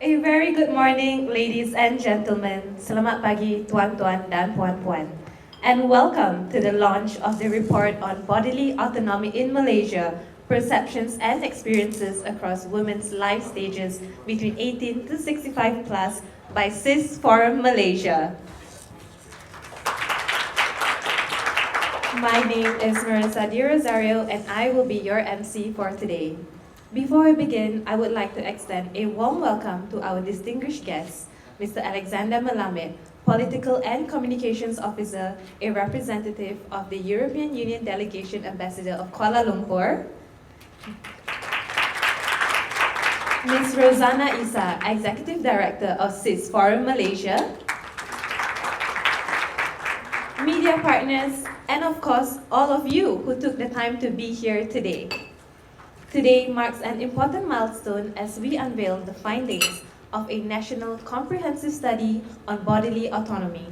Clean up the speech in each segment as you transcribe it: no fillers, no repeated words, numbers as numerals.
A very good morning, ladies and gentlemen. Selamat pagi, tuan-tuan dan puan-puan. And welcome to the launch of the report on bodily autonomy in Malaysia, perceptions and experiences across women's life stages between 18 to 65 plus by CIS Forum Malaysia. My name is Rosario and I will be your MC for today. Before we begin, I would like to extend a warm welcome to our distinguished guest, Mr. Alexander Melamed, Political and Communications Officer, a representative of the European Union Delegation Ambassador of Kuala Lumpur, Ms. Rozana Isa, Executive Director of CIS Forum Malaysia, media partners, and of course, all of you who took the time to be here today. Today marks an important milestone as we unveil the findings of a national comprehensive study on bodily autonomy,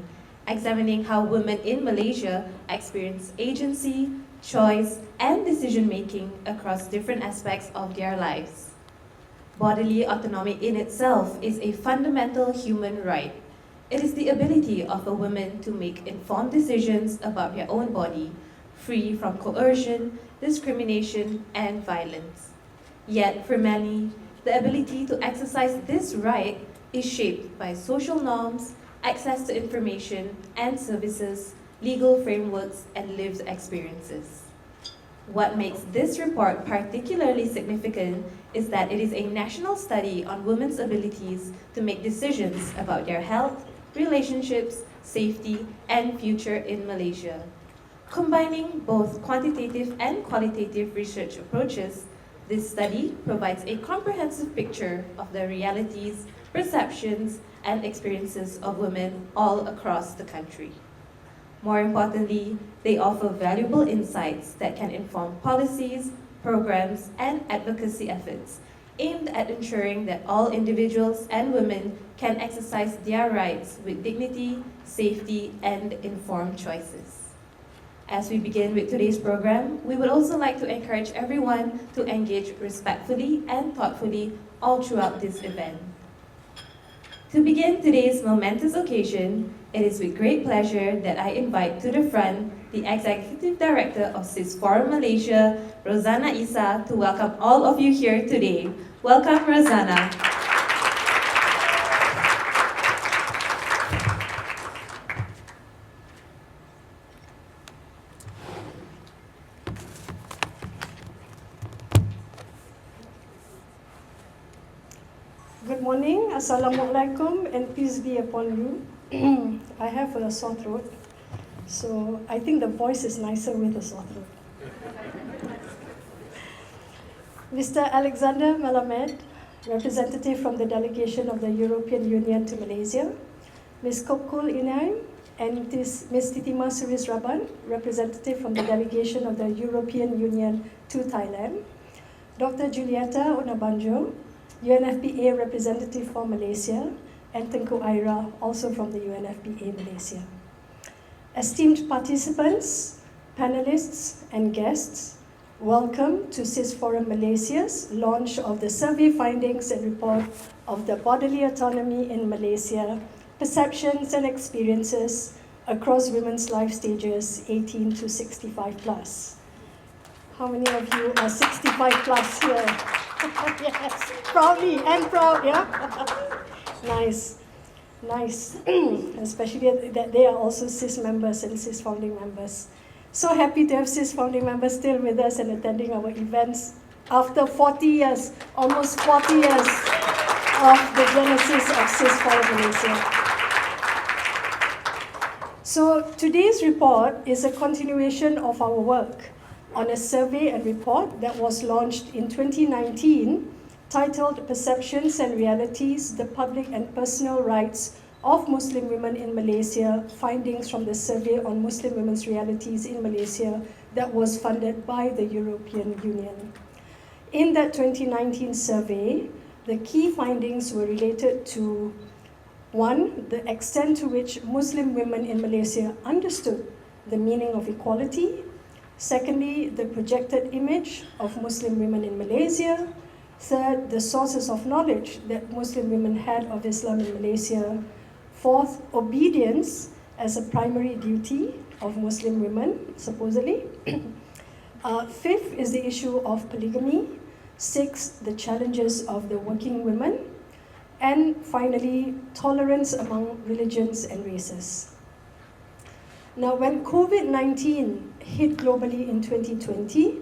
examining how women in Malaysia experience agency, choice, and decision-making across different aspects of their lives. Bodily autonomy in itself is a fundamental human right. It is the ability of a woman to make informed decisions about her own body, free from coercion, discrimination, and violence. Yet, for many, the ability to exercise this right is shaped by social norms, access to information and services, legal frameworks, and lived experiences. What makes this report particularly significant is that it is a national study on women's abilities to make decisions about their health, relationships, safety, and future in Malaysia. Combining both quantitative and qualitative research approaches, this study provides a comprehensive picture of the realities, perceptions, and experiences of women all across the country. More importantly, they offer valuable insights that can inform policies, programs, and advocacy efforts aimed at ensuring that all individuals and women can exercise their rights with dignity, safety, and informed choices. As we begin with today's program, we would also like to encourage everyone to engage respectfully and thoughtfully all throughout this event. To begin today's momentous occasion, it is with great pleasure that I invite to the front the Executive Director of CIS Forum Malaysia, Rozana Isa, to welcome all of you here today. Welcome, Rozana. Good morning, Assalamualaikum, and peace be upon you. I have a sore throat, so I think the voice is nicer with a sore throat. Mr. Alexander Melamed, representative from the Delegation of the European Union to Malaysia, Ms. Kopkul Inaim, and Ms. Titima Suris Raban, representative from the Delegation of the European Union to Thailand, Dr. Julieta Unabanjo, UNFPA representative for Malaysia, and Tengku Aira, also from the UNFPA Malaysia. Esteemed participants, panelists, and guests, welcome to CIS Forum Malaysia's launch of the survey findings and report of the bodily autonomy in Malaysia, perceptions and experiences across women's life stages 18 to 65 plus. How many of you are 65 plus here? Yes, proudly and proud, yeah? Nice, nice. Especially that they are also CIS members and CIS founding members. So happy to have CIS founding members still with us and attending our events after 40 years, almost 40 years of the genesis of CIS Forum Malaysia. So today's report is a continuation of our work on a survey and report that was launched in 2019 titled Perceptions and Realities, the Public and Personal Rights of Muslim Women in Malaysia, Findings from the Survey on Muslim Women's Realities in Malaysia that was funded by the European Union. In that 2019 survey, the key findings were related to 1, the extent to which Muslim women in Malaysia understood the meaning of equality. Secondly, the projected image of Muslim women in Malaysia. Third, the sources of knowledge that Muslim women had of Islam in Malaysia. Fourth, obedience as a primary duty of Muslim women, supposedly. Fifth is the issue of polygamy. Sixth, the challenges of the working women. And finally, tolerance among religions and races. Now, when COVID-19 hit globally in 2020,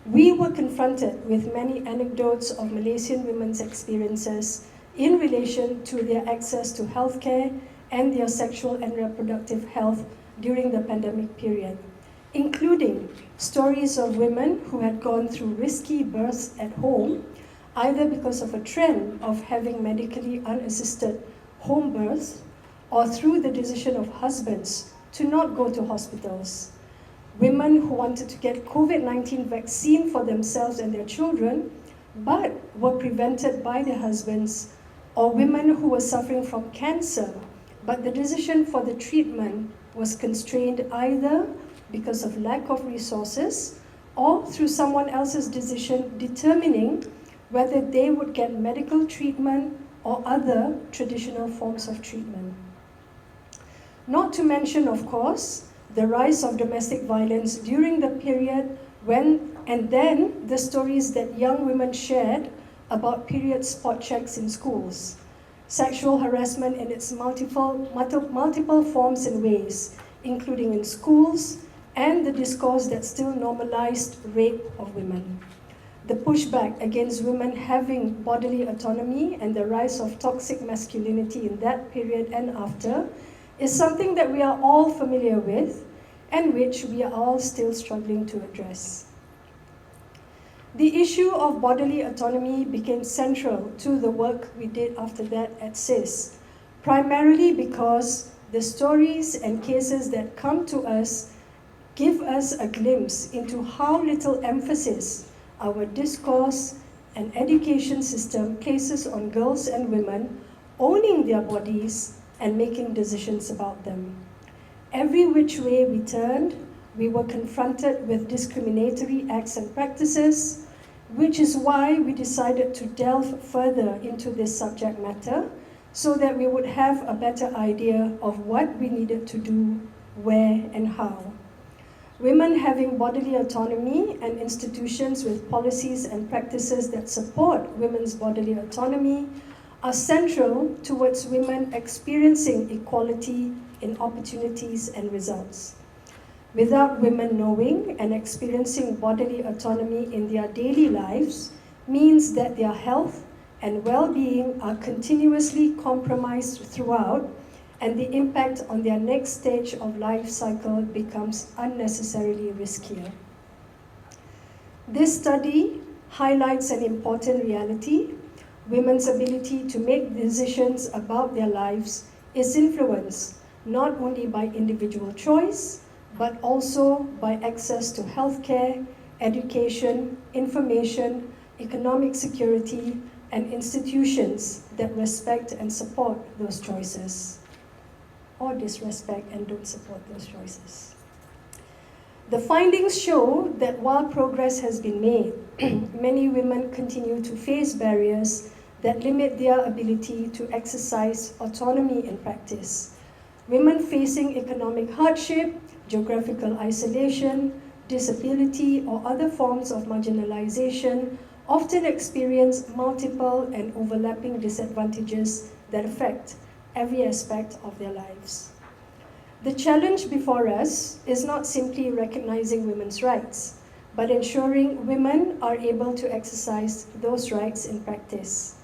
we were confronted with many anecdotes of Malaysian women's experiences in relation to their access to healthcare and their sexual and reproductive health during the pandemic period, including stories of women who had gone through risky births at home, either because of a trend of having medically unassisted home births or through the decision of husbands to not go to hospitals. Women who wanted to get COVID-19 vaccine for themselves and their children, but were prevented by their husbands, or women who were suffering from cancer, but the decision for the treatment was constrained either because of lack of resources or through someone else's decision determining whether they would get medical treatment or other traditional forms of treatment. Not to mention, of course, the rise of domestic violence during the period when, and then the stories that young women shared about period spot checks in schools, sexual harassment in its multiple forms and ways, including in schools, and the discourse that still normalized rape of women. The pushback against women having bodily autonomy and the rise of toxic masculinity in that period and after is something that we are all familiar with and which we are all still struggling to address. The issue of bodily autonomy became central to the work we did after that at CIS, primarily because the stories and cases that come to us give us a glimpse into how little emphasis our discourse and education system places on girls and women owning their bodies and making decisions about them. Every which way we turned, we were confronted with discriminatory acts and practices, which is why we decided to delve further into this subject matter so that we would have a better idea of what we needed to do, where, and how. Women having bodily autonomy and institutions with policies and practices that support women's bodily autonomy are central towards women experiencing equality in opportunities and results. Without women knowing and experiencing bodily autonomy in their daily lives means that their health and well-being are continuously compromised throughout, and the impact on their next stage of life cycle becomes unnecessarily riskier. This study highlights an important reality. Women's ability to make decisions about their lives is influenced not only by individual choice, but also by access to healthcare, education, information, economic security, and institutions that respect and support those choices, or disrespect and don't support those choices. The findings show that while progress has been made, many women continue to face barriers that limit their ability to exercise autonomy in practice. Women facing economic hardship, geographical isolation, disability, or other forms of marginalization often experience multiple and overlapping disadvantages that affect every aspect of their lives. The challenge before us is not simply recognizing women's rights, but ensuring women are able to exercise those rights in practice.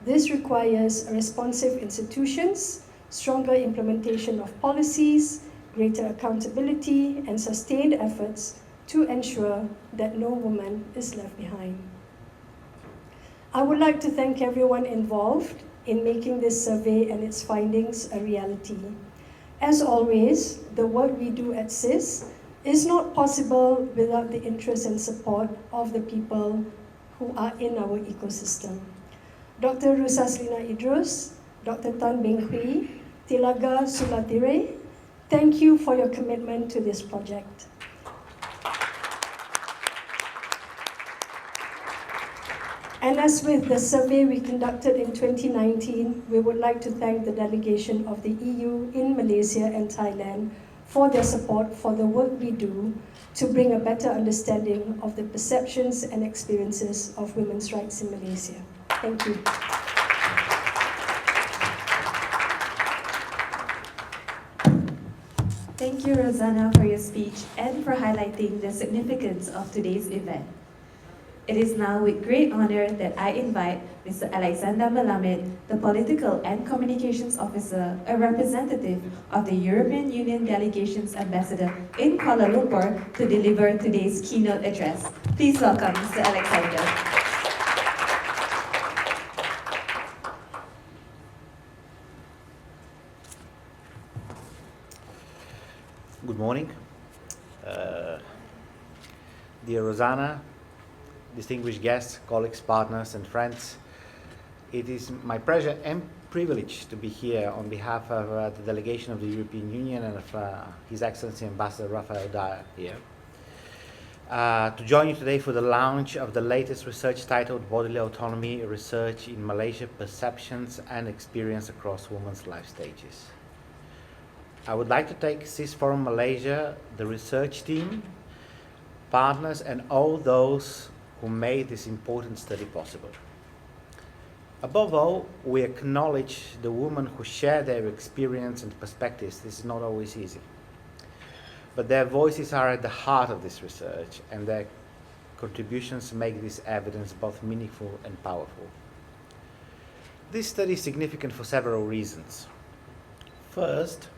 This requires responsive institutions, stronger implementation of policies, greater accountability, and sustained efforts to ensure that no woman is left behind. I would like to thank everyone involved in making this survey and its findings a reality. As always, the work we do at CIS is not possible without the interest and support of the people who are in our ecosystem. Dr. Rusaslina Idrus, Dr. Tan Beng Hui, Thilaga Sulathireh, thank you for your commitment to this project. And as with the survey we conducted in 2019, we would like to thank the delegation of the EU in Malaysia and Thailand for their support for the work we do to bring a better understanding of the perceptions and experiences of women's rights in Malaysia. Thank you. Thank you, Rozana, for your speech and for highlighting the significance of today's event. It is now with great honor that I invite Mr. Alexander Melamed, the Political and Communications Officer, a representative of the European Union Delegation's Ambassador in Kuala Lumpur, to deliver today's keynote address. Please welcome Mr. Alexander. Good morning. Dear Rozana, distinguished guests, colleagues, partners, and friends, it is my pleasure and privilege to be here on behalf of the delegation of the European Union and of His Excellency Ambassador Rafael Dyer here, to join you today for the launch of the latest research titled Bodily Autonomy, Research in Malaysia, Perceptions and Experience Across Women's Life Stages. I would like to take CIS Forum Malaysia, the research team, partners, and all those who made this important study possible. Above all, we acknowledge the women who share their experience and perspectives. This is not always easy. But their voices are at the heart of this research, and their contributions make this evidence both meaningful and powerful. This study is significant for several reasons. First,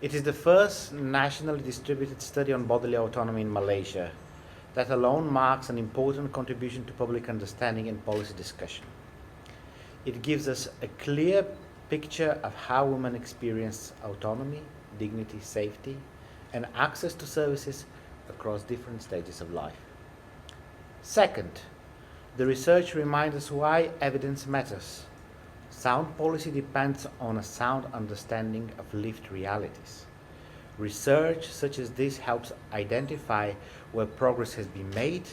it is the first nationally distributed study on bodily autonomy in Malaysia. That alone marks an important contribution to public understanding and policy discussion. It gives us a clear picture of how women experience autonomy, dignity, safety, and access to services across different stages of life. Second, the research reminds us why evidence matters. Sound policy depends on a sound understanding of lived realities. Research such as this helps identify where progress has been made,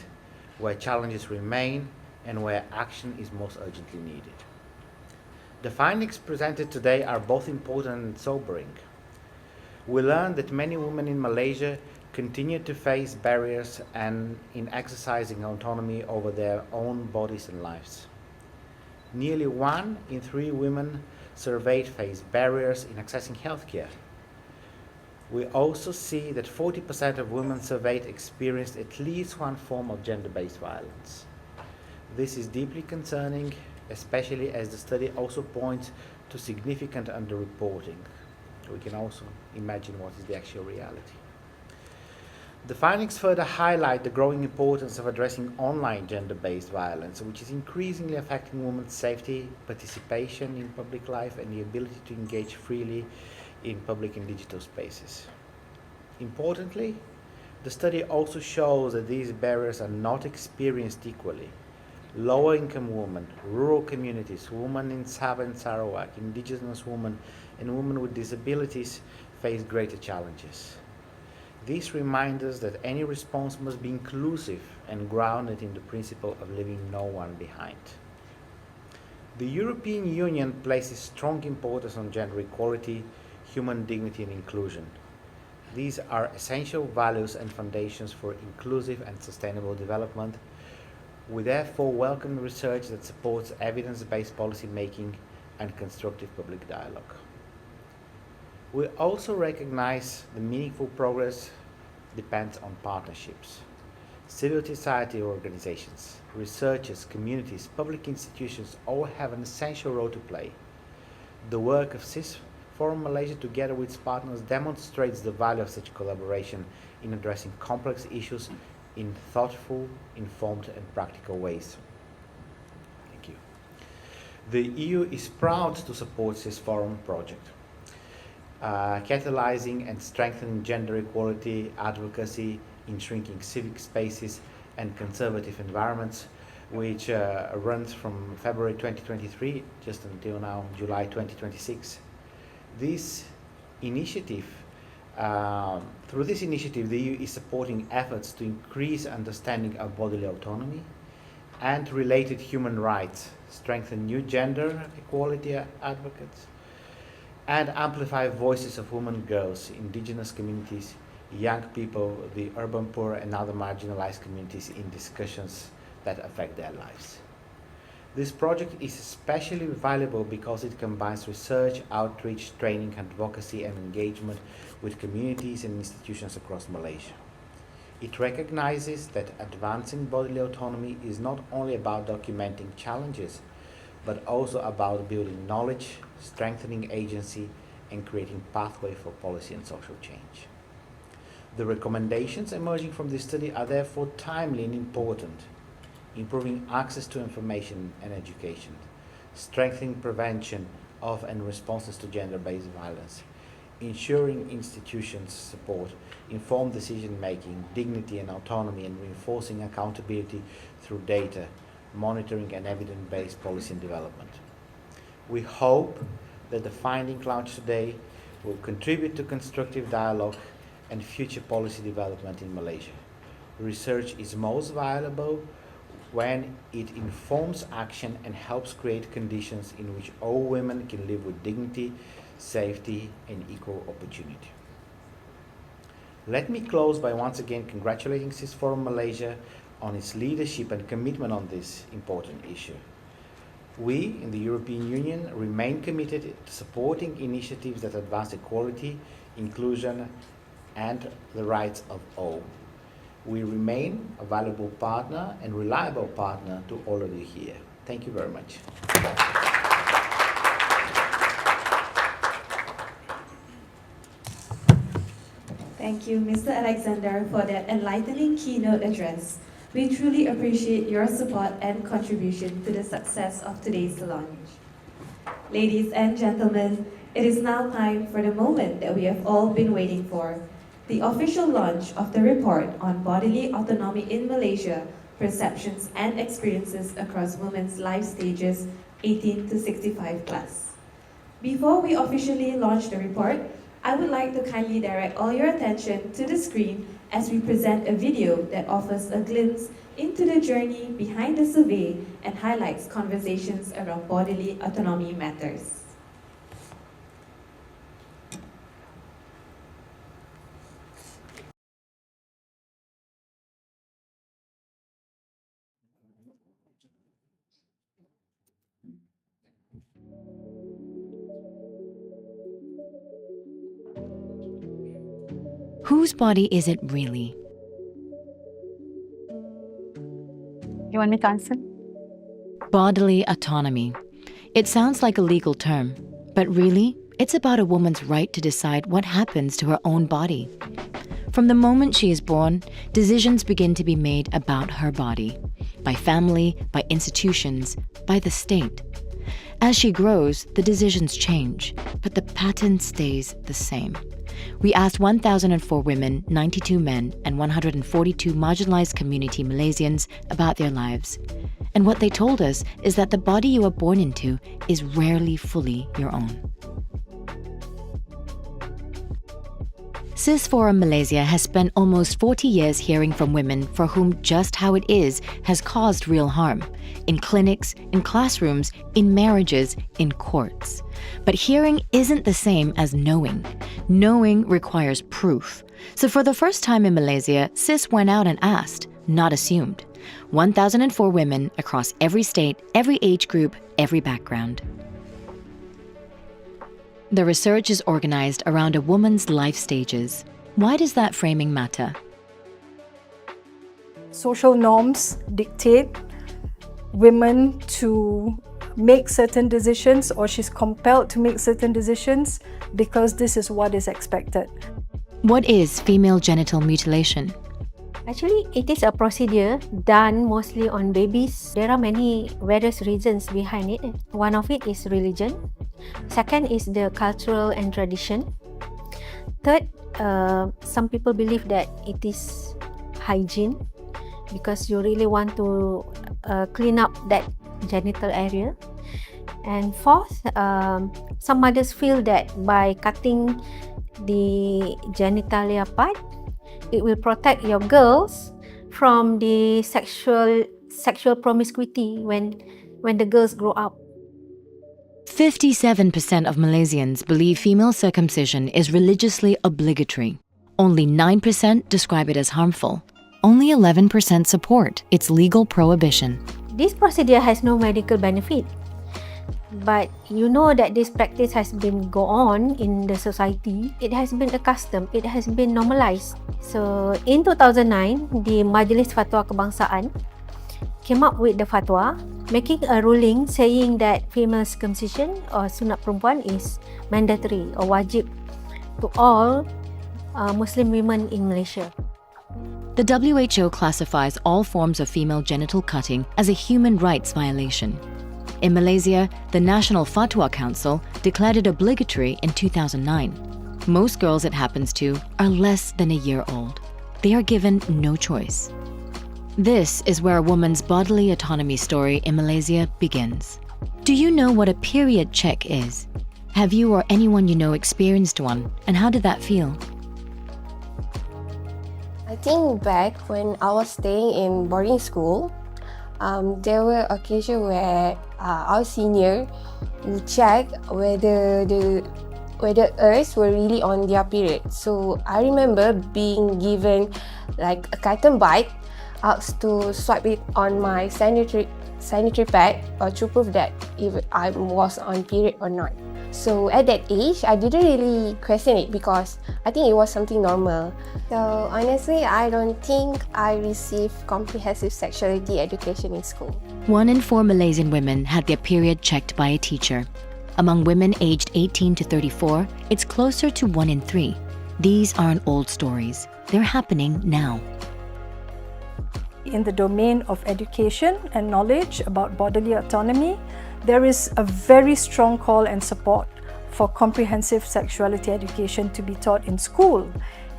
where challenges remain, and where action is most urgently needed. The findings presented today are both important and sobering. We learned that many women in Malaysia continue to face barriers in exercising autonomy over their own bodies and lives. Nearly 1 in 3 women surveyed face barriers in accessing healthcare. We also see that 40% of women surveyed experienced at least one form of gender-based violence. This is deeply concerning, especially as the study also points to significant underreporting. We can also imagine what is the actual reality. The findings further highlight the growing importance of addressing online gender-based violence, which is increasingly affecting women's safety, participation in public life, and the ability to engage freely in public and digital spaces. Importantly, the study also shows that these barriers are not experienced equally. Lower-income women, rural communities, women in Sabah and Sarawak, indigenous women, and women with disabilities face greater challenges. This reminds us that any response must be inclusive and grounded in the principle of leaving no one behind. The European Union places strong importance on gender equality, human dignity, and inclusion. These are essential values and foundations for inclusive and sustainable development. We therefore welcome research that supports evidence-based policy making and constructive public dialogue. We also recognize the meaningful progress depends on partnerships. Civil society organizations, researchers, communities, public institutions all have an essential role to play. The work of CIS Forum Malaysia together with its partners demonstrates the value of such collaboration in addressing complex issues in thoughtful, informed, and practical ways. Thank you. The EU is proud to support CIS Forum project, catalyzing and strengthening gender equality, advocacy in shrinking civic spaces and conservative environments, which runs from February 2023 just until now, July 2026. This initiative, through this initiative, the EU is supporting efforts to increase understanding of bodily autonomy and related human rights, strengthen new gender equality advocates, and amplify voices of women, girls, indigenous communities, young people, the urban poor, and other marginalized communities in discussions that affect their lives. This project is especially valuable because it combines research, outreach, training, advocacy, and engagement with communities and institutions across Malaysia. It recognizes that advancing bodily autonomy is not only about documenting challenges, but also about building knowledge, strengthening agency, and creating pathway for policy and social change. The recommendations emerging from this study are therefore timely and important: improving access to information and education, strengthening prevention of and responses to gender-based violence, ensuring institutions support informed decision-making, dignity and autonomy, and reinforcing accountability through data, monitoring and evidence-based policy and development. We hope that the findings launched today will contribute to constructive dialogue and future policy development in Malaysia. Research is most valuable when it informs action and helps create conditions in which all women can live with dignity, safety, and equal opportunity. Let me close by once again congratulating CIS Forum Malaysia on its leadership and commitment on this important issue. We in the European Union remain committed to supporting initiatives that advance equality, inclusion, and the rights of all. We remain a valuable partner and reliable partner to all of you here. Thank you very much. Thank you, Mr. Alexander, for that enlightening keynote address. We truly appreciate your support and contribution to the success of today's launch. Ladies and gentlemen, it is now time for the moment that we have all been waiting for: the official launch of the report on bodily autonomy in Malaysia, perceptions and experiences across women's life stages 18 to 65 plus. Before we officially launch the report, I would like to kindly direct all your attention to the screen as we present a video that offers a glimpse into the journey behind the survey and highlights conversations around bodily autonomy matters. Whose body is it really? You want me to answer? Bodily autonomy. It sounds like a legal term, but really, it's about a woman's right to decide what happens to her own body. From the moment she is born, decisions begin to be made about her body, by family, by institutions, by the state. As she grows, the decisions change, but the pattern stays the same. We asked 1,004 women, 92 men, and 142 marginalized community Malaysians about their lives. And what they told us is that the body you are born into is rarely fully your own. CIS Forum Malaysia has spent almost 40 years hearing from women for whom just how it is has caused real harm, in clinics, in classrooms, in marriages, in courts. But hearing isn't the same as knowing. Knowing requires proof. So for the first time in Malaysia, CIS went out and asked, not assumed. 1,004 women across every state, every age group, every background. The research is organized around a woman's life stages. Why does that framing matter? Social norms dictate women to make certain decisions, or she's compelled to make certain decisions because this is what is expected. What is female genital mutilation? Actually, it is a procedure done mostly on babies. There are many various reasons behind it. One of it is religion. Second is the cultural and tradition. Third, some people believe that it is hygiene because you really want to clean up that genital area. And fourth, some mothers feel that by cutting the genitalia part, it will protect your girls from the sexual sexual promiscuity when the girls grow up. 57% of Malaysians believe female circumcision is religiously obligatory. Only 9% describe it as harmful. Only 11% support its legal prohibition. This procedure has no medical benefit, but you know that this practice has been go on in the society. It has been accustomed, it has been normalized. So in 2009, the Majlis Fatwa Kebangsaan came up with the fatwa making a ruling saying that female circumcision or sunat perempuan is mandatory or wajib to all Muslim women in Malaysia. The WHO classifies all forms of female genital cutting as a human rights violation. In Malaysia, the National Fatwa Council declared it obligatory in 2009. Most girls it happens to are less than a year old. They are given no choice. This is where a woman's bodily autonomy story in Malaysia begins. Do you know what a period check is? Have you or anyone you know experienced one, and how did that feel? I think back when I was staying in boarding school, there were occasions where our senior would check whether us were really on their period. So I remember being given like a cotton bud, asked to swipe it on my sanitary pad to prove that if I was on period or not. So at that age, I didn't really question it because I think it was something normal. So honestly, I don't think I received comprehensive sexuality education in school. 1 in 4 Malaysian women had their period checked by a teacher. Among women aged 18 to 34, it's closer to 1 in 3. These aren't old stories. They're happening now. In the domain of education and knowledge about bodily autonomy, there is a very strong call and support for comprehensive sexuality education to be taught in school.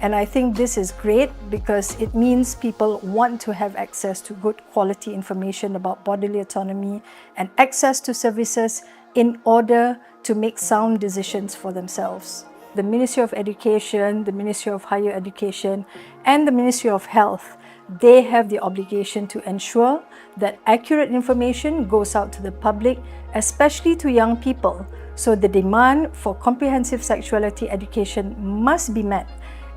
And I think this is great because it means people want to have access to good quality information about bodily autonomy and access to services in order to make sound decisions for themselves. The Ministry of Education, the Ministry of Higher Education, and the Ministry of Health, they have the obligation to ensure that accurate information goes out to the public, especially to young people. So the demand for comprehensive sexuality education must be met,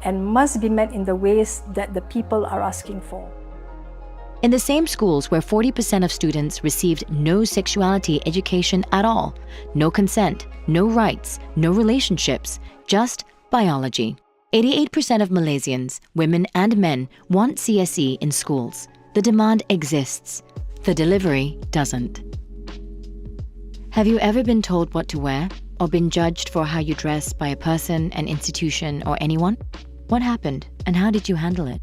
and must be met in the ways that the people are asking for. In the same schools where 40% of students received no sexuality education at all, no consent, no rights, no relationships, just biology. 88% of Malaysians, women and men, want CSE in schools. The demand exists. The delivery doesn't. Have you ever been told what to wear or been judged for how you dress by a person, an institution, or anyone? What happened and how did you handle it?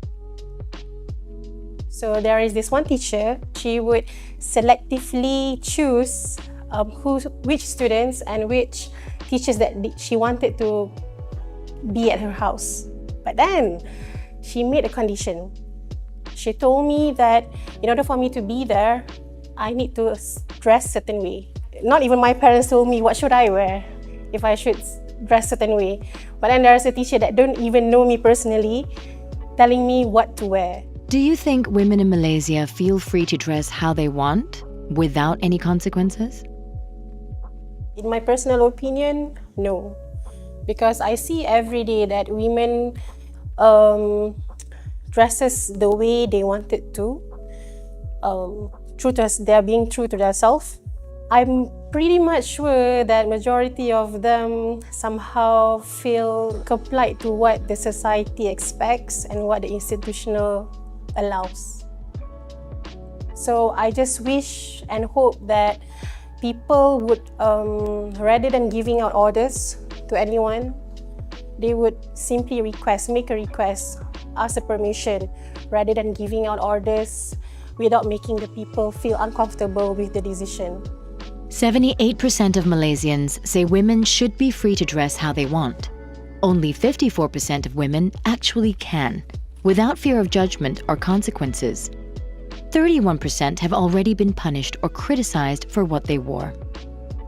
So there is this one teacher, she would selectively choose which students and which teachers that she wanted to be at her house. But then she made a condition. She told me that in order for me to be there, I need to dress a certain way. Not even my parents told me what should I wear, if I should dress a certain way. But then there's a teacher that don't even know me personally telling me what to wear. Do you think women in Malaysia feel free to dress how they want without any consequences? In my personal opinion, no. Because I see every day that women dresses the way they wanted to. They're being true to themselves. I'm pretty much sure that majority of them somehow feel compliant to what the society expects and what the institutional allows. So I just wish and hope that people would, rather than giving out orders to anyone, they would simply make a request, ask a permission, rather than giving out orders without making the people feel uncomfortable with the decision. 78% of Malaysians say women should be free to dress how they want. Only 54% of women actually can, without fear of judgment or consequences. 31% have already been punished or criticized for what they wore.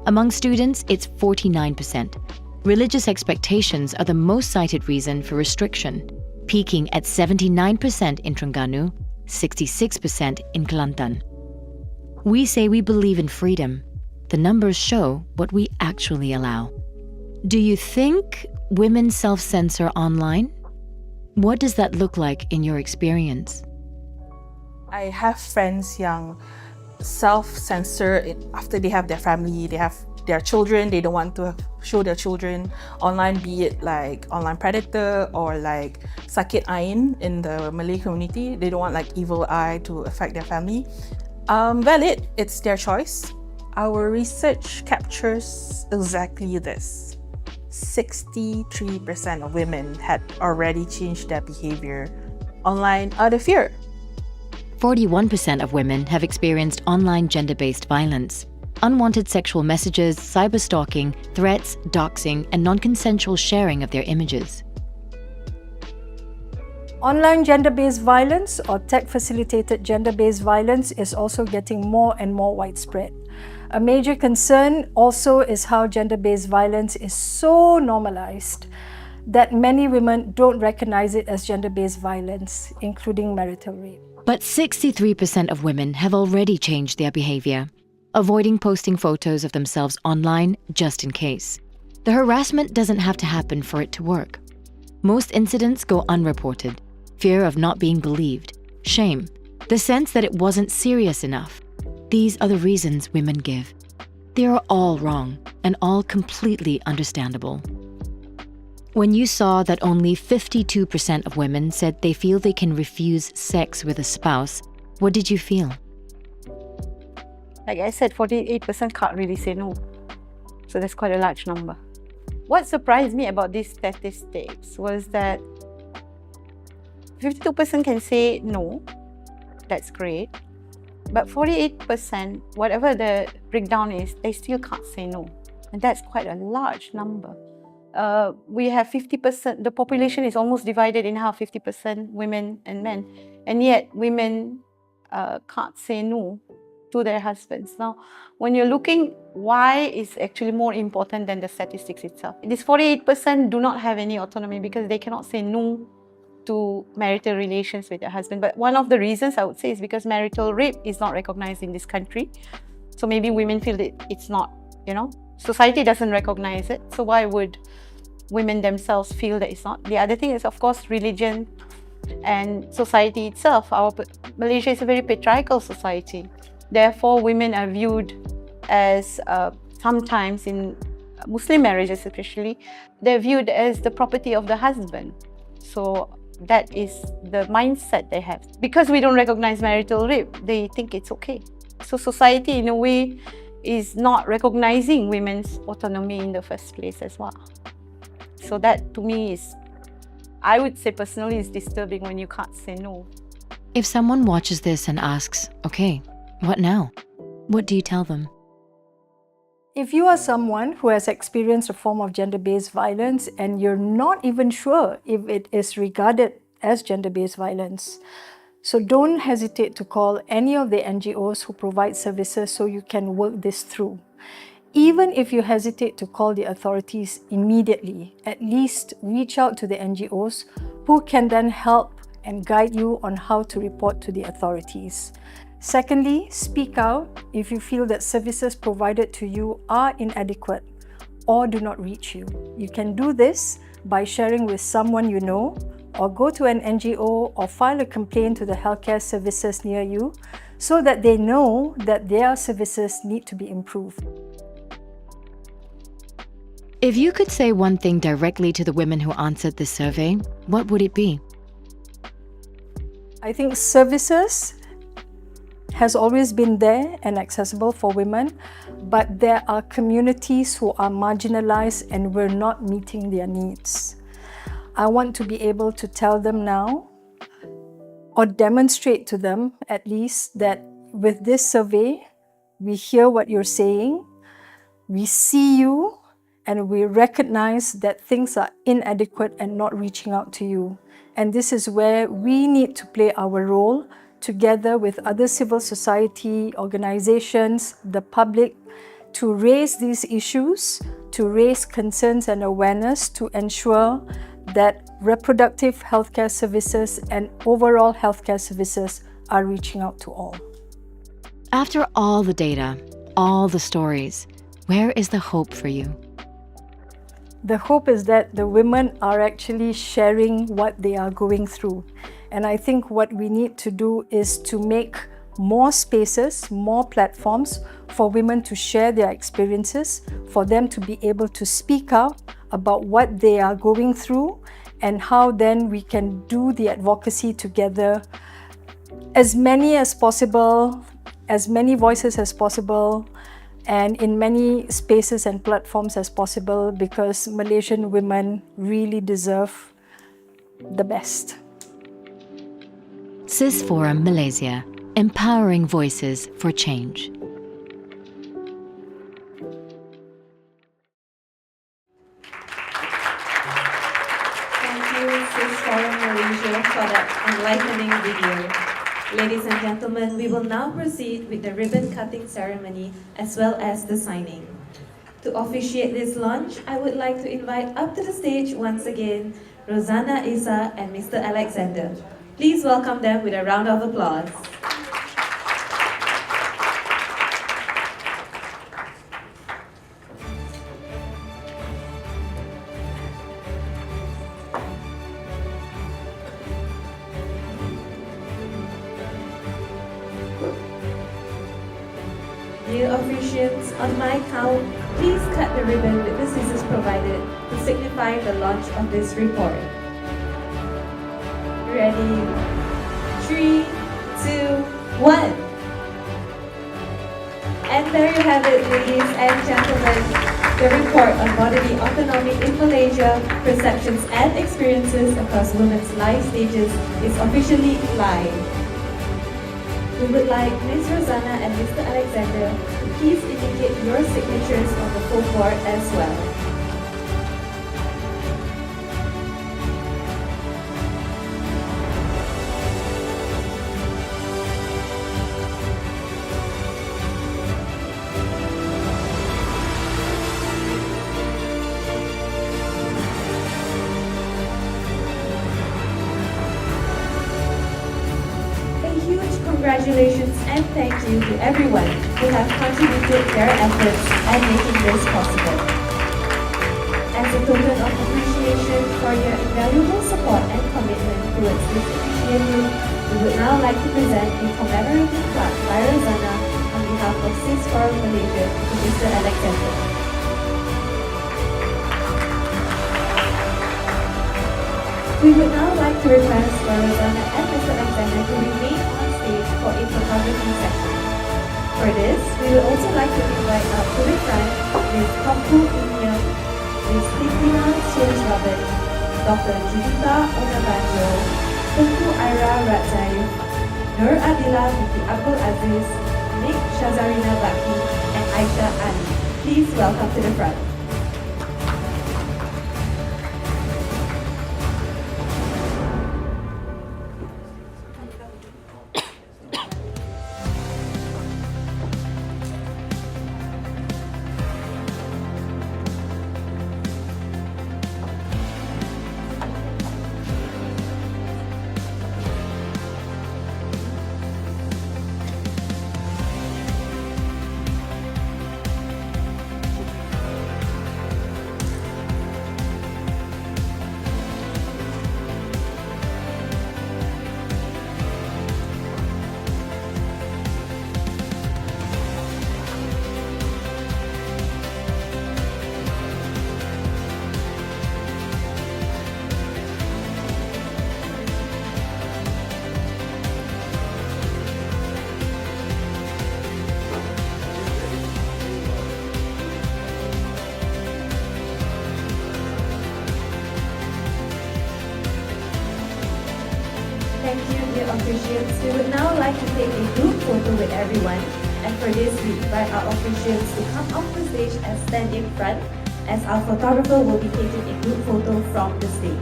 Among students, it's 49%. Religious expectations are the most cited reason for restriction, peaking at 79% in Terengganu, 66% in Kelantan. We say we believe in freedom. The numbers show what we actually allow. Do you think women self-censor online? What does that look like in your experience? I have friends yang self-censor after they have their family, they have their children, they don't want to show their children online, be it like online predator or like sakit ain in the Malay community. They don't want like evil eye to affect their family. Valid, it's their choice. Our research captures exactly this. 63% of women had already changed their behavior online out of fear. 41% of women have experienced online gender-based violence. Unwanted sexual messages, cyberstalking, threats, doxing, and non-consensual sharing of their images. Online gender-based violence or tech-facilitated gender-based violence is also getting more and more widespread. A major concern also is how gender-based violence is so normalized that many women don't recognize it as gender-based violence, including marital rape. But 63% of women have already changed their behavior, avoiding posting photos of themselves online just in case. The harassment doesn't have to happen for it to work. Most incidents go unreported. Fear of not being believed, shame, the sense that it wasn't serious enough. These are the reasons women give. They are all wrong and all completely understandable. When you saw that only 52% of women said they feel they can refuse sex with a spouse, what did you feel? Like I said, 48% can't really say no. So that's quite a large number. What surprised me about these statistics was that 52% can say no. That's great. But 48%, whatever the breakdown is, they still can't say no. And that's quite a large number. We have 50%, the population is almost divided in half, 50% women and men. And yet women can't say no to their husbands. Now, when you're looking, why is actually more important than the statistics itself? This 48% do not have any autonomy because they cannot say no to marital relations with their husband. But one of the reasons I would say is because marital rape is not recognized in this country. So maybe women feel that it's not, society doesn't recognize it. So why would women themselves feel that it's not? The other thing is, of course, religion and society itself. Malaysia is a very patriarchal society. Therefore, women are viewed as, sometimes in Muslim marriages especially, they're viewed as the property of the husband. So that is the mindset they have. Because we don't recognize marital rape, they think it's okay. So society, in a way, is not recognizing women's autonomy in the first place as well. So that, to me, is, I would say personally, is disturbing when you can't say no. If someone watches this and asks, okay, what now? What do you tell them? If you are someone who has experienced a form of gender-based violence and you're not even sure if it is regarded as gender-based violence, so don't hesitate to call any of the NGOs who provide services so you can work this through. Even if you hesitate to call the authorities immediately, at least reach out to the NGOs who can then help and guide you on how to report to the authorities. Secondly, speak out if you feel that services provided to you are inadequate or do not reach you. You can do this by sharing with someone you know, or go to an NGO or file a complaint to the healthcare services near you so that they know that their services need to be improved. If you could say one thing directly to the women who answered this survey, what would it be? I think services has always been there and accessible for women, but there are communities who are marginalized and we're not meeting their needs. I want to be able to tell them now, or demonstrate to them at least, that with this survey, we hear what you're saying, we see you, and we recognize that things are inadequate and not reaching out to you. And this is where we need to play our role together with other civil society organizations, the public, to raise these issues, to raise concerns and awareness to ensure that reproductive healthcare services and overall healthcare services are reaching out to all. After all the data, all the stories, where is the hope for you? The hope is that the women are actually sharing what they are going through. And I think what we need to do is to make more spaces, more platforms for women to share their experiences, for them to be able to speak out about what they are going through and how then we can do the advocacy together. As many as possible, as many voices as possible, and in many spaces and platforms as possible, because Malaysian women really deserve the best. CIS Forum Malaysia, empowering voices for change. Thank you, CIS Forum Malaysia, for that enlightening video. Ladies and gentlemen, we will now proceed with the ribbon cutting ceremony as well as the signing. To officiate this launch, I would like to invite up to the stage once again Rozana, Isa, and Mr. Alexander. Please welcome them with a round of applause. Dear officiants, on my count, please cut the ribbon with the scissors provided to signify the launch of this report. Ready? 3, 2, 1. And there you have it, ladies and gentlemen. The report on bodily autonomy in Malaysia, perceptions and experiences across women's life stages is officially live. We would like Ms. Rozana and Mr. Alexander to please indicate your signatures on the full board as well. Congratulations and thank you to everyone who have contributed their efforts and making this possible. As a token of appreciation for your invaluable support and commitment towards this initiative, we would now like to present a commemorative plaque by Rozana on behalf of CIS Forum Malaysia to Mr. Alexander. We would now like to request for Rozana and Mr. Alexander to remain on stage for a photography session. For this, we would also like to invite up to the front Ms. Kampu Inyam, Ms. Thilaga Sulathireh, Dr. Judita Onabanjo, Tunku Ira Ratzaif, Nur Adila binti Abdul Aziz, Nick Shazarina Baki, and Aisha Ali. Please welcome to the front. Thank you, dear officials. We would now like to take a group photo with everyone. And for this, we invite our officials to come off the stage and stand in front, as our photographer will be taking a group photo from the stage.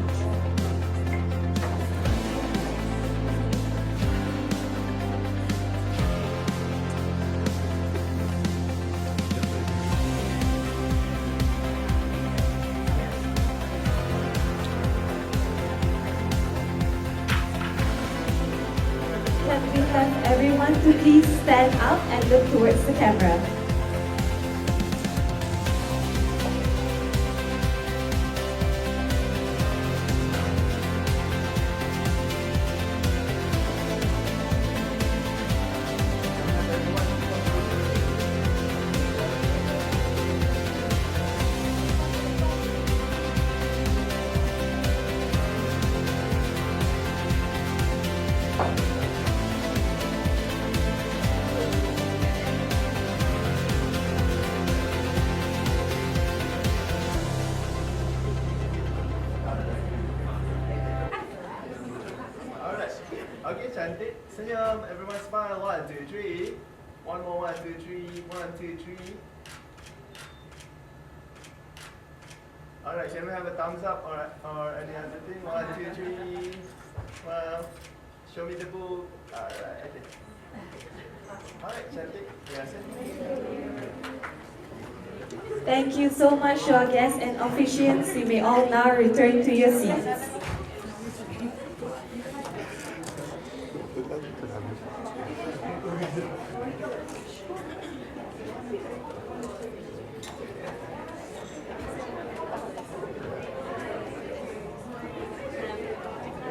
Can we have everyone to please stand up and look towards the camera. Okay, cantik. Senyum. Everyone smile. 1, 2, 3. One more. 1, 2, 3. 1, 2, 3. Alright, can we have a thumbs up or any other thing? 1, 2, 3. Well, show me the book. Alright. Alright, cantik. Yes. Thank you so much to our guests and officiants. You may all now return to your seats.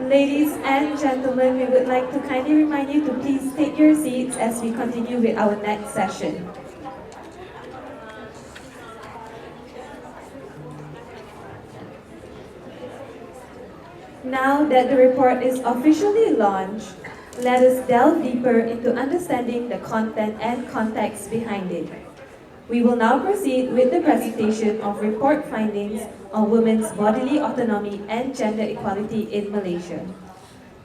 Ladies and gentlemen, we would like to kindly remind you to please take your seats as we continue with our next session. Now that the report is officially launched, let us delve deeper into understanding the content and context behind it. We will now proceed with the presentation of report findings on women's bodily autonomy and gender equality in Malaysia.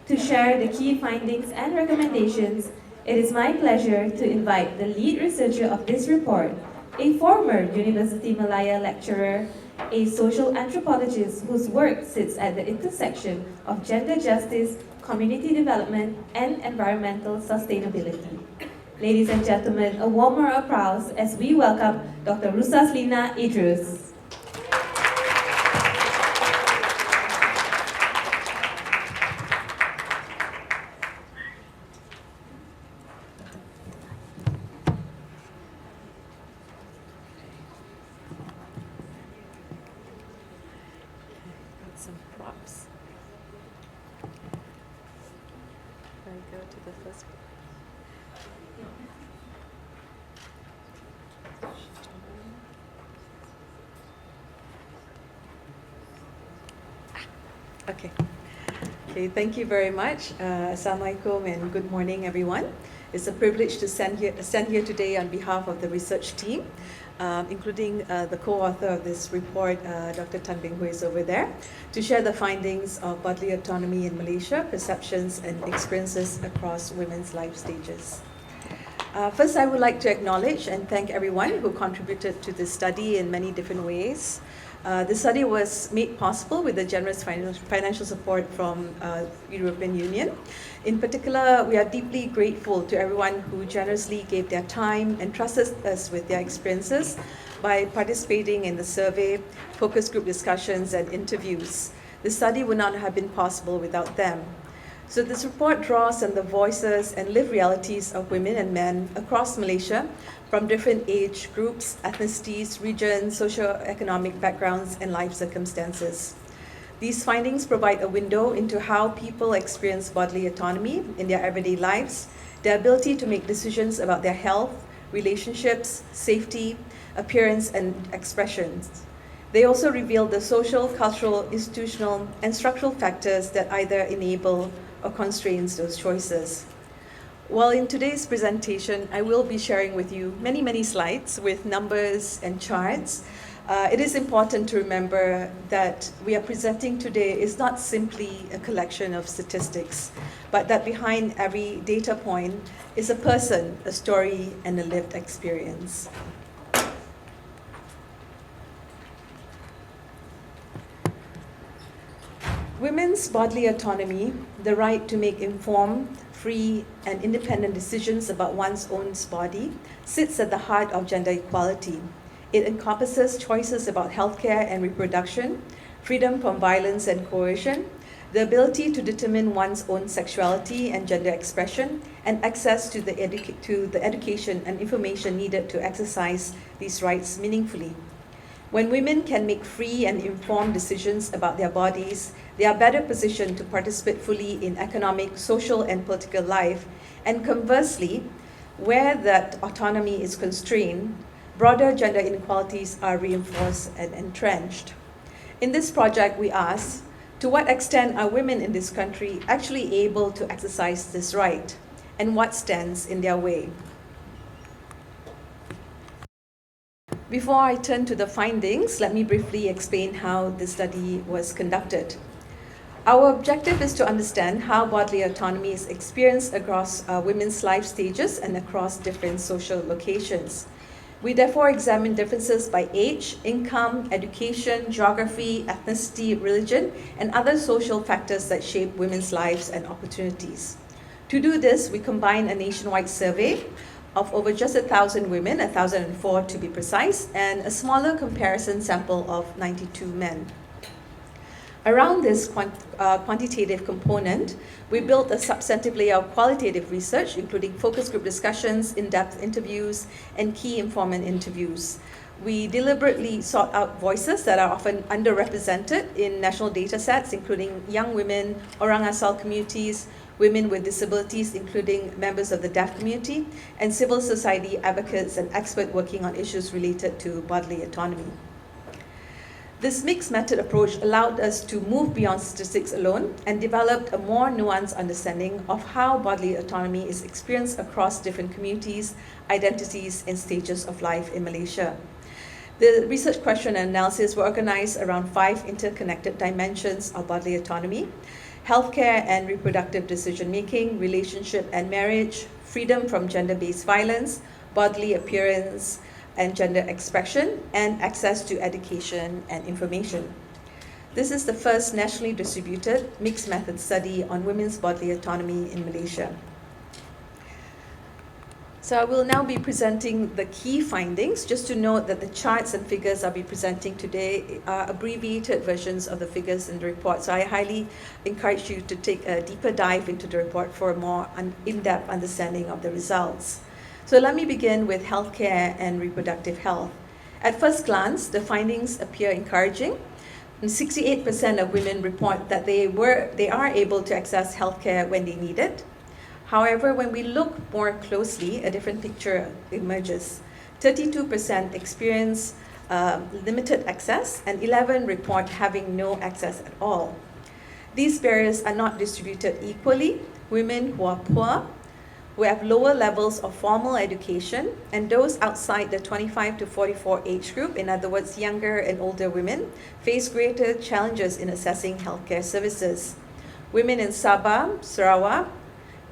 To share the key findings and recommendations, it is my pleasure to invite the lead researcher of this report, a former University Malaya lecturer, a social anthropologist whose work sits at the intersection of gender justice, community development, and environmental sustainability. Ladies and gentlemen, a warmer applause as we welcome Dr. Rusaslina Idrus. Some props. Can I go to the first one? Okay. Okay, thank you very much. Assalamualaikum and good morning, everyone. It's a privilege to stand here today on behalf of the research team, including the co-author of this report, Dr. Tan Beng, who is over there, to share the findings of bodily autonomy in Malaysia, perceptions and experiences across women's life stages. First, I would like to acknowledge and thank everyone who contributed to this study in many different ways. This study was made possible with the generous financial support from European Union. In particular, we are deeply grateful to everyone who generously gave their time and trusted us with their experiences by participating in the survey, focus group discussions, and interviews. The study would not have been possible without them. So this report draws on the voices and lived realities of women and men across Malaysia from different age groups, ethnicities, regions, socio-economic backgrounds, and life circumstances. These findings provide a window into how people experience bodily autonomy in their everyday lives, their ability to make decisions about their health, relationships, safety, appearance, and expressions. They also reveal the social, cultural, institutional, and structural factors that either enable or constrains those choices. Well, in today's presentation, I will be sharing with you many slides with numbers and charts. It is important to remember that we are presenting today is not simply a collection of statistics, but that behind every data point is a person, a story, and a lived experience. Women's bodily autonomy, the right to make informed, free, and independent decisions about one's own body, sits at the heart of gender equality. It encompasses choices about healthcare and reproduction, freedom from violence and coercion, the ability to determine one's own sexuality and gender expression, and access to the education and information needed to exercise these rights meaningfully. When women can make free and informed decisions about their bodies, they are better positioned to participate fully in economic, social, and political life. And conversely, where that autonomy is constrained, broader gender inequalities are reinforced and entrenched. In this project, we asked, to what extent are women in this country actually able to exercise this right, and what stands in their way? Before I turn to the findings, let me briefly explain how the study was conducted. Our objective is to understand how bodily autonomy is experienced across women's life stages and across different social locations. We therefore examine differences by age, income, education, geography, ethnicity, religion, and other social factors that shape women's lives and opportunities. To do this, we combine a nationwide survey of over just 1,000 women, 1,004 to be precise, and a smaller comparison sample of 92 men. Around this quantitative component, we built a substantive layer of qualitative research, including focus group discussions, in-depth interviews, and key informant interviews. We deliberately sought out voices that are often underrepresented in national data sets, including young women, orang asal communities, women with disabilities, including members of the deaf community, and civil society advocates and experts working on issues related to bodily autonomy. This mixed method approach allowed us to move beyond statistics alone and developed a more nuanced understanding of how bodily autonomy is experienced across different communities, identities, and stages of life in Malaysia. The research question and analysis were organized around 5 interconnected dimensions of bodily autonomy: healthcare and reproductive decision-making, relationship and marriage, freedom from gender-based violence, bodily appearance and gender expression, and access to education and information. This is the first nationally distributed mixed method study on women's bodily autonomy in Malaysia. So I will now be presenting the key findings. Just to note that the charts and figures I'll be presenting today are abbreviated versions of the figures in the report. So I highly encourage you to take a deeper dive into the report for a more in-depth understanding of the results. So let me begin with healthcare and reproductive health. At first glance, the findings appear encouraging. 68% of women report that they are able to access healthcare when they need it. However, when we look more closely, a different picture emerges. 32% experience limited access, and 11 report having no access at all. These barriers are not distributed equally. Women who are poor, who have lower levels of formal education, and those outside the 25 to 44 age group, in other words, younger and older women, face greater challenges in accessing healthcare services. Women in Sabah, Sarawak,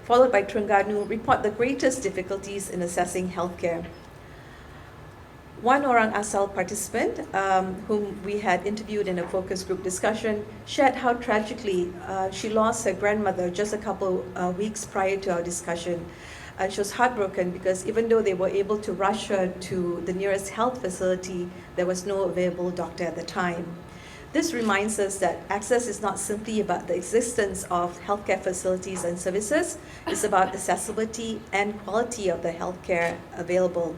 followed by Terengganu, report the greatest difficulties in accessing healthcare. One orang asal participant, whom we had interviewed in a focus group discussion, shared how tragically she lost her grandmother just a couple weeks prior to our discussion. She was heartbroken because even though they were able to rush her to the nearest health facility, there was no available doctor at the time. This reminds us that access is not simply about the existence of healthcare facilities and services, it's about accessibility and quality of the healthcare available.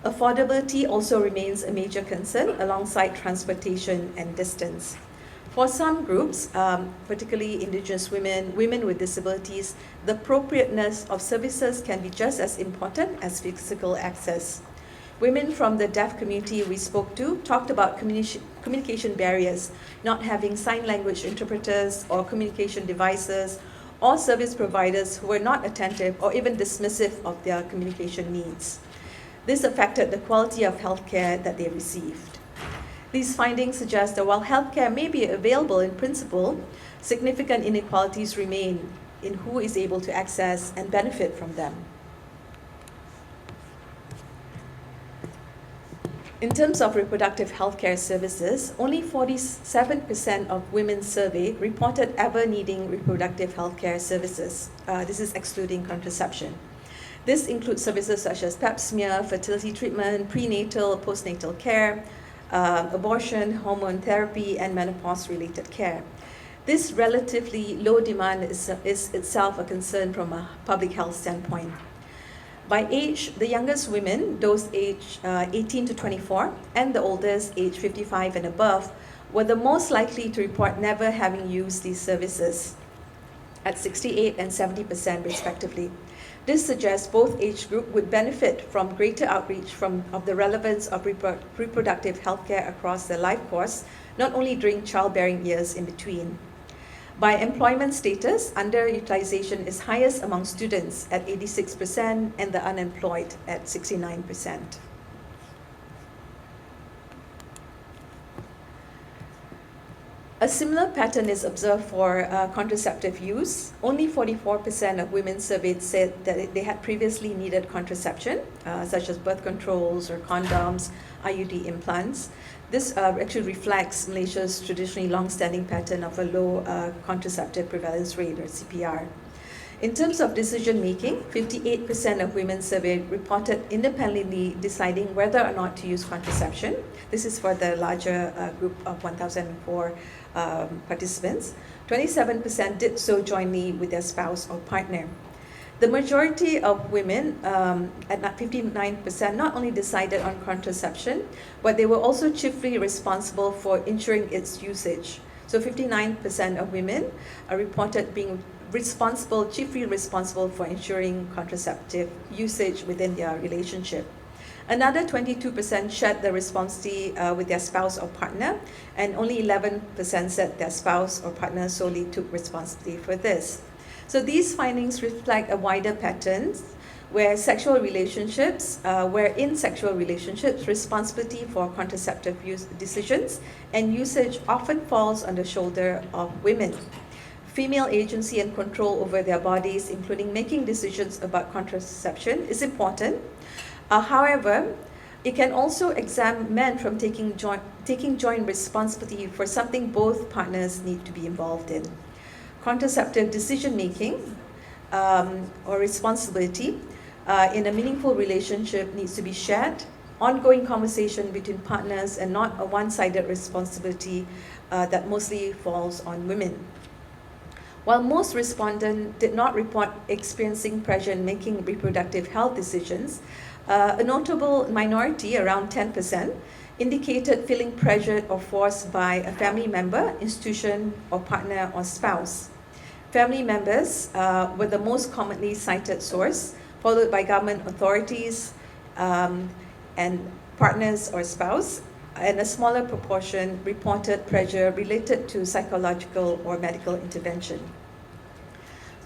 Affordability also remains a major concern alongside transportation and distance. For some groups, particularly Indigenous women, women with disabilities, the appropriateness of services can be just as important as physical access. Women from the deaf community we spoke to talked about communication barriers, not having sign language interpreters or communication devices, or service providers who were not attentive or even dismissive of their communication needs. This affected the quality of healthcare that they received. These findings suggest that while healthcare may be available in principle, significant inequalities remain in who is able to access and benefit from them. In terms of reproductive healthcare services, only 47% of women surveyed reported ever needing reproductive healthcare services. This is excluding contraception. This includes services such as pap smear, fertility treatment, prenatal, postnatal care, abortion, hormone therapy, and menopause-related care. This relatively low demand is itself a concern from a public health standpoint. By age, the youngest women, those aged 18 to 24, and the oldest, aged 55 and above, were the most likely to report never having used these services, at 68 and 70% respectively. This suggests both age groups would benefit from greater outreach of the relevance of reproductive healthcare across their life course, not only during childbearing years in between. By employment status, underutilization is highest among students at 86% and the unemployed at 69%. A similar pattern is observed for contraceptive use. Only 44% of women surveyed said that they had previously needed contraception, such as birth controls or condoms, IUD implants. This actually reflects Malaysia's traditionally long-standing pattern of a low contraceptive prevalence rate, or CPR. In terms of decision-making, 58% of women surveyed reported independently deciding whether or not to use contraception. This is for the larger group of 1,004 participants. 27% did so jointly with their spouse or partner. The majority of women, at 59%, not only decided on contraception, but they were also chiefly responsible for ensuring its usage. So 59% of women reported being chiefly responsible for ensuring contraceptive usage within their relationship. Another 22% shared the responsibility with their spouse or partner, and only 11% said their spouse or partner solely took responsibility for this. So these findings reflect a wider pattern where in sexual relationships, responsibility for contraceptive use decisions and usage often falls on the shoulder of women. Female agency and control over their bodies, including making decisions about contraception, is important. However, it can also exempt men from taking joint responsibility for something both partners need to be involved in. Contraceptive decision-making or responsibility in a meaningful relationship needs to be shared, ongoing conversation between partners, and not a one-sided responsibility that mostly falls on women. While most respondents did not report experiencing pressure in making reproductive health decisions, a notable minority, around 10%, indicated feeling pressured or forced by a family member, institution, or partner or spouse. Family members were the most commonly cited source, followed by government authorities and partners or spouse, and a smaller proportion reported pressure related to psychological or medical intervention.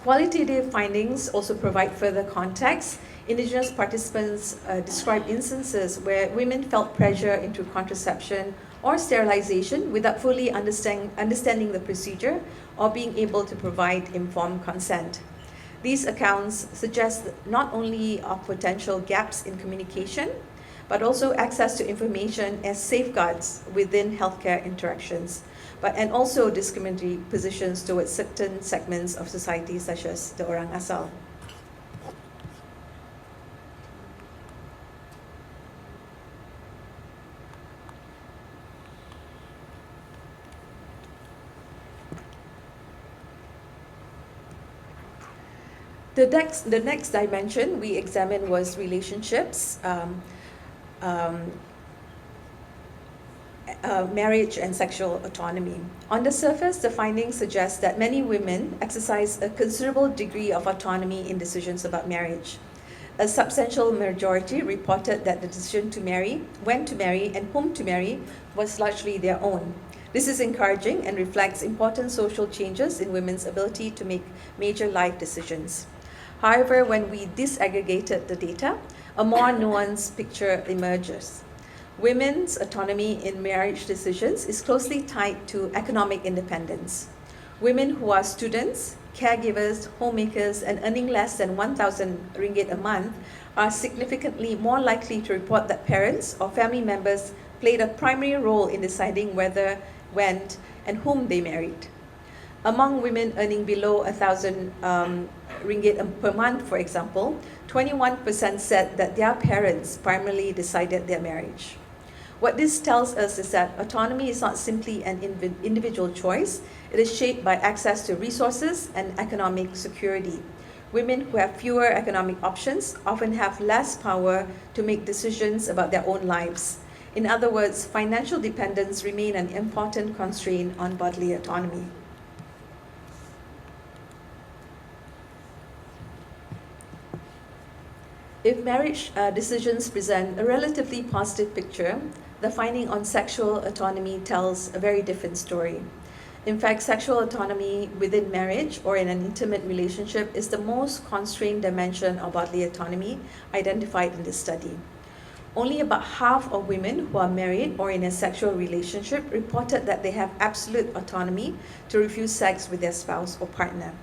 Qualitative findings also provide further context. Indigenous participants described instances where women felt pressure into contraception or sterilization without fully understanding the procedure or being able to provide informed consent. These accounts suggest not only of potential gaps in communication, but also access to information as safeguards within healthcare interactions, and also discriminatory positions towards certain segments of society, such as the orang asal. The next dimension we examined was relationships, marriage and sexual autonomy. On the surface, the findings suggest that many women exercise a considerable degree of autonomy in decisions about marriage. A substantial majority reported that the decision to marry, when to marry, and whom to marry was largely their own. This is encouraging and reflects important social changes in women's ability to make major life decisions. However, when we disaggregated the data, a more nuanced picture emerges. Women's autonomy in marriage decisions is closely tied to economic independence. Women who are students, caregivers, homemakers, and earning less than 1,000 ringgit a month are significantly more likely to report that parents or family members played a primary role in deciding whether, when, and whom they married. Among women earning below 1,000 ringgit per month, for example, 21% said that their parents primarily decided their marriage. What this tells us is that autonomy is not simply an individual choice. It is shaped by access to resources and economic security. Women who have fewer economic options often have less power to make decisions about their own lives. In other words, financial dependence remains an important constraint on bodily autonomy. If marriage decisions present a relatively positive picture, the finding on sexual autonomy tells a very different story. In fact, sexual autonomy within marriage or in an intimate relationship is the most constrained dimension of bodily autonomy identified in this study. Only about half of women who are married or in a sexual relationship reported that they have absolute autonomy to refuse sex with their spouse or partner.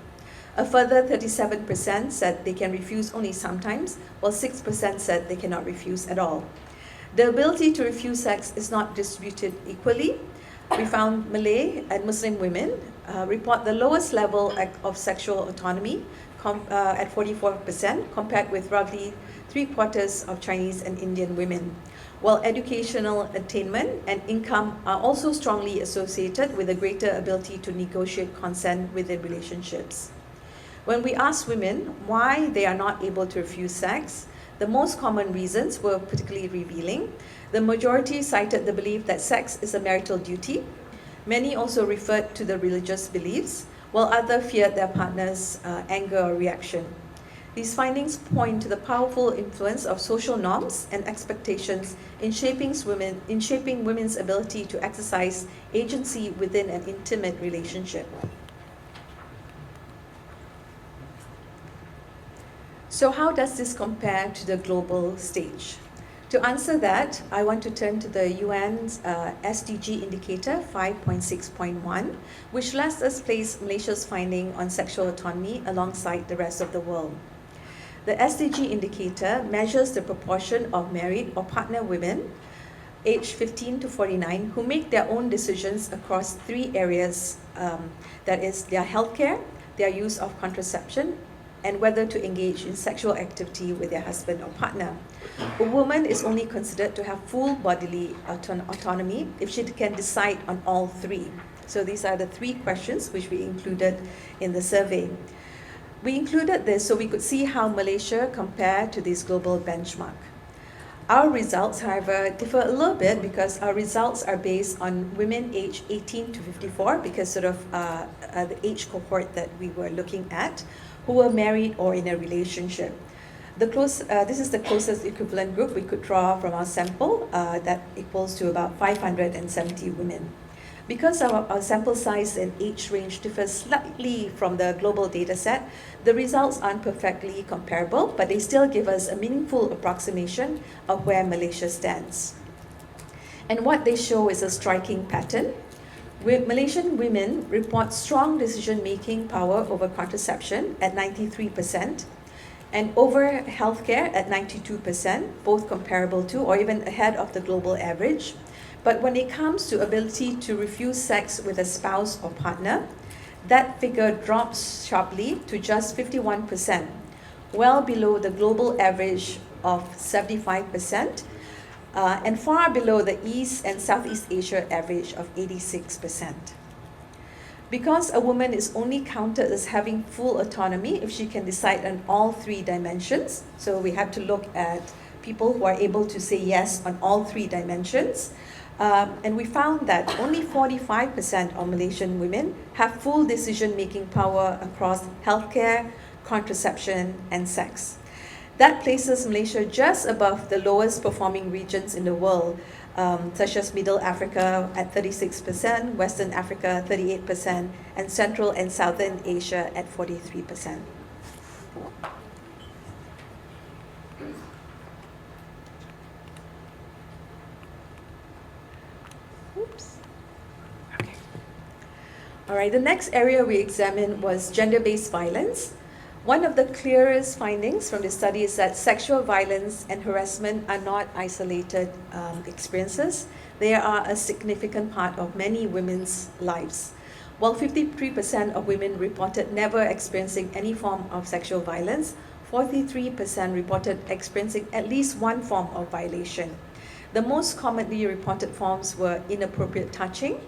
A further 37% said they can refuse only sometimes, while 6% said they cannot refuse at all. The ability to refuse sex is not distributed equally. We found Malay and Muslim women report the lowest level of sexual autonomy at 44%, compared with roughly 3/4 of Chinese and Indian women, while educational attainment and income are also strongly associated with a greater ability to negotiate consent within relationships. When we asked women why they are not able to refuse sex, the most common reasons were particularly revealing. The majority cited the belief that sex is a marital duty. Many also referred to the religious beliefs, while others feared their partner's anger or reaction. These findings point to the powerful influence of social norms and expectations in shaping women's ability to exercise agency within an intimate relationship. So how does this compare to the global stage? To answer that, I want to turn to the UN's SDG indicator 5.6.1, which lets us place Malaysia's finding on sexual autonomy alongside the rest of the world. The SDG indicator measures the proportion of married or partner women aged 15 to 49 who make their own decisions across three areas, that is their healthcare, their use of contraception, and whether to engage in sexual activity with their husband or partner. A woman is only considered to have full bodily autonomy if she can decide on all three. So these are the three questions which we included in the survey. We included this so we could see how Malaysia compared to this global benchmark. Our results, however, differ a little bit because our results are based on women aged 18 to 54, because sort of the age cohort that we were looking at, who were married or in a relationship. This is the closest equivalent group we could draw from our sample that equals to about 570 women. Because our sample size and age range differs slightly from the global data set, the results aren't perfectly comparable, but they still give us a meaningful approximation of where Malaysia stands. And what they show is a striking pattern. Malaysian women report strong decision-making power over contraception at 93% and over healthcare at 92%, both comparable to or even ahead of the global average. But when it comes to ability to refuse sex with a spouse or partner, that figure drops sharply to just 51%, well below the global average of 75%, and far below the East and Southeast Asia average of 86%. Because a woman is only counted as having full autonomy if she can decide on all three dimensions, so we have to look at people who are able to say yes on all three dimensions, and we found that only 45% of Malaysian women have full decision-making power across healthcare, contraception, and sex. That places Malaysia just above the lowest performing regions in the world, such as Middle Africa at 36%, Western Africa 38%, and Central and Southern Asia at 43%. Oops. Okay. All right, the next area we examined was gender-based violence. One of the clearest findings from the study is that sexual violence and harassment are not isolated experiences. They are a significant part of many women's lives. While 53% of women reported never experiencing any form of sexual violence, 43% reported experiencing at least one form of violation. The most commonly reported forms were inappropriate touching,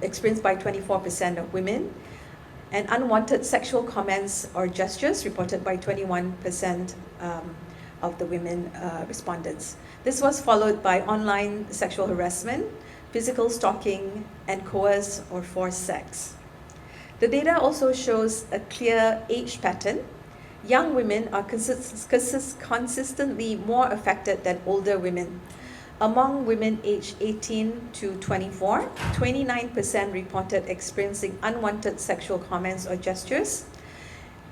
experienced by 24% of women, and unwanted sexual comments or gestures reported by 21% of the women respondents. This was followed by online sexual harassment, physical stalking, and coerced or forced sex. The data also shows a clear age pattern. Young women are consistently more affected than older women. Among women aged 18 to 24, 29% reported experiencing unwanted sexual comments or gestures.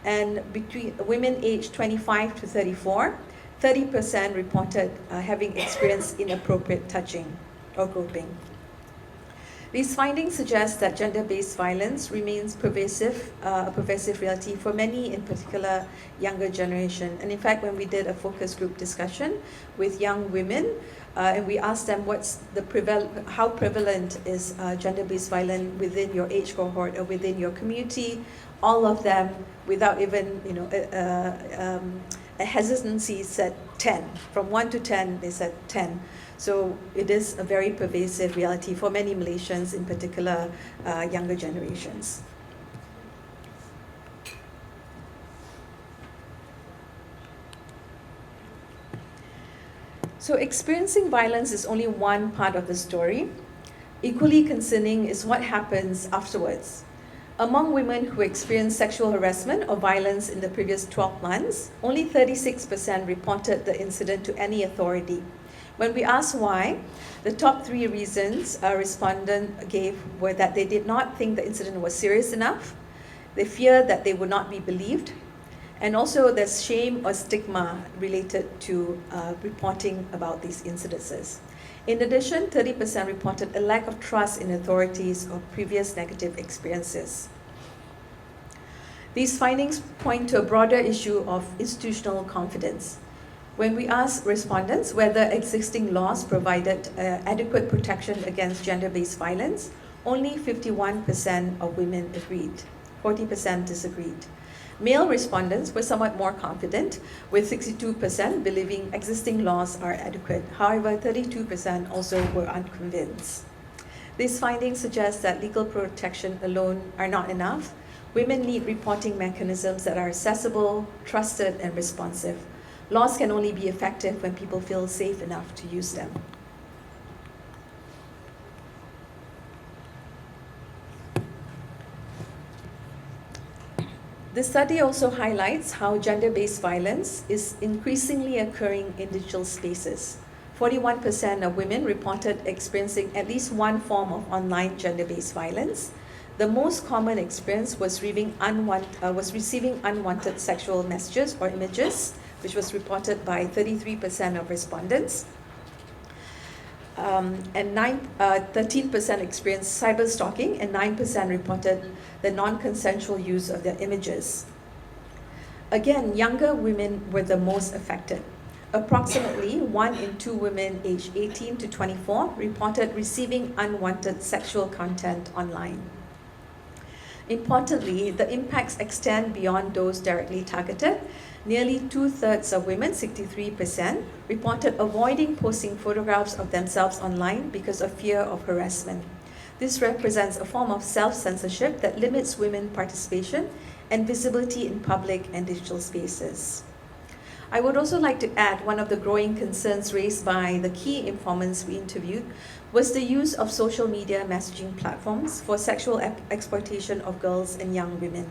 And between women aged 25 to 34, 30% reported having experienced inappropriate touching or groping. These findings suggest that gender-based violence remains a pervasive reality for many, in particular, younger generation. And in fact, when we did a focus group discussion with young women, and we asked them how prevalent is gender-based violence within your age cohort or within your community, all of them, without even a hesitancy, said 10. From 1 to 10, they said 10. So it is a very pervasive reality for many Malaysians, in particular younger generations. So experiencing violence is only one part of the story. Equally concerning is what happens afterwards. Among women who experienced sexual harassment or violence in the previous 12 months, only 36% reported the incident to any authority. When we asked why, the top 3 reasons a respondent gave were that they did not think the incident was serious enough, they feared that they would not be believed, and also there's shame or stigma related to reporting about these incidences. In addition, 30% reported a lack of trust in authorities or previous negative experiences. These findings point to a broader issue of institutional confidence. When we asked respondents whether existing laws provided adequate protection against gender-based violence, only 51% of women agreed, 40% disagreed. Male respondents were somewhat more confident, with 62% believing existing laws are adequate. However, 32% also were unconvinced. These findings suggest that legal protection alone are not enough. Women need reporting mechanisms that are accessible, trusted, and responsive. Laws can only be effective when people feel safe enough to use them. The study also highlights how gender-based violence is increasingly occurring in digital spaces. 41% of women reported experiencing at least one form of online gender-based violence. The most common experience was receiving unwanted sexual messages or images, which was reported by 33% of respondents. And 13% experienced cyber stalking, and 9% reported the non-consensual use of their images. Again, younger women were the most affected. Approximately 1 in 2 women aged 18 to 24 reported receiving unwanted sexual content online. Importantly, the impacts extend beyond those directly targeted. Nearly 2/3 of women, 63%, reported avoiding posting photographs of themselves online because of fear of harassment. This represents a form of self-censorship that limits women's participation and visibility in public and digital spaces. I would also like to add one of the growing concerns raised by the key informants we interviewed was the use of social media messaging platforms for sexual exploitation of girls and young women.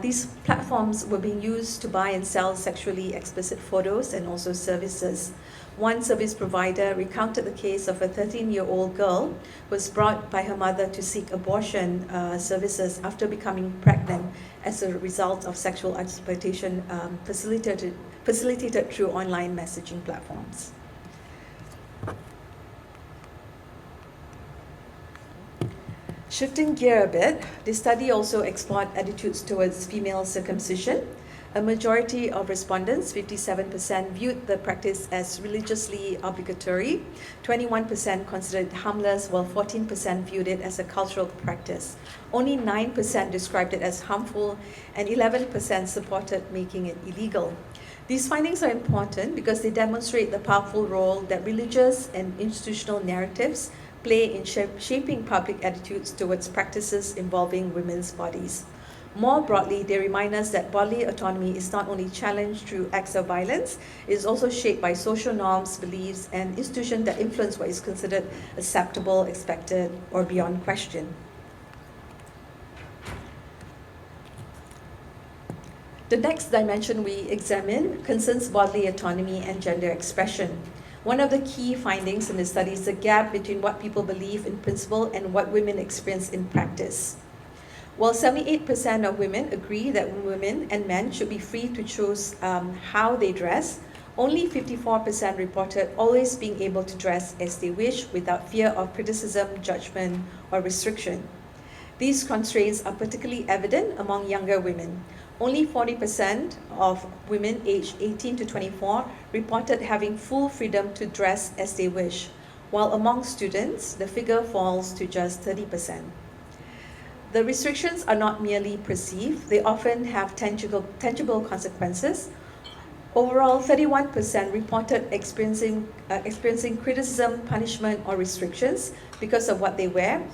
These platforms were being used to buy and sell sexually explicit photos and also services. One service provider recounted the case of a 13-year-old girl who was brought by her mother to seek abortion services after becoming pregnant as a result of sexual exploitation facilitated through online messaging platforms. Shifting gear a bit, the study also explored attitudes towards female circumcision. A majority of respondents, 57%, viewed the practice as religiously obligatory, 21% considered it harmless, while 14% viewed it as a cultural practice. Only 9% described it as harmful, and 11% supported making it illegal. These findings are important because they demonstrate the powerful role that religious and institutional narratives play in shaping public attitudes towards practices involving women's bodies. More broadly, they remind us that bodily autonomy is not only challenged through acts of violence, it is also shaped by social norms, beliefs, and institutions that influence what is considered acceptable, expected, or beyond question. The next dimension we examine concerns bodily autonomy and gender expression. One of the key findings in the study is the gap between what people believe in principle and what women experience in practice. While 78% of women agree that women and men should be free to choose how they dress, only 54% reported always being able to dress as they wish without fear of criticism, judgment, or restriction. These constraints are particularly evident among younger women. Only 40% of women aged 18 to 24 reported having full freedom to dress as they wish, while among students, the figure falls to just 30%. The restrictions are not merely perceived, they often have tangible consequences. Overall, 31% reported experiencing criticism, punishment, or restrictions because of what they wear,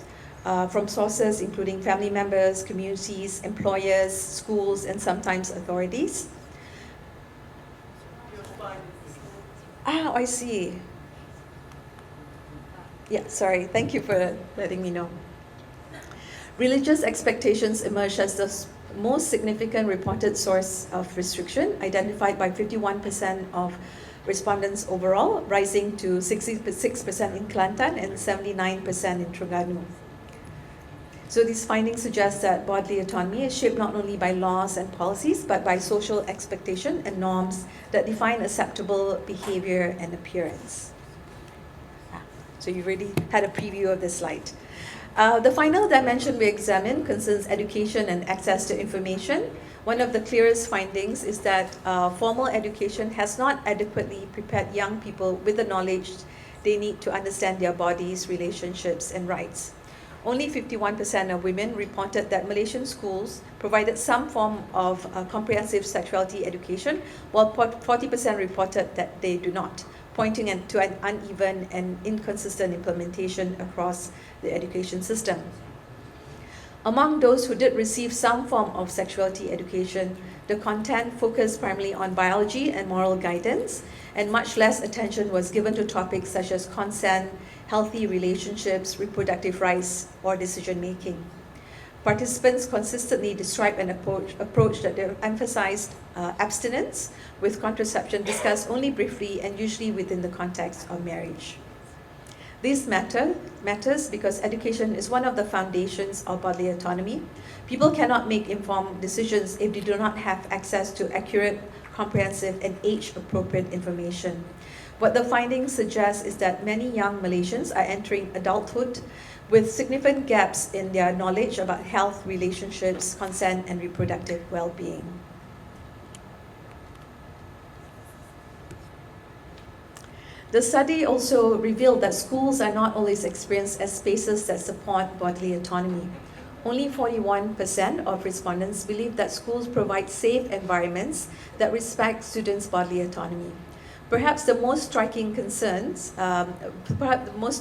from sources including family members, communities, employers, schools, and sometimes authorities. I see. Yeah, sorry. Thank you for letting me know. Religious expectations emerged as the most significant reported source of restriction, identified by 51% of respondents overall, rising to 66% in Kelantan and 79% in Terengganu. So these findings suggest that bodily autonomy is shaped not only by laws and policies, but by social expectation and norms that define acceptable behavior and appearance. So you already had a preview of this slide. The final dimension we examine concerns education and access to information. One of the clearest findings is that formal education has not adequately prepared young people with the knowledge they need to understand their bodies, relationships, and rights. Only 51% of women reported that Malaysian schools provided some form of comprehensive sexuality education, while 40% reported that they do not, pointing to an uneven and inconsistent implementation across the education system. Among those who did receive some form of sexuality education, the content focused primarily on biology and moral guidance, and much less attention was given to topics such as consent, healthy relationships, reproductive rights, or decision-making. Participants consistently described an approach that emphasized abstinence, with contraception discussed only briefly and usually within the context of marriage. This matters because education is one of the foundations of bodily autonomy. People cannot make informed decisions if they do not have access to accurate, comprehensive, and age-appropriate information. What the findings suggest is that many young Malaysians are entering adulthood with significant gaps in their knowledge about health, relationships, consent, and reproductive well-being. The study also revealed that schools are not always experienced as spaces that support bodily autonomy. Only 41% of respondents believe that schools provide safe environments that respect students' bodily autonomy. Perhaps the most striking concerns, was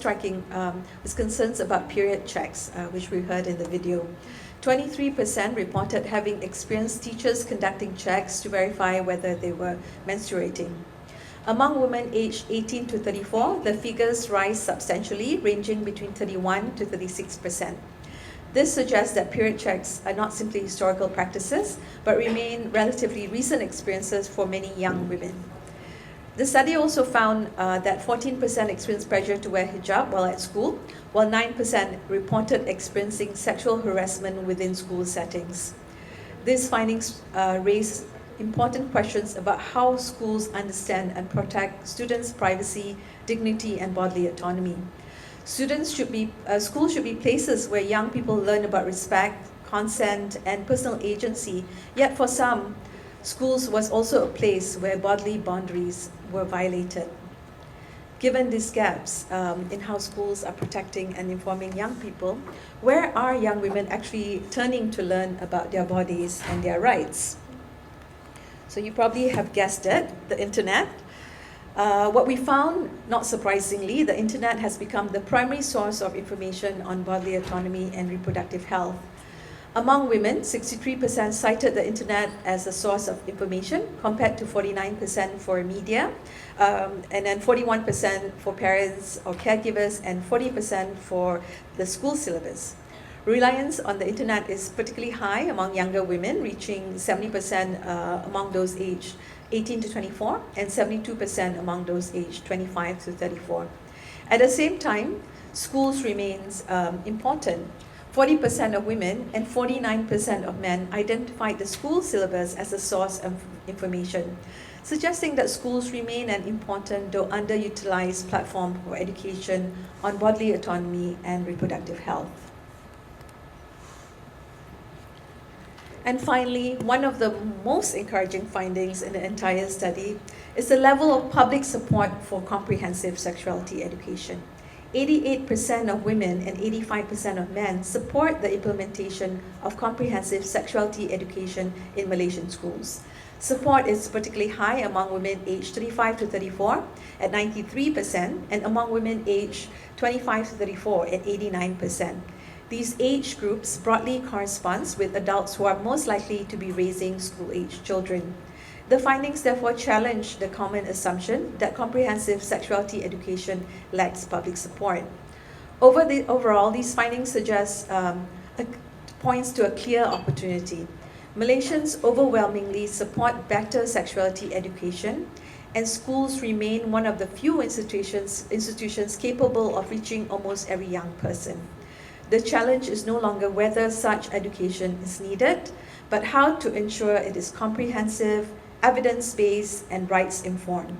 concerns about period checks, which we heard in the video. 23% reported having experienced teachers conducting checks to verify whether they were menstruating. Among women aged 18 to 34, the figures rise substantially, ranging between 31 to 36%. This suggests that period checks are not simply historical practices, but remain relatively recent experiences for many young women. The study also found that 14% experienced pressure to wear hijab while at school, while 9% reported experiencing sexual harassment within school settings. These findings raise important questions about how schools understand and protect students' privacy, dignity, and bodily autonomy. Schools should be places where young people learn about respect, consent, and personal agency, yet for some, schools was also a place where bodily boundaries were violated. Given these gaps in how schools are protecting and informing young people, where are young women actually turning to learn about their bodies and their rights? So you probably have guessed it, the internet. What we found, not surprisingly, the internet has become the primary source of information on bodily autonomy and reproductive health. Among women, 63% cited the internet as a source of information, compared to 49% for media, and then 41% for parents or caregivers, and 40% for the school syllabus. Reliance on the internet is particularly high among younger women, reaching 70% among those aged 18 to 24, and 72% among those aged 25 to 34. At the same time, schools remains important. 40% of women and 49% of men identified the school syllabus as a source of information, suggesting that schools remain an important though underutilized platform for education on bodily autonomy and reproductive health. And finally, one of the most encouraging findings in the entire study is the level of public support for comprehensive sexuality education. 88% of women and 85% of men support the implementation of comprehensive sexuality education in Malaysian schools. Support is particularly high among women aged 35 to 34 at 93%, and among women aged 25 to 34 at 89%. These age groups broadly corresponds with adults who are most likely to be raising school-aged children. The findings therefore challenge the common assumption that comprehensive sexuality education lacks public support. Overall, these findings suggest points to a clear opportunity. Malaysians overwhelmingly support better sexuality education, and schools remain one of the few institutions capable of reaching almost every young person. The challenge is no longer whether such education is needed, but how to ensure it is comprehensive, evidence-based, and rights-informed.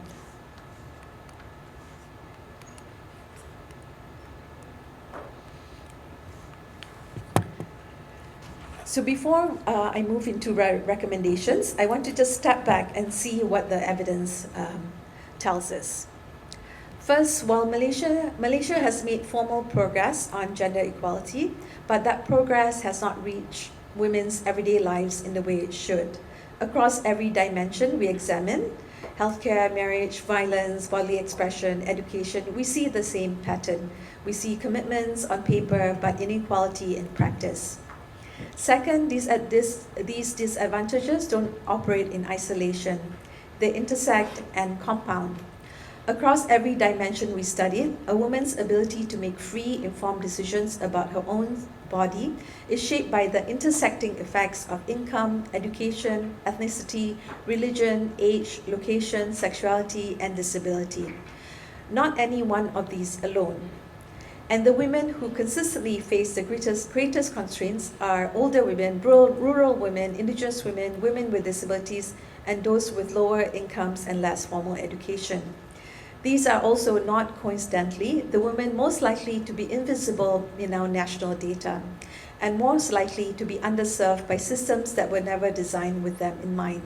So before I move into recommendations, I want to just step back and see what the evidence tells us. First, while Malaysia has made formal progress on gender equality, but that progress has not reached women's everyday lives in the way it should. Across every dimension we examine, healthcare, marriage, violence, bodily expression, education, we see the same pattern. We see commitments on paper, but inequality in practice. Second, these disadvantages don't operate in isolation. They intersect and compound. Across every dimension we studied, a woman's ability to make free, informed decisions about her own body is shaped by the intersecting effects of income, education, ethnicity, religion, age, location, sexuality, and disability. Not any one of these alone. And the women who consistently face the greatest constraints are older women, rural women, indigenous women, women with disabilities, and those with lower incomes and less formal education. These are also not coincidentally the women most likely to be invisible in our national data, and most likely to be underserved by systems that were never designed with them in mind.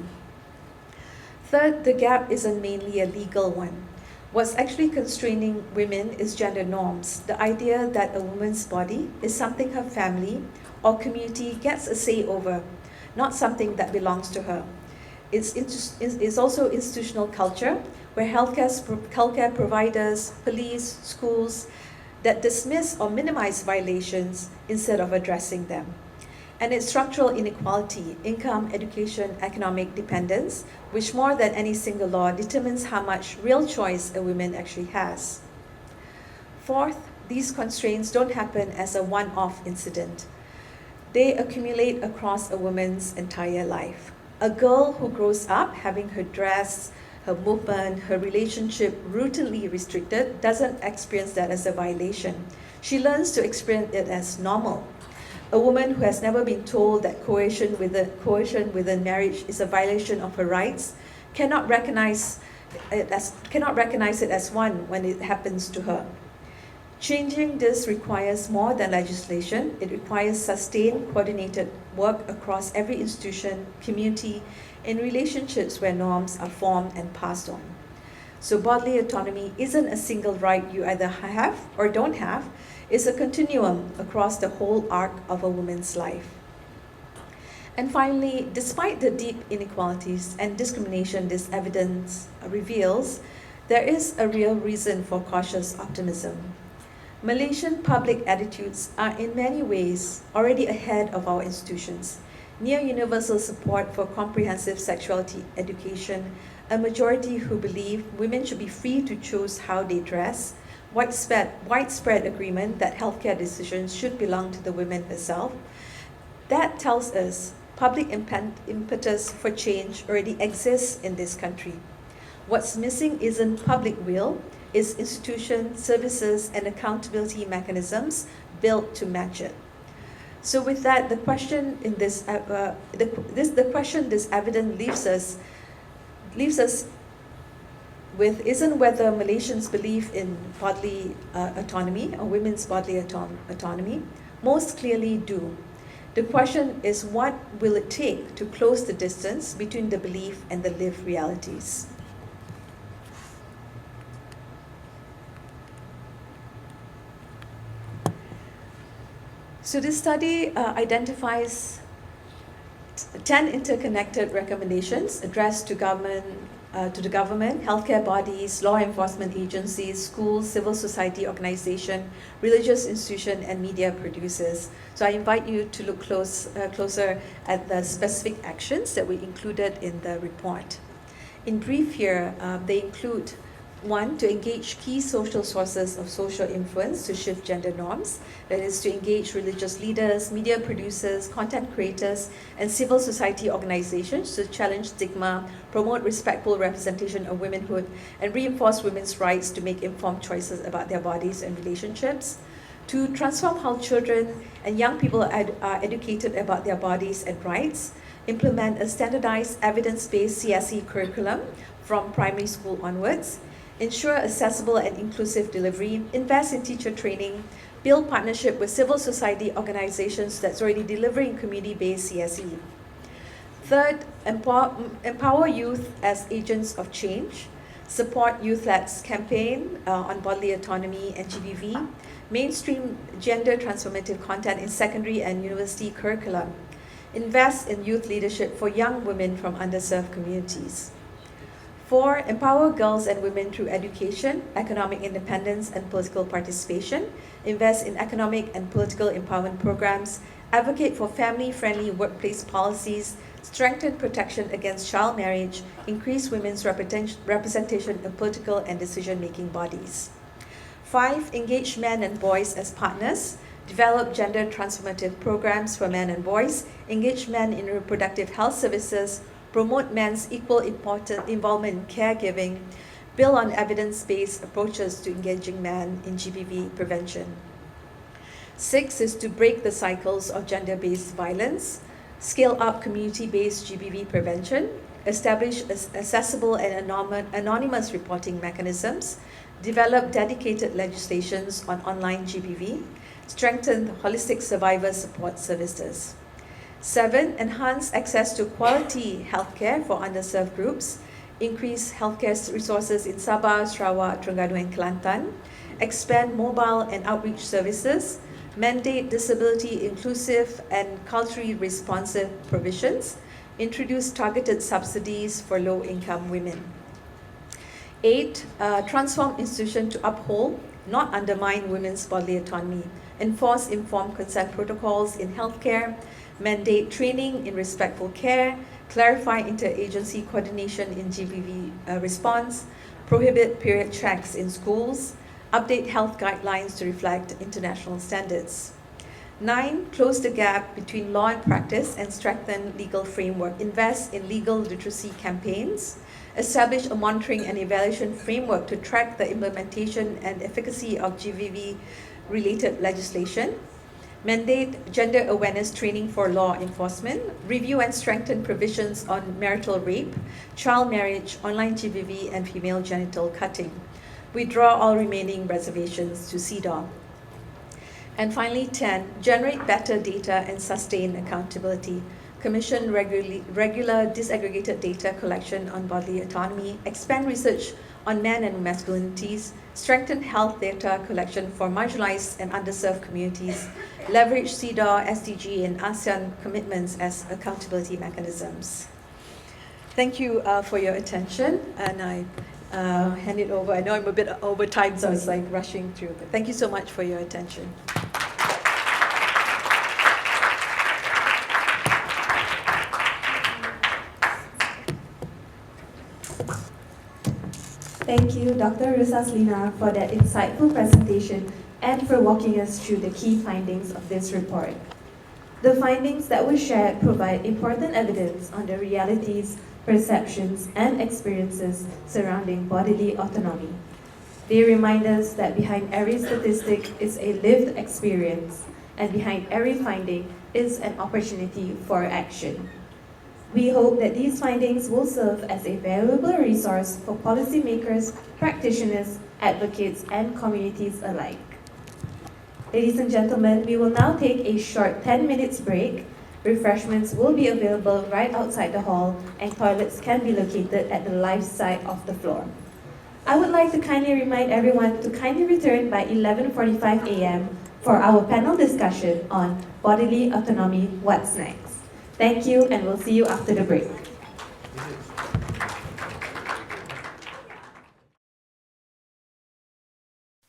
Third, the gap isn't mainly a legal one. What's actually constraining women is gender norms, the idea that a woman's body is something her family or community gets a say over, not something that belongs to her. It's also institutional culture, where healthcare providers, police, schools, that dismiss or minimize violations instead of addressing them. And it's structural inequality, income, education, economic dependence, which more than any single law determines how much real choice a woman actually has. Fourth, these constraints don't happen as a one-off incident. They accumulate across a woman's entire life. A girl who grows up having her dress, her movement, her relationship routinely restricted doesn't experience that as a violation. She learns to experience it as normal. A woman who has never been told that coercion within marriage is a violation of her rights cannot recognize it as one when it happens to her. Changing this requires more than legislation. It requires sustained, coordinated work across every institution, community, in relationships where norms are formed and passed on. So bodily autonomy isn't a single right you either have or don't have. It's a continuum across the whole arc of a woman's life. And finally, despite the deep inequalities and discrimination this evidence reveals, there is a real reason for cautious optimism. Malaysian public attitudes are in many ways already ahead of our institutions. Near universal support for comprehensive sexuality education, a majority who believe women should be free to choose how they dress, widespread agreement that healthcare decisions should belong to the woman herself. That tells us public impetus for change already exists in this country. What's missing isn't public will, it's institutions, services, and accountability mechanisms built to match it. So with that, the question in this evidence leaves us with isn't whether Malaysians believe in bodily autonomy or women's bodily autonomy. Most clearly do. The question is, what will it take to close the distance between the belief and the lived realities? So this study identifies 10 interconnected recommendations addressed to the government, healthcare bodies, law enforcement agencies, schools, civil society organization, religious institution, and media producers. So I invite you to look closer at the specific actions that we included in the report. In brief here, they include: 1, to engage key social sources of social influence to shift gender norms. That is, to engage religious leaders, media producers, content creators, and civil society organizations to challenge stigma, promote respectful representation of womanhood, and reinforce women's rights to make informed choices about their bodies and relationships. 2, transform how children and young people are educated about their bodies and rights. Implement a standardized evidence-based CSE curriculum from primary school onwards. Ensure accessible and inclusive delivery, invest in teacher training, build partnership with civil society organizations that's already delivering community-based CSE. 3rd, empower youth as agents of change, support Youth-led campaign on bodily autonomy and GBV, mainstream gender transformative content in secondary and university curricula, invest in youth leadership for young women from underserved communities. 4, empower girls and women through education, economic independence, and political participation. Invest in economic and political empowerment programs. Advocate for family-friendly workplace policies. Strengthen protection against child marriage. Increase women's representation in political and decision-making bodies. 5, engage men and boys as partners. Develop gender transformative programs for men and boys. Engage men in reproductive health services. Promote men's equal involvement in caregiving, build on evidence-based approaches to engaging men in GBV prevention. 6 is to break the cycles of gender-based violence, scale up community-based GBV prevention, establish accessible and anonymous reporting mechanisms, develop dedicated legislations on online GBV, strengthen holistic survivor support services. 7, enhance access to quality healthcare for underserved groups, increase healthcare resources in Sabah, Sarawak, Terengganu, and Kelantan, expand mobile and outreach services, mandate disability inclusive and culturally responsive provisions, introduce targeted subsidies for low-income women. 8, transform institutions to uphold, not undermine women's bodily autonomy, enforce informed consent protocols in healthcare, mandate training in respectful care, clarify interagency coordination in GBV response, prohibit period checks in schools, update health guidelines to reflect international standards. 9, close the gap between law and practice and strengthen legal framework. Invest in legal literacy campaigns. Establish a monitoring and evaluation framework to track the implementation and efficacy of GBV-related legislation. Mandate gender awareness training for law enforcement, review and strengthen provisions on marital rape, child marriage, online GBV, and female genital cutting. Withdraw all remaining reservations to CEDAW. And finally, 10, generate better data and sustain accountability. Commission regular disaggregated data collection on bodily autonomy, expand research on men and masculinities, strengthen health data collection for marginalized and underserved communities, leverage CEDAW, SDG, and ASEAN commitments as accountability mechanisms. Thank you for your attention, and I hand it over. I know I'm a bit over time, so it's like rushing through, but thank you so much for your attention. Thank you, Dr. Rusaslina, for that insightful presentation and for walking us through the key findings of this report. The findings that were shared provide important evidence on the realities, perceptions, and experiences surrounding bodily autonomy. They remind us that behind every statistic is a lived experience, and behind every finding is an opportunity for action. We hope that these findings will serve as a valuable resource for policymakers, practitioners, advocates, and communities alike. Ladies and gentlemen, we will now take a short 10 minutes break. Refreshments will be available right outside the hall, and toilets can be located at the left side of the floor. I would like to kindly remind everyone to kindly return by 11:45 a.m. for our panel discussion on bodily autonomy, what's next. Thank you, and we'll see you after the break.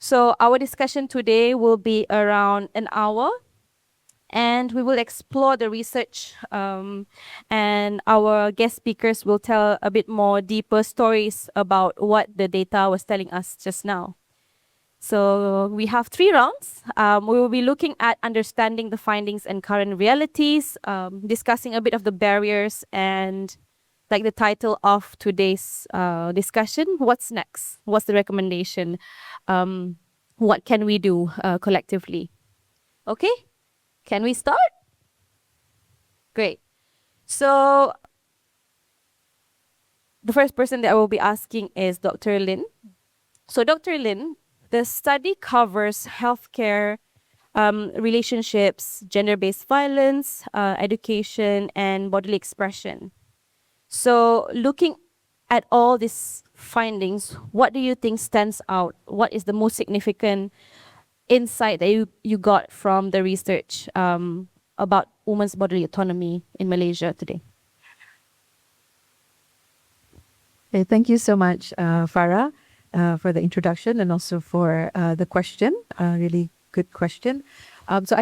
So our discussion today will be around an hour, and we will explore the research, and our guest speakers will tell a bit more deeper stories about what the data was telling us just now. So we have 3 rounds. We will be looking at understanding the findings and current realities, discussing a bit of the barriers, and like the title of today's discussion, what's next? What's the recommendation? What can we do collectively? Okay, can we start? Great. So the first person that I will be asking is Dr. Lin. So Dr. Lin, the study covers healthcare, relationships, gender-based violence, education, and bodily expression. So looking at all these findings, what do you think stands out? What is the most significant insight that you got from the research about women's bodily autonomy in Malaysia today? Okay, thank you so much, Farah, for the introduction and also for the question. Really good question. So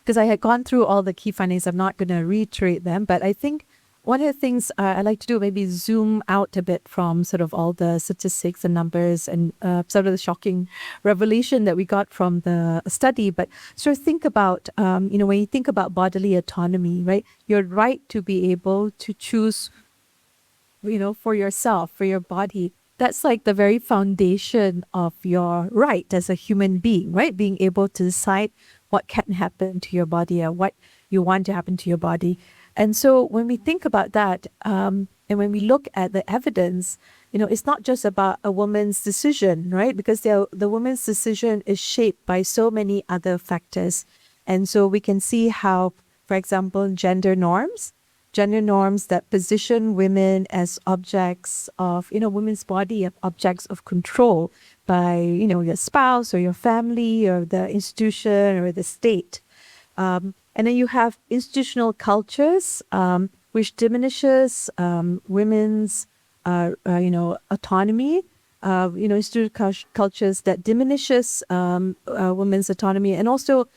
because I had gone through all the key findings, I'm not going to reiterate them, but I think one of the things I like to do, maybe zoom out a bit from sort of all the statistics and numbers and sort of the shocking revelation that we got from the study, but sort of think about, when you think about bodily autonomy, right? Your right to be able to choose, for yourself, for your body. That's like the very foundation of your right as a human being, right? Being able to decide what can happen to your body or what you want to happen to your body. And so when we think about that, and when we look at the evidence, it's not just about a woman's decision, right? Because the woman's decision is shaped by so many other factors. And so we can see how, for example, gender norms that position women as objects of, women's body, objects of control by, your spouse or your family or the institution or the state. And then you have institutional cultures, which diminishes women's, autonomy. Institutional cultures that diminishes women's autonomy and also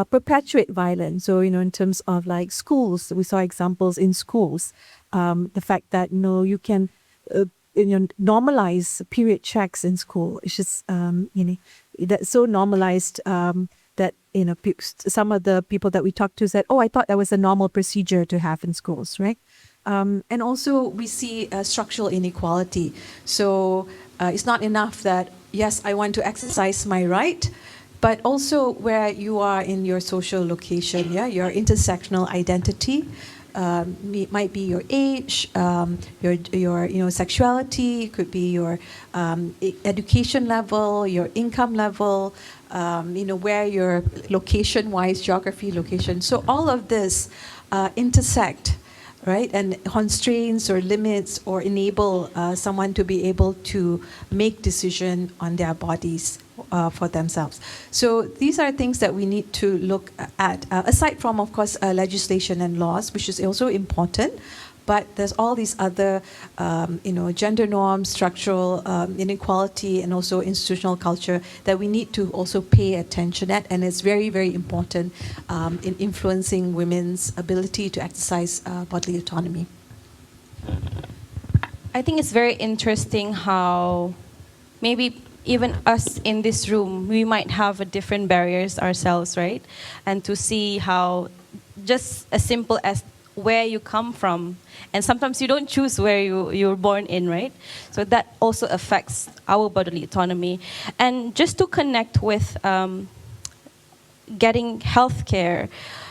perpetuate violence. So, in terms of like schools, we saw examples in schools. The fact that, you can, normalize period checks in school. It's just, that's so normalized that, some of the people that we talked to said, I thought that was a normal procedure to have in schools, right? And also we see structural inequality. So it's not enough that, yes, I want to exercise my right, but also where you are in your social location, your intersectional identity. Might be your age, your sexuality, could be your education level, your income level, where your location-wise, geography, location. So all of this intersect, right, and constraints or limits or enable someone to be able to make decision on their bodies for themselves. So these are things that we need to look at, aside from, of course, legislation and laws, which is also important. But there's all these other, gender norms, structural inequality, and also institutional culture that we need to also pay attention at, and it's very, very important in influencing women's ability to exercise bodily autonomy. I think it's very interesting how maybe even us in this room, we might have a different barriers ourselves, right? And to see how just as simple as where you come from, and sometimes you don't choose where you're born in, right? So that also affects our bodily autonomy. And just to connect with getting healthcare,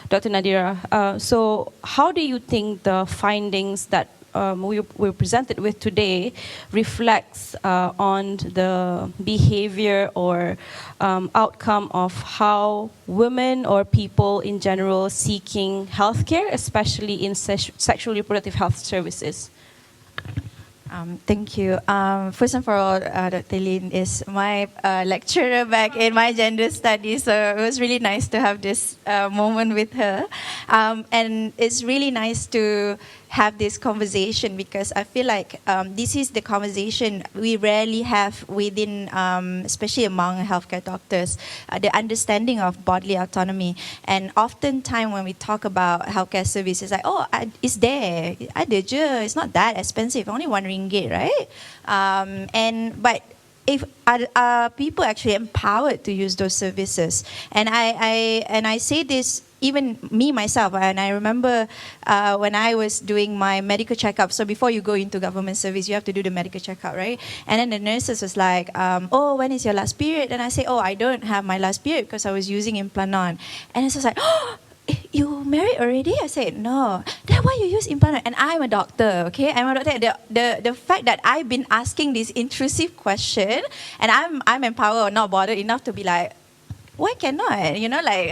Dr. Nadira, so how do you think the findings that we're presented with today reflects on the behavior or outcome of how women or people in general seeking healthcare, especially in sexual reproductive health services? Thank you. First and foremost, Dr. Lin is my lecturer back in my gender studies, so it was really nice to have this moment with her. And it's really nice to have this conversation because I feel like this is the conversation we rarely have within, especially among healthcare doctors, the understanding of bodily autonomy. And oftentimes when we talk about healthcare services, like, oh, it's there, ada je, it's not that expensive, only RM1, right? But if are people actually empowered to use those services? And I say this even me myself, and I remember when I was doing my medical checkup. So before you go into government service, you have to do the medical checkup, right? And then the nurses was like, oh, when is your last period? And I say, oh, I don't have my last period because I was using implant-on. And it's just like, oh, you married already? I said, no. Then why you use implant-on? And I'm a doctor, okay? I'm a doctor. The fact that I've been asking this intrusive question, and I'm empowered or not bothered enough to be like, why cannot? You know, like,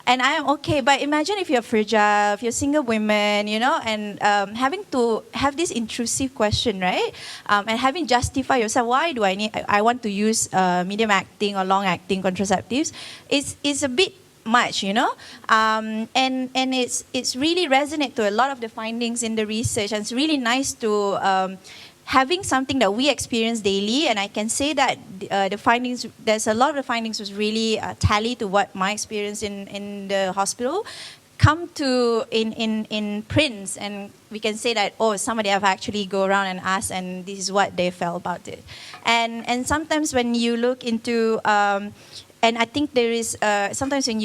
and I am okay. But imagine if you're fragile, if you're single women, you know, and having to have this intrusive question, right? And having justify yourself, why do I want to use medium acting or long acting contraceptives? It's a bit much, you know, and it's really resonate to a lot of the findings in the research, and it's really nice to having something that we experience daily. And I can say that the findings, there's a lot of the findings was really tally to what my experience in the hospital come to in prints, and we can say that, oh, somebody have actually go around and asked, and this is what they felt about it. And sometimes when you look into and I think there is, sometimes when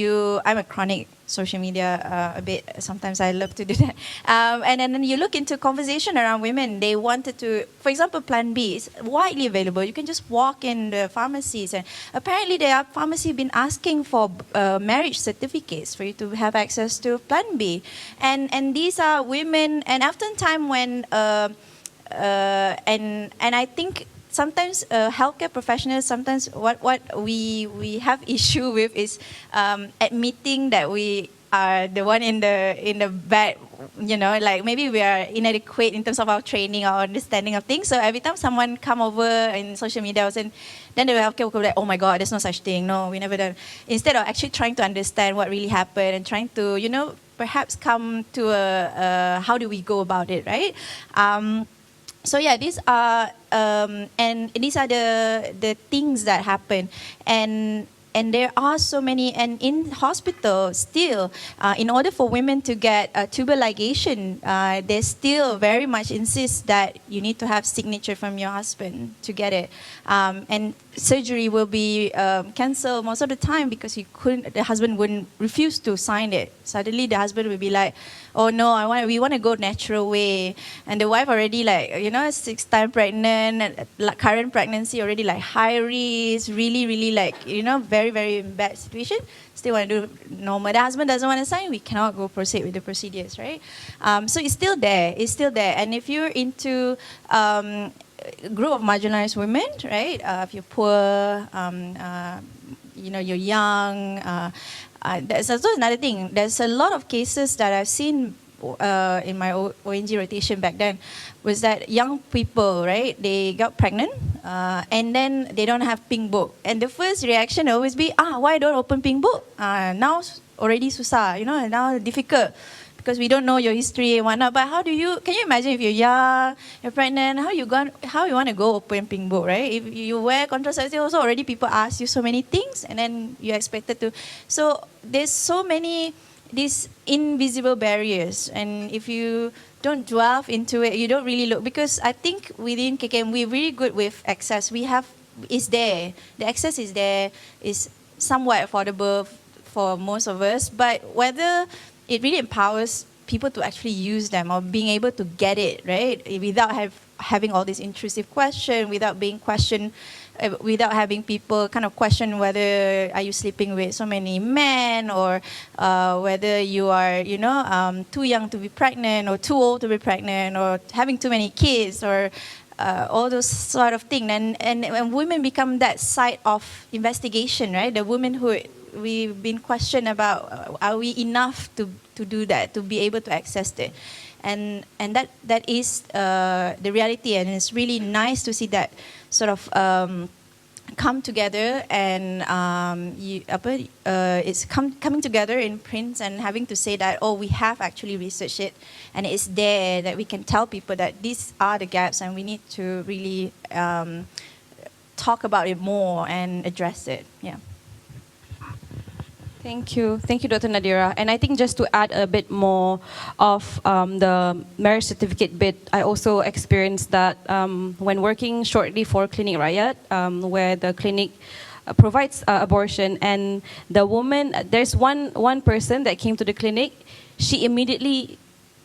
I'm a chronic social media a bit, sometimes I love to do that. And then you look into conversation around women, they wanted to, for example, Plan B is widely available. You can just walk in the pharmacies, and apparently there are pharmacies been asking for marriage certificates for you to have access to Plan B. And these are women, and oftentimes when, and I think sometimes healthcare professionals, sometimes what we have issue with is admitting that we are the one in the bad, you know, like maybe we are inadequate in terms of our training or understanding of things. So every time someone come over in social media, and then the healthcare will be like, oh my God, there's no such thing. No, we never done. Instead of actually trying to understand what really happened and trying to, you know, perhaps come to how do we go about it, right? So yeah, these are and these are the things that happen, and there are so many. And in hospital still, in order for women to get a tubal ligation, they still very much insist that you need to have signature from your husband to get it, and surgery will be cancelled most of the time because the husband wouldn't refuse to sign it. Suddenly the husband will be like, oh no, we want to go natural way, and the wife already like, you know, 6 times pregnant, current pregnancy already like high risk, really like, you know, very very bad situation. Still want to do normal. The husband doesn't want to sign, we cannot go proceed with the procedures, right? So it's still there. And if you're into group of marginalized women, right? If you're poor, you know, you're young. That's also another thing. There's a lot of cases that I've seen in my ONG rotation back then was that young people, right, they got pregnant and then they don't have pink book. And the first reaction always be, why don't open pink book? Now already susah, you know, and now difficult because we don't know your history and whatnot. But can you imagine if you're young, you're pregnant, how you want to go open pink book, right? If you wear contraceptive also, already people ask you so many things and then you're expected to. So there's so many these invisible barriers, and if you don't delve into it, you don't really look, because I think within KKM we're really good with access. It's there. The access is there, is somewhat affordable for most of us, but whether it really empowers people to actually use them or being able to get it, right, without having all these intrusive questions, without being questioned, without having people kind of question whether are you sleeping with so many men, or whether you are, too young to be pregnant or too old to be pregnant, or having too many kids, or all those sort of things. And women become that site of investigation, right? The womanhood, we've been questioned about, are we enough to do that, to be able to access it? And that is the reality, and it's really nice to see that sort of come together, and it's coming together in print, and having to say that, we have actually researched it, and it's there, that we can tell people that these are the gaps, and we need to really talk about it more and address it. Yeah. Thank you, Dr. Nadira. And I think just to add a bit more of the marriage certificate bit, I also experienced that when working shortly for Clinic Rakyat, where the clinic provides abortion, and the woman, there's one person that came to the clinic, she immediately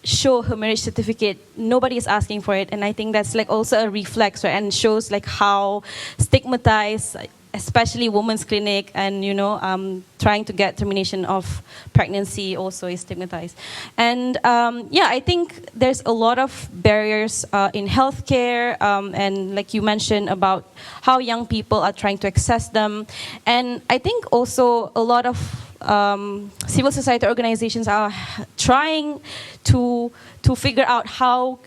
show her marriage certificate. Nobody is asking for it, and I think that's like also a reflex, right? And shows like how stigmatized, especially women's clinic, and trying to get termination of pregnancy also is stigmatized. And I think there's a lot of barriers in healthcare, and like you mentioned about how young people are trying to access them. And I think also a lot of civil society organizations are trying to figure out how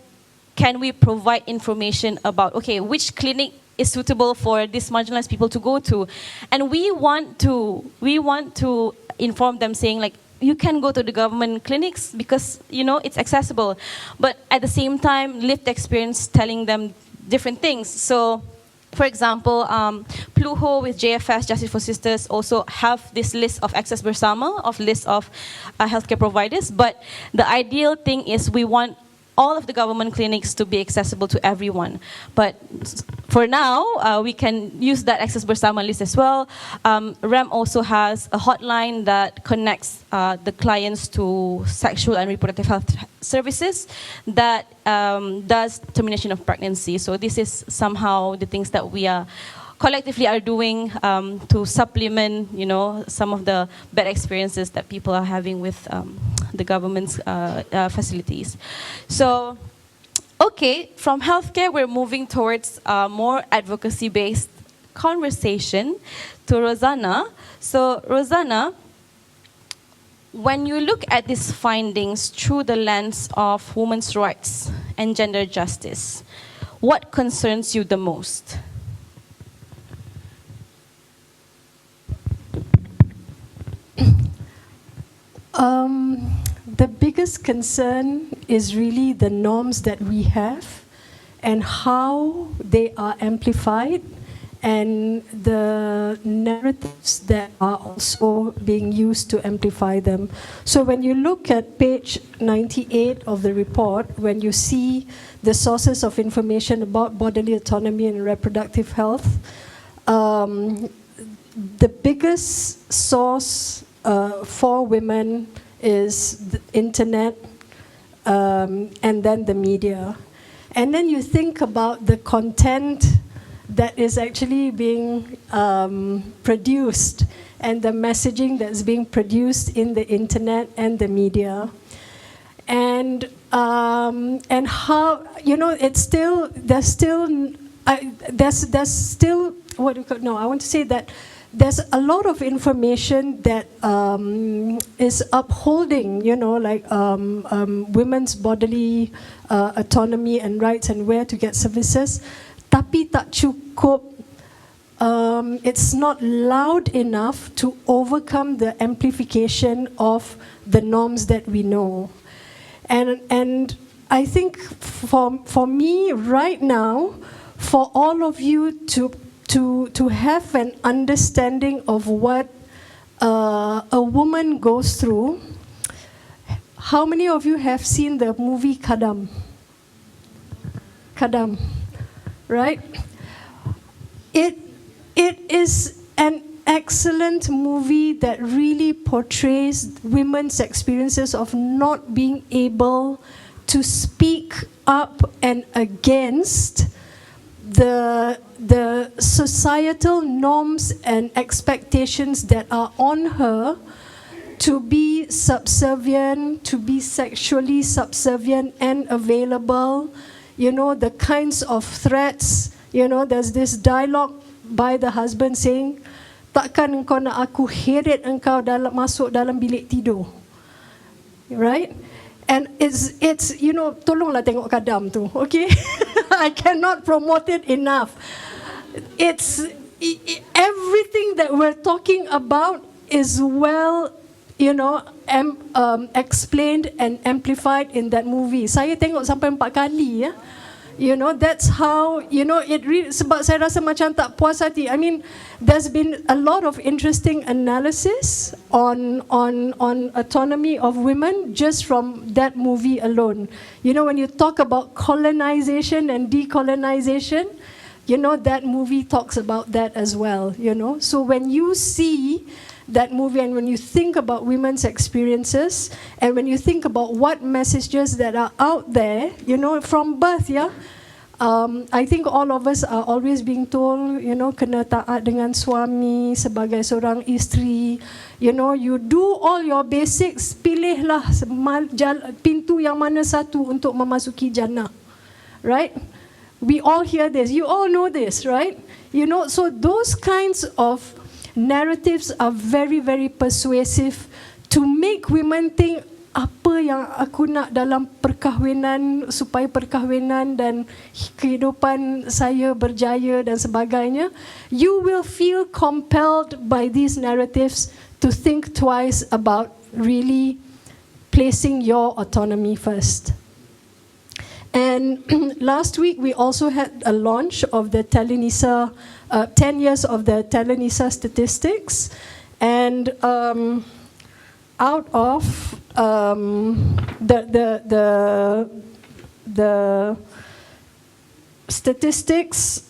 can we provide information about, which clinic is suitable for these marginalized people to go to. And we want to inform them, saying like, you can go to the government clinics because it's accessible, but at the same time lived experience telling them different things. So for example, Pluho with JFS, Justice for Sisters, also have this list of access bersama, of list of healthcare providers, but the ideal thing is we want all of the government clinics to be accessible to everyone. But for now, we can use that Access Bersama list as well. REM also has a hotline that connects the clients to sexual and reproductive health services that does termination of pregnancy. So this is somehow the things that we are collectively are doing to supplement, some of the bad experiences that people are having with the government's facilities. So, from healthcare, we're moving towards more advocacy-based conversation to Rozana. So, Rozana, when you look at these findings through the lens of women's rights and gender justice, what concerns you the most? The biggest concern is really the norms that we have and how they are amplified, and the narratives that are also being used to amplify them. So when you look at page 98 of the report, when you see the sources of information about bodily autonomy and reproductive health, the biggest source for women is the internet, and then the media. And then you think about the content that is actually being produced, and the messaging that's being produced in the internet and the media. And how, it's still, there's still, what do you call, no, I want to say that there's a lot of information that is upholding, like women's bodily autonomy and rights and where to get services. Tapi tak cukup, it's not loud enough to overcome the amplification of the norms that we know. And I think for me right now, for all of you to have an understanding of what a woman goes through. How many of you have seen the movie Kadam? Kadam, right? It is an excellent movie that really portrays women's experiences of not being able to speak up and against the societal norms and expectations that are on her to be subservient, to be sexually subservient and available, the kinds of threats, there's this dialogue by the husband saying, takkan engkau nak aku heret engkau masuk dalam bilik tidur, right? And it's tolonglah tengok Kadam tu, okay? I cannot promote it enough. It's everything that we're talking about is well, explained and amplified in that movie. Saya tengok sampai 4 kali, ya. That's how, it really, sebab saya rasa macam tak puas hati. I mean, there's been a lot of interesting analysis on autonomy of women just from that movie alone. When you talk about colonization and decolonization, that movie talks about that as well, So when you see that movie and when you think about women's experiences and when you think about what messages that are out there, from birth, yeah, I think all of us are always being told, kena taat dengan suami sebagai seorang isteri, you do all your basics, pilihlah pintu yang mana satu untuk memasuki jannah, right? We all hear this, you all know this, right? So those kinds of narratives are very, very persuasive to make women think apa yang aku nak dalam perkahwinan supaya perkahwinan dan kehidupan saya berjaya dan sebagainya. You will feel compelled by these narratives to think twice about really placing your autonomy first. And last week we also had a launch of the Telenisa, 10 years of the Telenisa statistics, and out of the statistics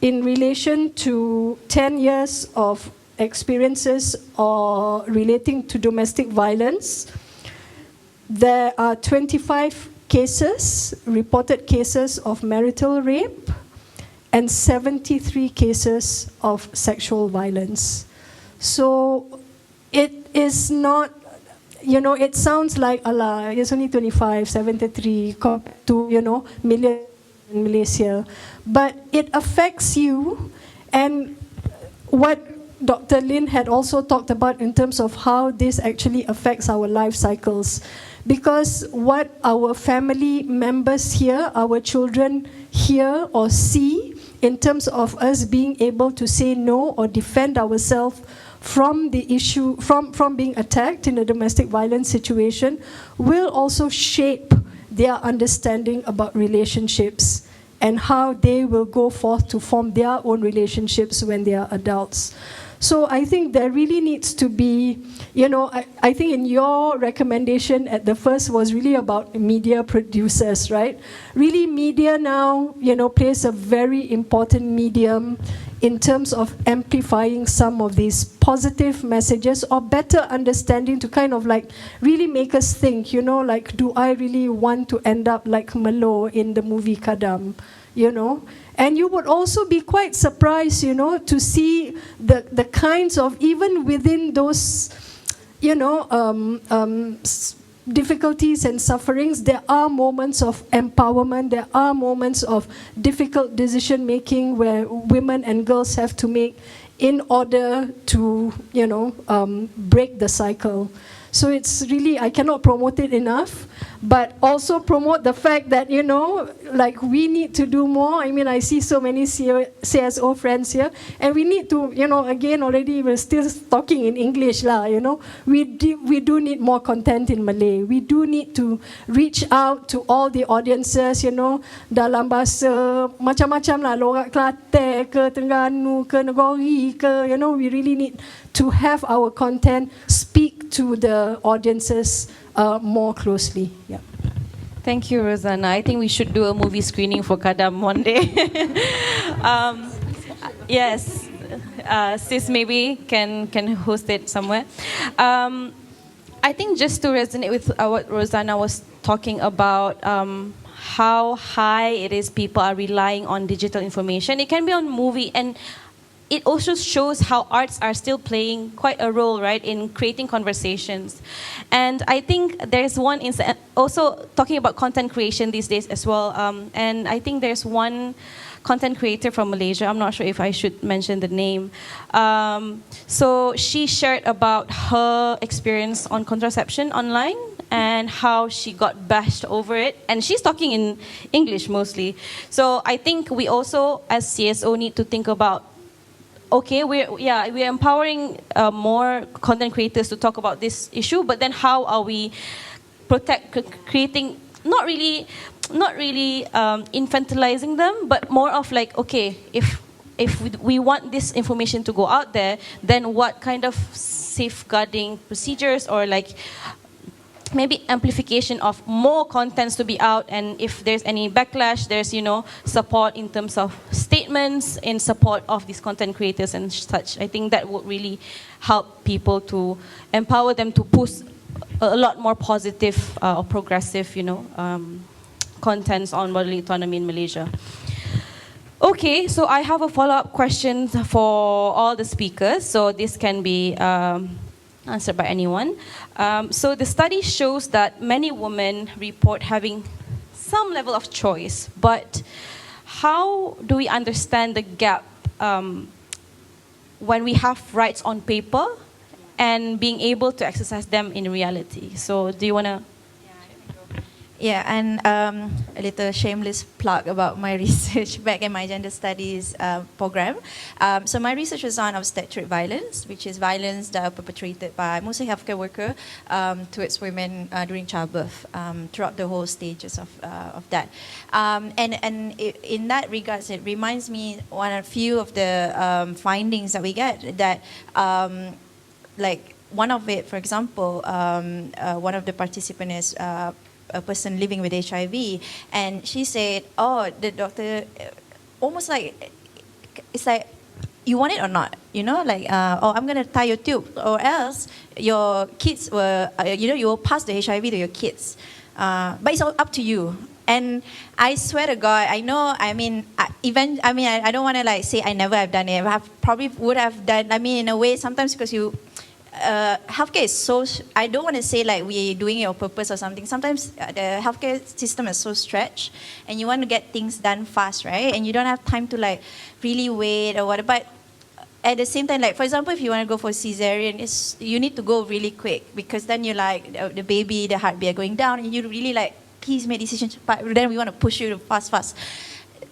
in relation to 10 years of experiences or relating to domestic violence, there are 25 cases, reported cases of marital rape, and 73 cases of sexual violence. So it is not, it sounds like, Allah, it's only 25, 73 compared to, million in Malaysia. But it affects you, and what Dr. Lin had also talked about in terms of how this actually affects our life cycles. Because what our family members hear, our children hear or see in terms of us being able to say no or defend ourselves from the issue, from being attacked in a domestic violence situation, will also shape their understanding about relationships and how they will go forth to form their own relationships when they are adults. So I think there really needs to be, I think in your recommendation at the first was really about media producers, right? Really media now, plays a very important medium in terms of amplifying some of these positive messages or better understanding to kind of like really make us think, like, do I really want to end up like Malo in the movie Kadam, And you would also be quite surprised, to see the kinds of, even within those, difficulties and sufferings, there are moments of empowerment, there are moments of difficult decision making where women and girls have to make in order to, break the cycle. So it's really, I cannot promote it enough, but also promote the fact that, like we need to do more. I mean, I see so many CSO friends here, and we need to, again, already we're still talking in English lah, we do need more content in Malay. We do need to reach out to all the audiences, dalam bahasa macam-macam lah, Lorak Kelantan ke, Terengganu ke, Negeri ke, we really need to have our content speak to the audiences more closely. Yeah. Thank you, Rozana. I think we should do a movie screening for Kadam one day. Yes, Sis maybe can host it somewhere. I think just to resonate with what Rozana was talking about, how high it is people are relying on digital information. It can be on movie, and it also shows how arts are still playing quite a role, right, in creating conversations. And I think there's one instance, also talking about content creation these days as well, and I think there's one content creator from Malaysia, I'm not sure if I should mention the name. So she shared about her experience on contraception online and how she got bashed over it. And she's talking in English mostly. So I think we also, as CSO, need to think about, okay, we're empowering more content creators to talk about this issue, but then how are we creating, not really infantilizing them, but more of like, okay, if we want this information to go out there, then what kind of safeguarding procedures, or like maybe amplification of more contents to be out, and if there's any backlash, there's, support in terms of statements in support of these content creators and such. I think that would really help people, to empower them to push a lot more positive or progressive, contents on bodily autonomy in Malaysia. Okay, so I have a follow-up question for all the speakers. So this can be answered by anyone. So the study shows that many women report having some level of choice, but how do we understand the gap when we have rights on paper and being able to exercise them in reality? So do you want to? Yeah, and a little shameless plug about my research back in my gender studies program. So my research was on obstetric violence, which is violence that are perpetrated by mostly healthcare workers towards women during childbirth, throughout the whole stages of that. And in that regards, it reminds me a few of the findings that we get, that like one of it, for example, one of the participants is a person living with HIV, and she said, oh, the doctor, almost like, it's like, you want it or not, oh, I'm going to tie your tube, or else your kids will, you will pass the HIV to your kids. But it's all up to you. And I swear to God, I know, I don't want to like say I never have done it. I probably would have done, in a way, sometimes because healthcare is so, I don't want to say like we're doing it on purpose or something. Sometimes the healthcare system is so stretched, and you want to get things done fast, right? And you don't have time to like really wait or whatever. But at the same time, like for example, if you want to go for cesarean, you need to go really quick, because then you're like, the baby, the heartbeat are going down, and you really like, please make decisions, but then we want to push you fast.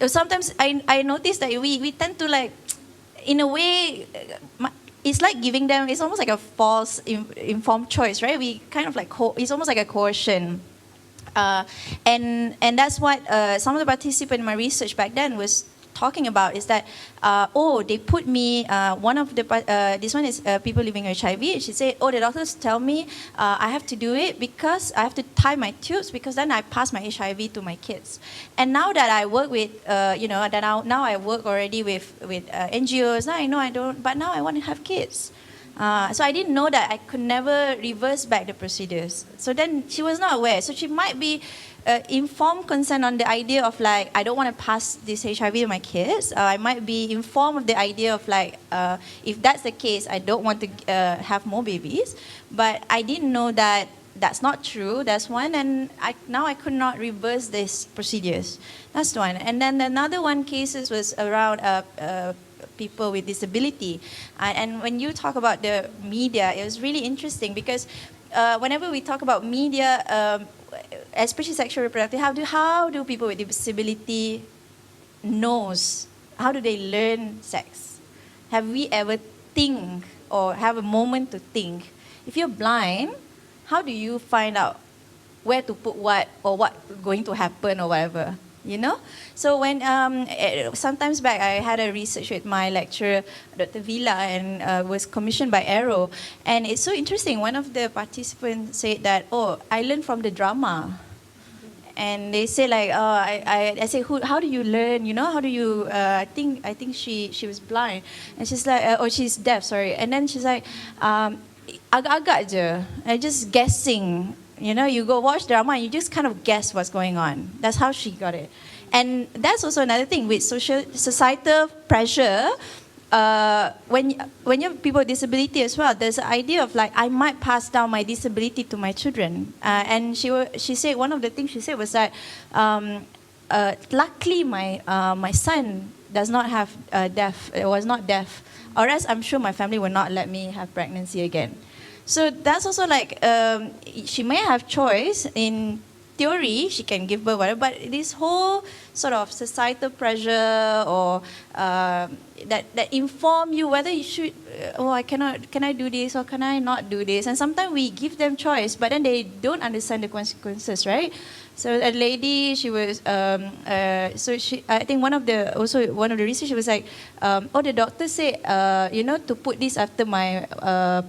Sometimes I notice that we tend to like, in a way, it's like giving them, it's almost like a false informed choice, right? We kind of like, it's almost like a coercion. And that's what some of the participants in my research back then was talking about, is that, they put me, one of the, this one is people living with HIV, she said, the doctors tell me I have to do it because I have to tie my tubes, because then I pass my HIV to my kids. And now that I work with, now I work already with NGOs, now I know I don't, but now I want to have kids. So I didn't know that I could never reverse back the procedures. So then she was not aware. So she might be informed consent on the idea of like, I don't want to pass this HIV to my kids. I might be informed of the idea of like, if that's the case, I don't want to have more babies. But I didn't know that that's not true. That's one, and now I could not reverse these procedures. That's one. And then another one cases was around people with disability. And when you talk about the media, it was really interesting because whenever we talk about media, especially sexual reproductive, how do people with disability knows? How do they learn sex? Have we ever think or have a moment to think? If you're blind, how do you find out where to put what or what's going to happen or whatever? You know? So when sometimes back I had a research with my lecturer, Dr. Villa, and was commissioned by Aero. And it's so interesting. One of the participants said that, oh, I learned from the drama. And they say like, I say, how do you learn? You know, how do you? I think she was blind, and she's like, oh, she's deaf. Sorry. And then she's like, agak-agak je. I just guessing. You know, you go watch drama and you just kind of guess what's going on. That's how she got it. And that's also another thing with societal pressure. When you have people with disability as well, there's an idea of like, I might pass down my disability to my children. And she said, one of the things she said was that, luckily my son does not have was not deaf, or else I'm sure my family would not let me have pregnancy again. So that's also like, she may have choice in theory, she can give birth, whatever, but this whole sort of societal pressure or that inform you whether you should, can I do this or can I not do this? And sometimes we give them choice, but then they don't understand the consequences, right? So a lady, she was, I think one of the research was like, the doctor said, to put this after my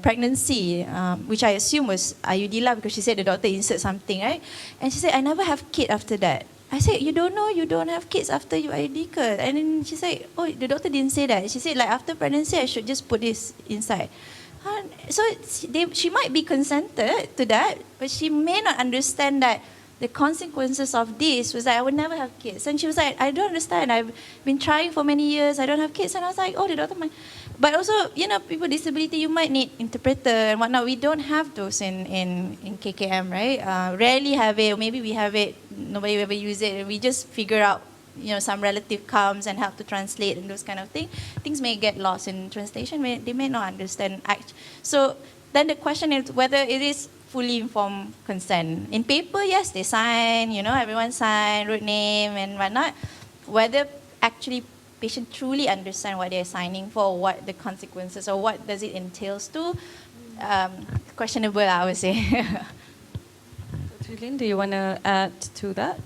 pregnancy, which I assume was IUD because she said the doctor insert something, right? And she said, I never have kid after that. I said, you don't know you don't have kids after you IUD ke? And then she said, oh, the doctor didn't say that. She said, like after pregnancy, I should just put this inside. So she might be consented to that, but she may not understand that the consequences of this was that I would never have kids. And she was like, I don't understand. I've been trying for many years. I don't have kids. And I was like, oh, the doctor might. But also, people with disability, you might need interpreter and whatnot. We don't have those in KKM, right? Rarely have it. Or maybe we have it. Nobody ever use it. And we just figure out, some relative comes and help to translate and those kind of things. Things may get lost in translation. They may not understand. So then the question is whether it is fully informed consent. In paper, yes, they sign, everyone sign, root name and whatnot. Whether actually patient truly understand what they're signing for, what the consequences or what does it entails to, questionable, I would say. Lynn, do you want to add to that?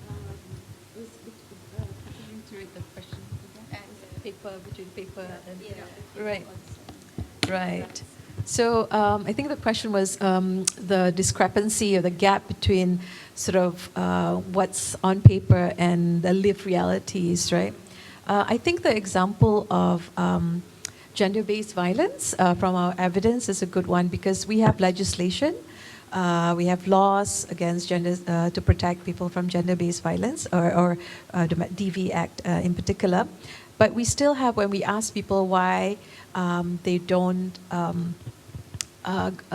Right. So I think the question was the discrepancy or the gap between sort of what's on paper and the lived realities, right? I think the example of gender-based violence from our evidence is a good one because we have legislation, we have laws against gender to protect people from gender-based violence or the DV Act in particular. But we still have, when we ask people why they don't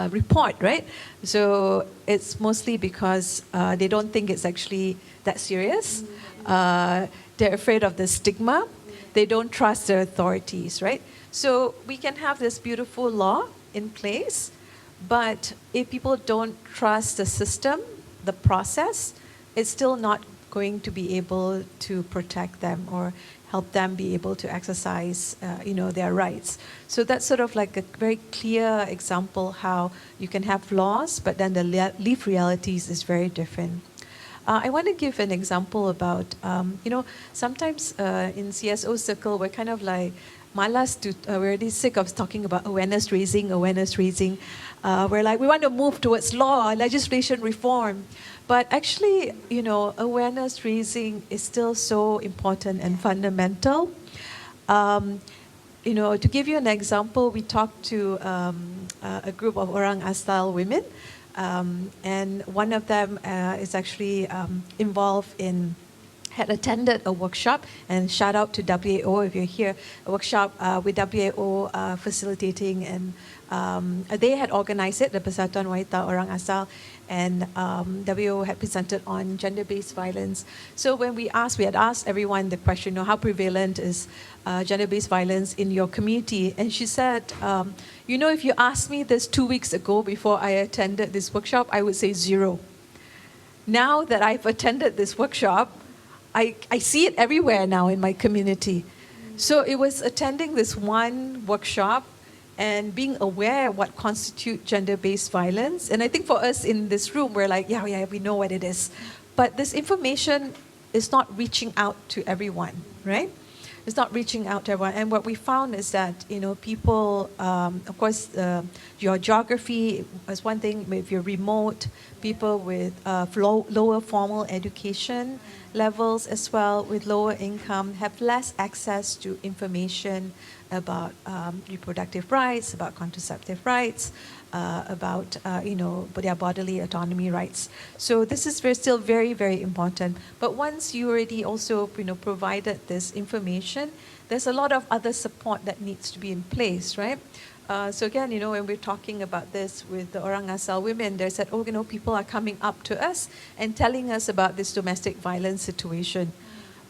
report, right? So it's mostly because they don't think it's actually that serious. They're afraid of the stigma. They don't trust their authorities, right? So we can have this beautiful law in place, but if people don't trust the system, the process, it's still not going to be able to protect them or help them be able to exercise, their rights. So that's sort of like a very clear example how you can have laws, but then the lived realities is very different. I want to give an example about, sometimes in CSO circle, we're kind of like, malas to, we're already sick of talking about awareness raising. We're like, we want to move towards law, legislation reform. But actually, awareness raising is still so important and fundamental. To give you an example, we talked to a group of orang asal women, and one of them is actually involved in had attended a workshop, and shout out to WAO if you're here, a workshop with WAO facilitating, and they had organized it, the Persatuan Wanita Orang Asal, and WAO had presented on gender-based violence. So when we had asked everyone the question, how prevalent is gender-based violence in your community? And she said, if you asked me this 2 weeks ago before I attended this workshop, I would say 0. Now that I've attended this workshop, I see it everywhere now in my community. So it was attending this one workshop and being aware of what constitutes gender-based violence. And I think for us in this room, we're like, yeah, we know what it is. But this information is not reaching out to everyone, right? It's not reaching out to everyone. And what we found is that, people, of course, your geography is one thing. If you're remote, people with lower formal education levels as well, with lower income, have less access to information about reproductive rights, about contraceptive rights, about their bodily autonomy rights. So this is still very, very important. But once you already also provided this information, there's a lot of other support that needs to be in place, right? So again, when we're talking about this with the Orang Asal women, they said, people are coming up to us and telling us about this domestic violence situation.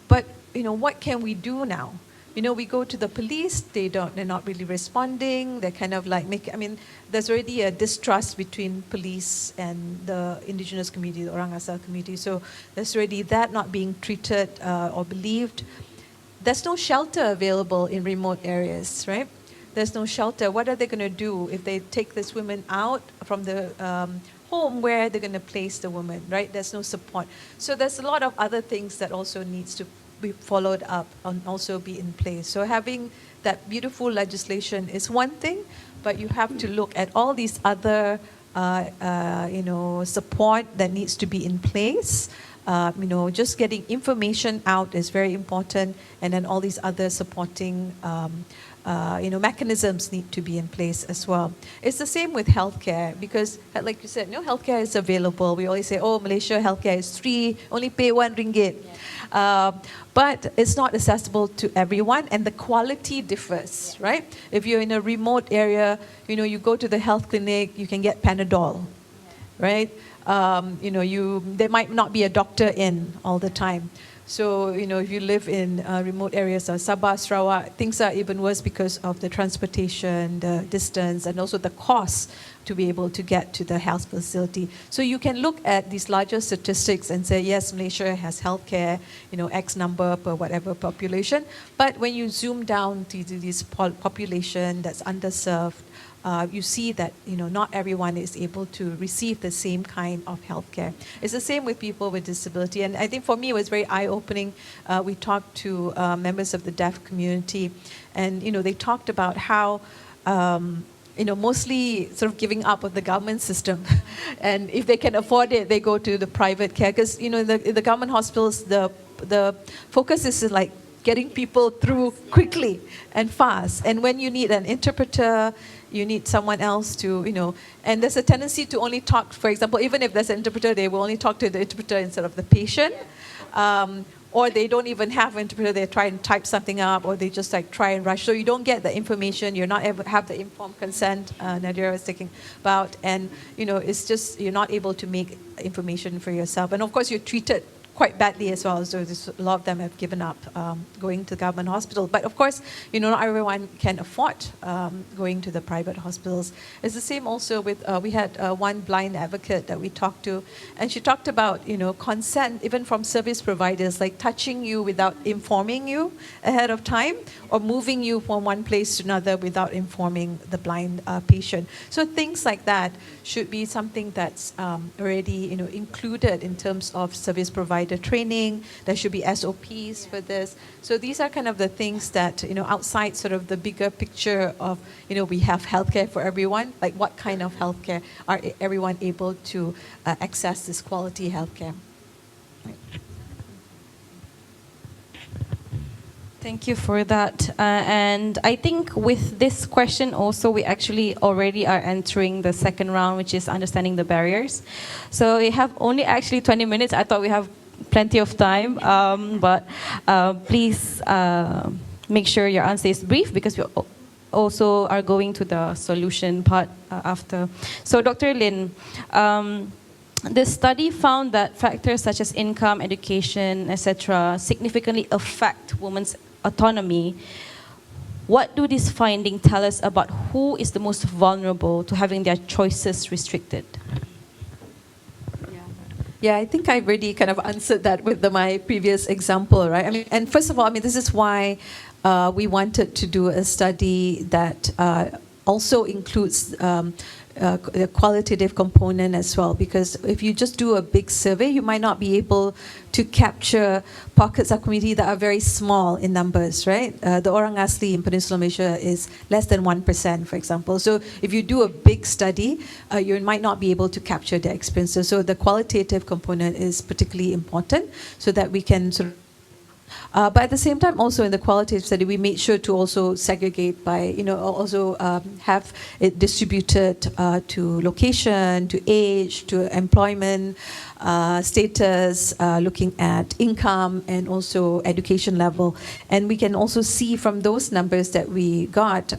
But, what can we do now? We go to the police, they're not really responding. They're kind of like there's already a distrust between police and the indigenous community, the Orang Asal community. So there's already that not being treated or believed. There's no shelter available in remote areas, right? There's no shelter. What are they going to do if they take this woman out from the home where they're going to place the woman, right? There's no support. So there's a lot of other things that also needs to be followed up and also be in place. So having that beautiful legislation is one thing, but you have to look at all these other, support that needs to be in place. Just getting information out is very important, and then all these other supporting mechanisms need to be in place as well. It's the same with healthcare, because like you said, healthcare is available. We always say, Malaysia healthcare is free, only pay RM1. But it's not accessible to everyone, and the quality differs, right? If you're in a remote area, you go to the health clinic, you can get Panadol, right? There might not be a doctor in all the time. So, if you live in remote areas of Sabah, Sarawak, things are even worse because of the transportation, the distance, and also the cost to be able to get to the health facility. So you can look at these larger statistics and say, yes, Malaysia has healthcare, X number per whatever population. But when you zoom down to this population that's underserved, you see that not everyone is able to receive the same kind of healthcare. It's the same with people with disability, and I think for me it was very eye-opening. We talked to members of the deaf community, and they talked about how mostly sort of giving up of the government system, and if they can afford it, they go to the private care, because the government hospitals, the focus is like getting people through quickly and fast, and when you need an interpreter, you need someone else to, and there's a tendency to only talk, for example, even if there's an interpreter, they will only talk to the interpreter instead of the patient. Or they don't even have an interpreter, they try and type something up, or they just try and rush. So you don't get the information, you're not able to have the informed consent Nadia was talking about, and it's just, you're not able to make information for yourself. And of course you're treated quite badly as well. So a lot of them have given up going to the government hospital. But of course, not everyone can afford going to the private hospitals. It's the same also with, we had one blind advocate that we talked to, and she talked about, consent, even from service providers, like touching you without informing you ahead of time, or moving you from one place to another without informing the blind patient. So things like that should be something that's already, included in terms of service provider training. There should be SOPs for this. So these are kind of the things that, outside sort of the bigger picture of, we have healthcare for everyone, like what kind of healthcare are everyone able to access this quality healthcare? Right. Thank you for that. And I think with this question also, we actually already are entering the second round, which is understanding the barriers. So we have only actually 20 minutes. I thought we have plenty of time, but please make sure your answer is brief because we also are going to the solution part after. So Dr. Lin, the study found that factors such as income, education, etc. significantly affect women's autonomy. What do these findings tell us about who is the most vulnerable to having their choices restricted? Yeah, I think I've already kind of answered that with my previous example, right? I mean, and first of all, I mean, this is why we wanted to do a study that also includes the qualitative component as well, because if you just do a big survey, you might not be able to capture pockets of community that are very small in numbers, right? The Orang Asli in Peninsular Malaysia is less than 1%, for example. So if you do a big study, you might not be able to capture their experiences. So the qualitative component is particularly important so that we can sort of but at the same time, also in the qualitative study, we made sure to also segregate by, also have it distributed to location, to age, to employment status, looking at income and also education level. And we can also see from those numbers that we got,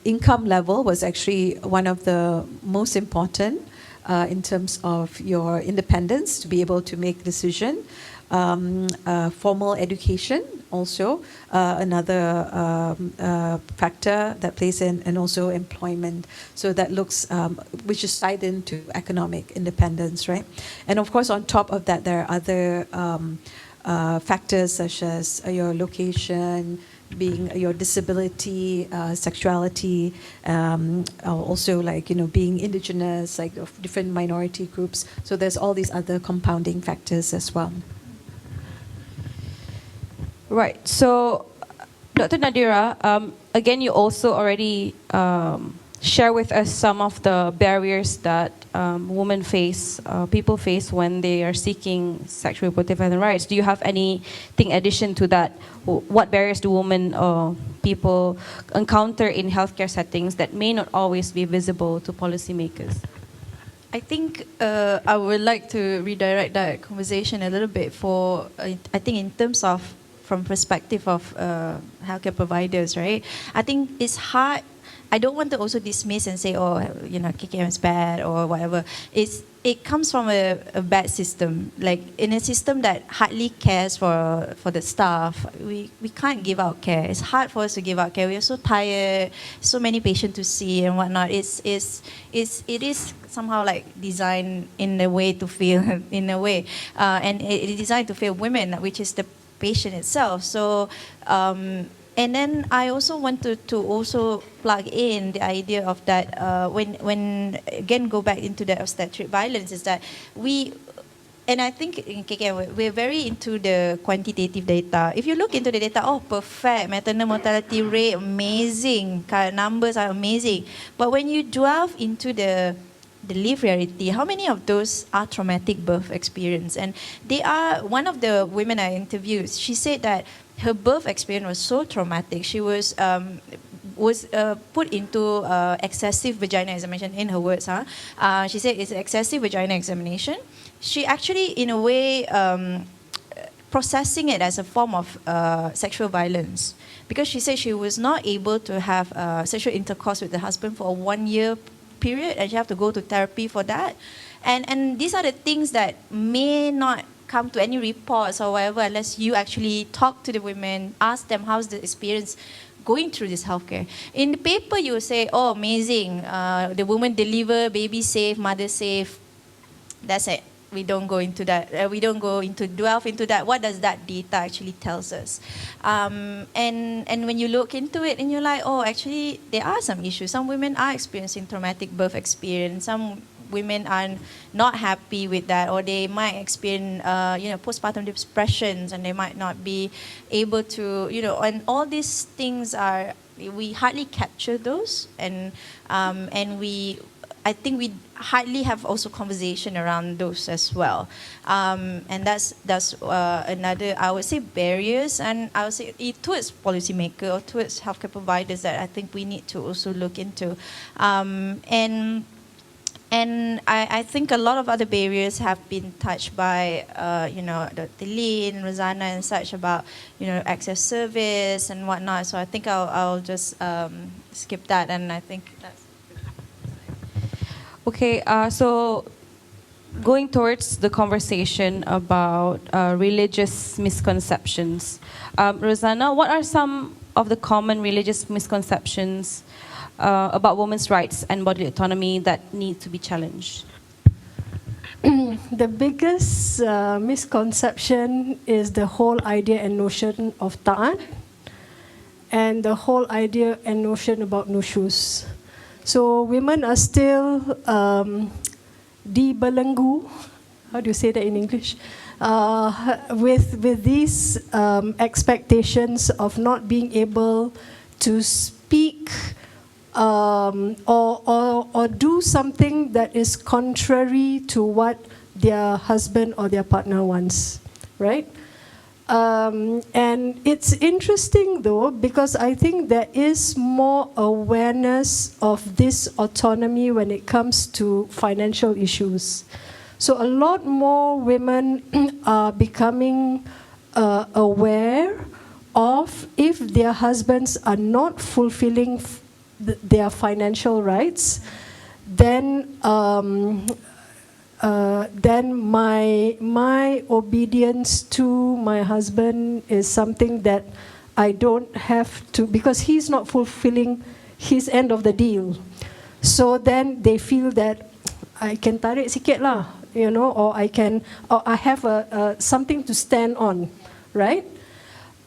income level was actually one of the most important in terms of your independence to be able to make decision. Formal education also another factor that plays in, and also employment. So that looks, which is tied into economic independence, right? And of course, on top of that, there are other factors such as your location, being your disability, sexuality, also being indigenous, like of different minority groups. So there's all these other compounding factors as well. Right. So, Dr. Nadira, again, you also already share with us some of the barriers that women face, people face when they are seeking sexual reproductive health and rights. Do you have anything addition to that? What barriers do women or people encounter in healthcare settings that may not always be visible to policymakers? I think I would like to redirect that conversation a little bit for, I think in terms of, from perspective of healthcare providers, right? I think it's hard. I don't want to also dismiss and say, oh, KKM is bad or whatever. It comes from a bad system, like in a system that hardly cares for the staff. We can't give out care. It's hard for us to give out care. We are so tired, so many patients to see and whatnot. It is somehow like designed in a way to feel, in a way, and it is designed to feel women, which is the patient itself. So, and then I also wanted to also plug in the idea of that when again go back into the obstetric violence is that and I think in KKM we're very into the quantitative data. If you look into the data, oh, perfect, maternal mortality rate, amazing, numbers are amazing. But when you delve into the lived reality, how many of those are traumatic birth experience? And they are, one of the women I interviewed, she said that her birth experience was so traumatic. She was put into excessive vagina examination, in her words. She said it's excessive vagina examination. She actually, in a way, processing it as a form of sexual violence, because she said she was not able to have sexual intercourse with the husband for a 1 year period, and she have to go to therapy for that. And these are the things that may not come to any reports or whatever unless you actually talk to the women, ask them how's the experience going through this healthcare. In the paper, you say, oh, amazing, the woman deliver, baby safe, mother safe. That's it. We don't go into that. We don't go into delve into that. What does that data actually tells us? And when you look into it, and you're like, oh, actually, there are some issues. Some women are experiencing traumatic birth experience. Some women are not happy with that, or they might experience, postpartum depressions, and they might not be able to, and all these things are, we hardly capture those, and I think we hardly have also conversation around those as well, and that's another, I would say, barriers, and I would say towards policymaker or towards healthcare providers that I think we need to also look into, and And I think a lot of other barriers have been touched by, Dr. Lin, Rozana and such about, access service and whatnot. So I think I'll just skip that, and I think that's... Okay, so going towards the conversation about religious misconceptions. Rozana, what are some of the common religious misconceptions about women's rights and bodily autonomy that need to be challenged? The biggest misconception is the whole idea and notion of ta'at, and the whole idea and notion about nushuz. So women are still dibelenggu, how do you say that in English? With these expectations of not being able to speak or do something that is contrary to what their husband or their partner wants, right? And it's interesting though, because I think there is more awareness of this autonomy when it comes to financial issues. So a lot more women are becoming aware of if their husbands are not fulfilling their financial rights, then my obedience to my husband is something that I don't have to, because he's not fulfilling his end of the deal. So then they feel that I can tarik sikit lah, or I have something to stand on, right?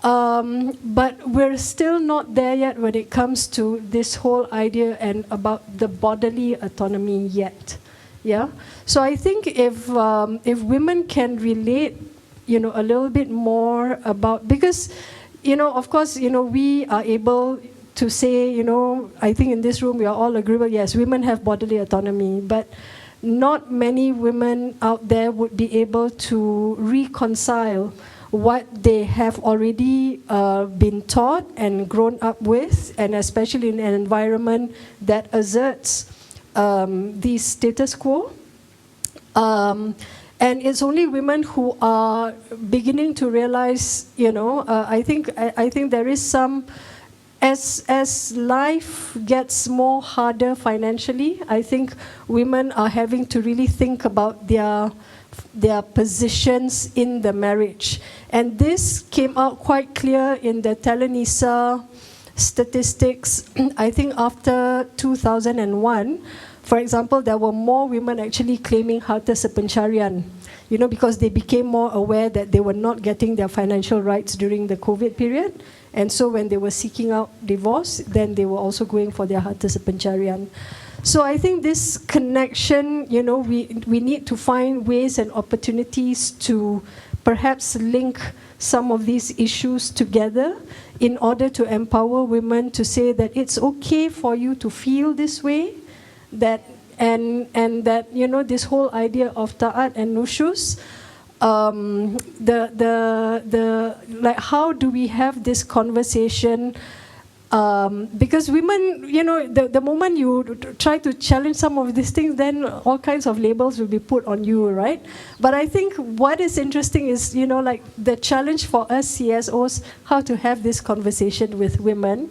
But we're still not there yet when it comes to this whole idea and about the bodily autonomy yet. Yeah. So I think if women can relate, a little bit more about, because, of course, we are able to say, I think in this room we are all agreeable. Yes, women have bodily autonomy, but not many women out there would be able to reconcile what they have already been taught and grown up with, and especially in an environment that asserts the status quo. And it's only women who are beginning to realize, I think there is some, as life gets more harder financially, I think women are having to really think about their positions in the marriage. And this came out quite clear in the Telenisa statistics. I think after 2001, for example, there were more women actually claiming harta sepencarian, because they became more aware that they were not getting their financial rights during the COVID period. And so when they were seeking out divorce, then they were also going for their harta sepencarian. So I think this connection, we need to find ways and opportunities to perhaps link some of these issues together in order to empower women to say that it's okay for you to feel this way, that and that this whole idea of ta'at and nushuz, like how do we have this conversation? Because women, the moment you try to challenge some of these things, then all kinds of labels will be put on you, right? But I think what is interesting is, like the challenge for us CSOs, how to have this conversation with women.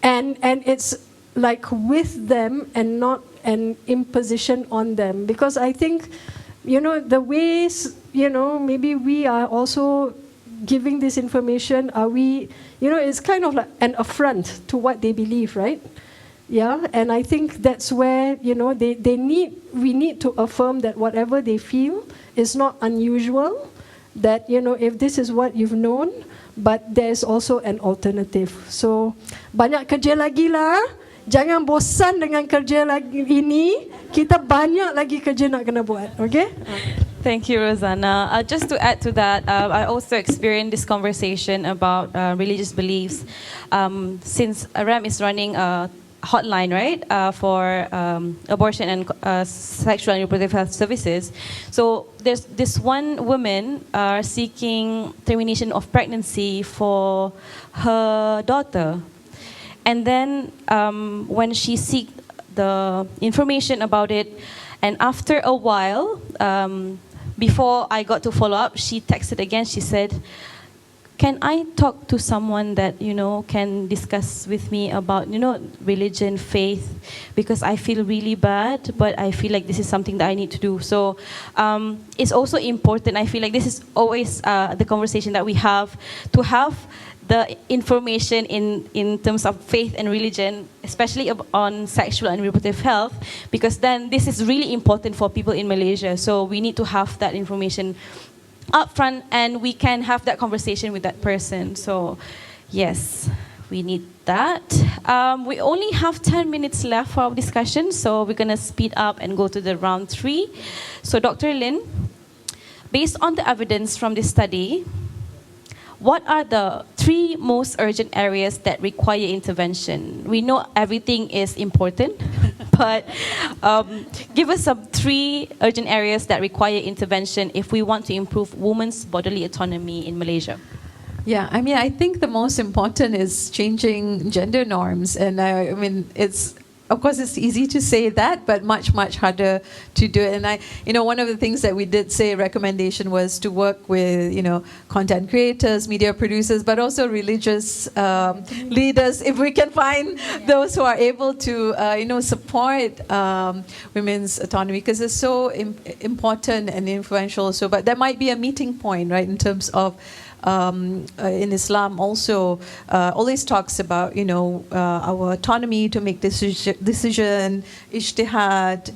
And it's like with them and not an imposition on them. Because I think, the ways, maybe we are also giving this information, are we, it's kind of like an affront to what they believe, right? Yeah, and I think that's where, we need to affirm that whatever they feel is not unusual, that, if this is what you've known, but there's also an alternative. So, banyak kerja lagi lah. Jangan bosan dengan kerja lagi ini. Kita banyak lagi kerja nak kena buat, okay? Thank you, Rozana. Just to add to that, I also experienced this conversation about religious beliefs since RAM is running a hotline, right, for abortion and sexual and reproductive health services. So there's this one woman seeking termination of pregnancy for her daughter. And then when she seek the information about it. And after a while, before I got to follow up, she texted again. She said, can I talk to someone that, can discuss with me about, religion, faith, because I feel really bad, but I feel like this is something that I need to do. So it's also important. I feel like this is always the conversation that we have, to have the information in terms of faith and religion, especially on sexual and reproductive health, because then this is really important for people in Malaysia. So we need to have that information upfront, and we can have that conversation with that person. So yes, we need that. We only have 10 minutes left for our discussion, so we're going to speed up and go to the round 3. So Dr. Lin, based on the evidence from this study, what are the 3 most urgent areas that require intervention? We know everything is important, but give us some 3 urgent areas that require intervention if we want to improve women's bodily autonomy in Malaysia. Yeah, I mean, I think the most important is changing gender norms. And I mean, of course, it's easy to say that, but much, much harder to do it. And one of the things that we did say, recommendation, was to work with, content creators, media producers, but also religious leaders, if we can find those who are able to, support women's autonomy, because it's so important and influential. So, but there might be a meeting point, right, in terms of in Islam also always talks about our autonomy to make decision, ijtihad,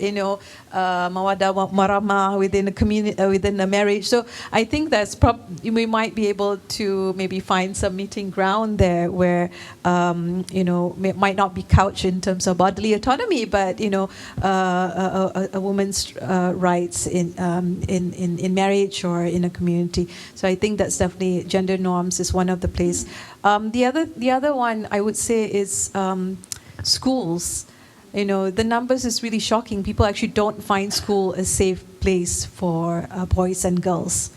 mawaddah warahmah within a community, within a marriage. So I think that's we might be able to maybe find some meeting ground there where it might not be couched in terms of bodily autonomy, but a woman's rights in marriage or in a community. So I think that's definitely gender norms is one of the place. The other one I would say is schools. The numbers is really shocking. People actually don't find school a safe place for boys and girls.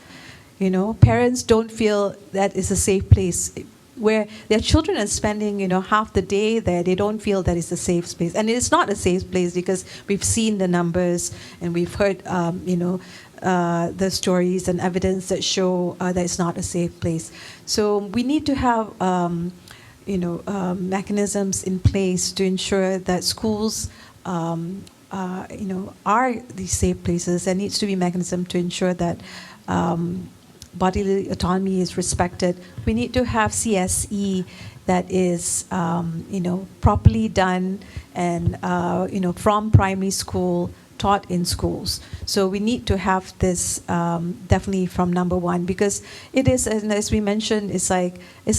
Parents don't feel that is a safe place where their children are spending, half the day there. They don't feel that it's a safe space. And it's not a safe place because we've seen the numbers and we've heard, the stories and evidence that show that it's not a safe place. So we need to have mechanisms in place to ensure that schools are these safe places. There needs to be a mechanism to ensure that bodily autonomy is respected. We need to have CSE that is properly done and from primary school, taught in schools. So we need to have this definitely from number 1, because it is, and as we mentioned, it's a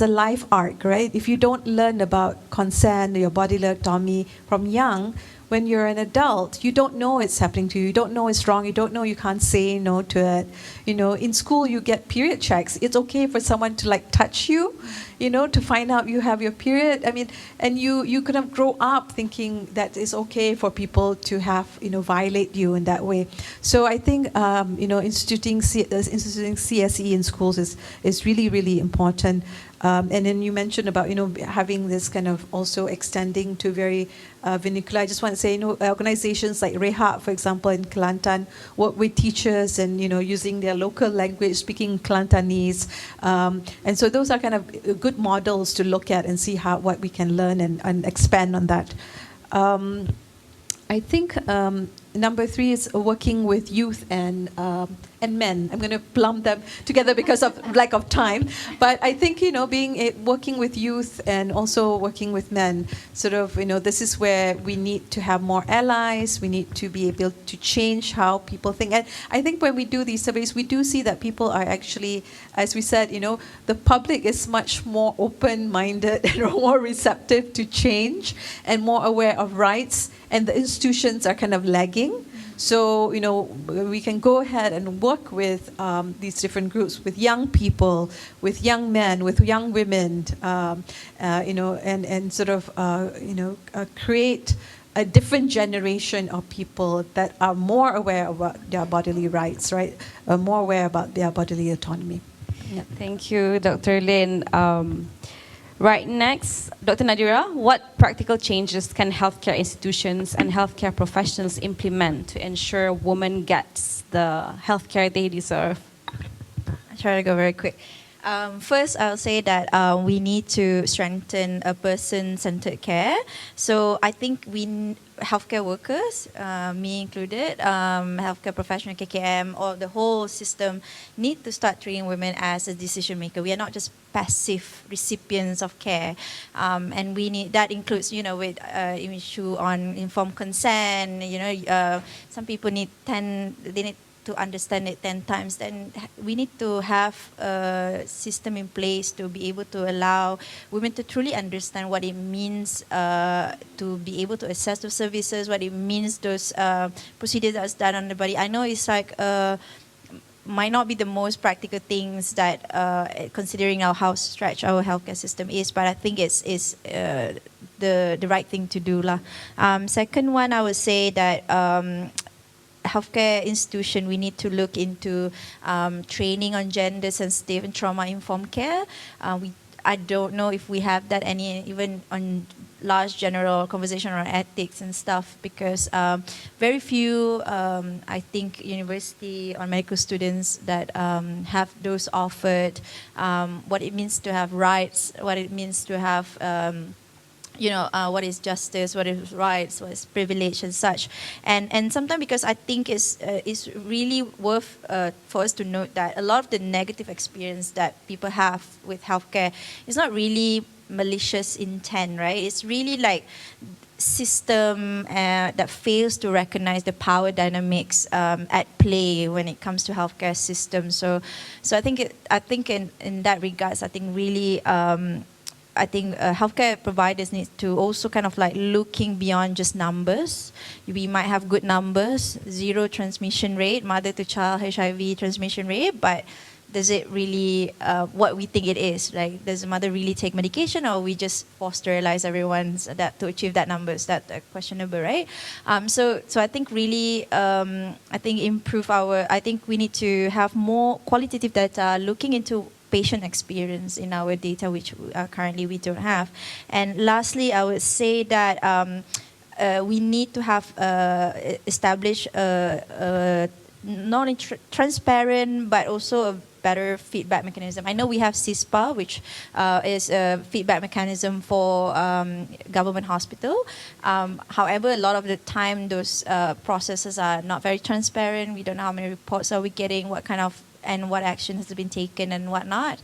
life arc, right? If you don't learn about consent, your bodily autonomy from young, when you're an adult, you don't know it's happening to you. You don't know it's wrong. You don't know you can't say no to it. In school you get period checks. It's okay for someone to touch you, to find out you have your period. I mean, and you could have grown up thinking that it's okay for people to have, violate you in that way. So I think, instituting CSE in schools is really, really important. And then you mentioned about, having this kind of also extending to very vernacular. I just want to say, organizations like Rehat, for example, in Kelantan, work with teachers and, using their local language, speaking Kelantanese. And so those are kind of good models to look at and see what we can learn and expand on that. I think number 3 is working with youth and men. I'm going to lump them together because of lack of time. But I think, working with youth and also working with men, sort of, this is where we need to have more allies. We need to be able to change how people think. And I think when we do these surveys, we do see that people are actually, as we said, the public is much more open-minded and more receptive to change and more aware of rights. And the institutions are kind of lagging. So, we can go ahead and work with these different groups, with young people, with young men, with young women, and sort of, create a different generation of people that are more aware about their bodily rights, right? More aware about their bodily autonomy. Yeah, thank you, Dr. Lin. Right, next, Dr. Nadira, what practical changes can healthcare institutions and healthcare professionals implement to ensure women gets the healthcare they deserve? I'll try to go very quick. First, I'll say that we need to strengthen a person-centered care. So I think healthcare workers, me included, healthcare professional, KKM, or the whole system need to start treating women as a decision maker. We are not just passive recipients of care, and we need that includes, with issue on informed consent. Some people need to understand it 10 times, then we need to have a system in place to be able to allow women to truly understand what it means to be able to access those services, what it means those procedures that's done on the body. I know it's like might not be the most practical things that considering how stretched our healthcare system is, but I think it's the right thing to do lah. Second one, I would say that healthcare institution, we need to look into training on gender sensitive and trauma informed care. I don't know if we have that even on large general conversation on ethics and stuff, because very few, I think, university or medical students that have those offered, what it means to have rights, what it means to have what is justice, what is rights, what is privilege and such. And sometimes, because I think it's really worth for us to note that a lot of the negative experience that people have with healthcare is not really malicious intent, right? It's really like system that fails to recognize the power dynamics at play when it comes to healthcare systems. So I think in that regards, I think really healthcare providers need to also kind of like looking beyond just numbers. We might have good numbers, 0 transmission rate, mother to child HIV transmission rate, but does it really what we think it is? Like, does the mother really take medication, or we just force sterilize everyone to achieve that numbers? That's questionable, right? So I think really, I think we need to have more qualitative data looking into patient experience in our data, which currently we don't have. And lastly, I would say that we need to have establish not transparent, but also a better feedback mechanism. I know we have CISPA, which is a feedback mechanism for government hospital. However, a lot of the time, those processes are not very transparent. We don't know how many reports are we getting, what kind of and what action has been taken and whatnot.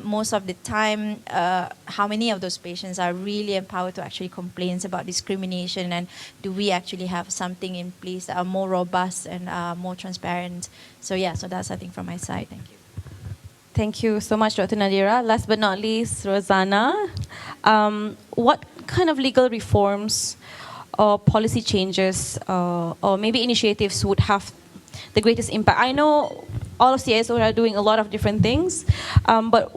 Most of the time, how many of those patients are really empowered to actually complain about discrimination, and do we actually have something in place that are more robust and more transparent? So that's, I think, from my side. Thank you. Thank you so much, Dr. Nadira. Last but not least, Rozana. What kind of legal reforms or policy changes or maybe initiatives would have the greatest impact? I know all of CSO are doing a lot of different things, but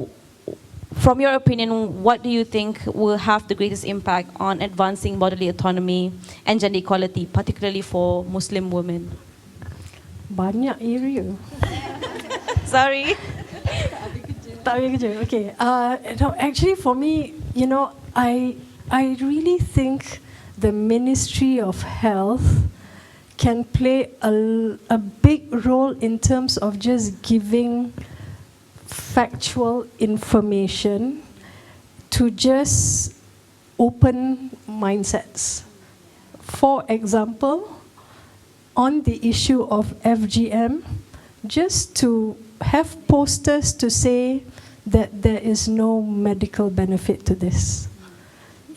from your opinion, what do you think will have the greatest impact on advancing bodily autonomy and gender equality, particularly for Muslim women? Banyak area. Sorry. Okay. No, actually, for me, I really think the Ministry of Health can play a big role in terms of just giving factual information to just open mindsets. For example, on the issue of FGM, just to have posters to say that there is no medical benefit to this.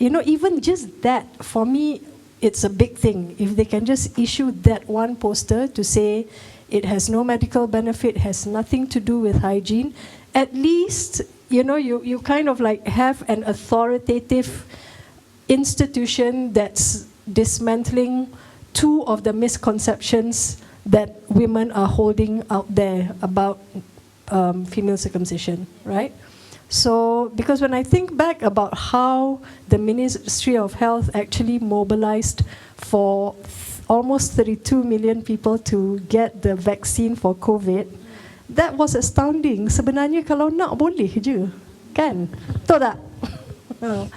Even just that, for me, it's a big thing. If they can just issue that one poster to say it has no medical benefit, has nothing to do with hygiene, at least, you kind of like have an authoritative institution that's dismantling 2 of the misconceptions that women are holding out there about female circumcision, right? So, because when I think back about how the Ministry of Health actually mobilized for almost 32 million people to get the vaccine for COVID, that was astounding. Sebenarnya kalau nak boleh je, kan? Betul tak?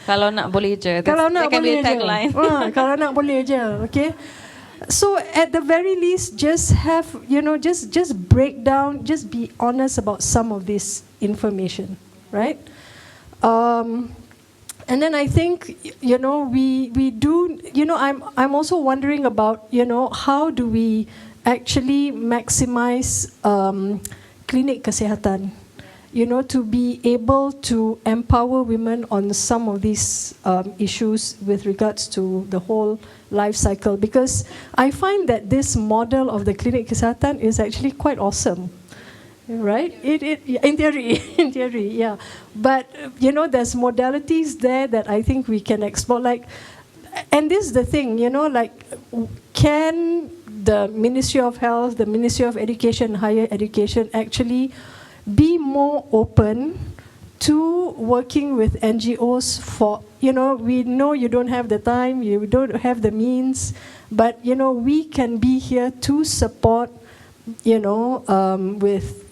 Kalau nak boleh je. Kalau nak that can be boleh a tagline. je. Kalau nak boleh je. Okay. So at the very least, just have, just break down, just be honest about some of this information, right? And then I think, we do, I'm also wondering about, how do we actually maximize klinik kesihatan, to be able to empower women on some of these issues with regards to the whole life cycle. Because I find that this model of the klinik kesihatan is actually quite awesome. Right? In theory, yeah. But, there's modalities there that I think we can explore. And this is the thing, can the Ministry of Health, the Ministry of Education and Higher Education actually be more open to working with NGOs for, we know you don't have the time, you don't have the means, but, we can be here to support, with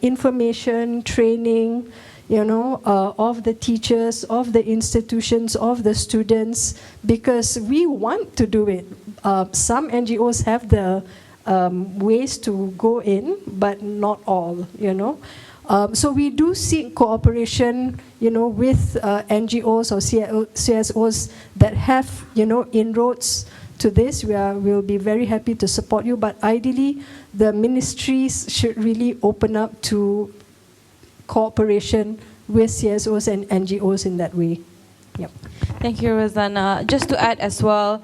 information, training, of the teachers, of the institutions, of the students, because we want to do it. Some NGOs have the ways to go in, but not all, So we do seek cooperation, with NGOs or CSOs that have, inroads to this. We'll be very happy to support you, but ideally, the ministries should really open up to cooperation with CSOs and NGOs in that way. Yep. Thank you, Rozana. Just to add as well,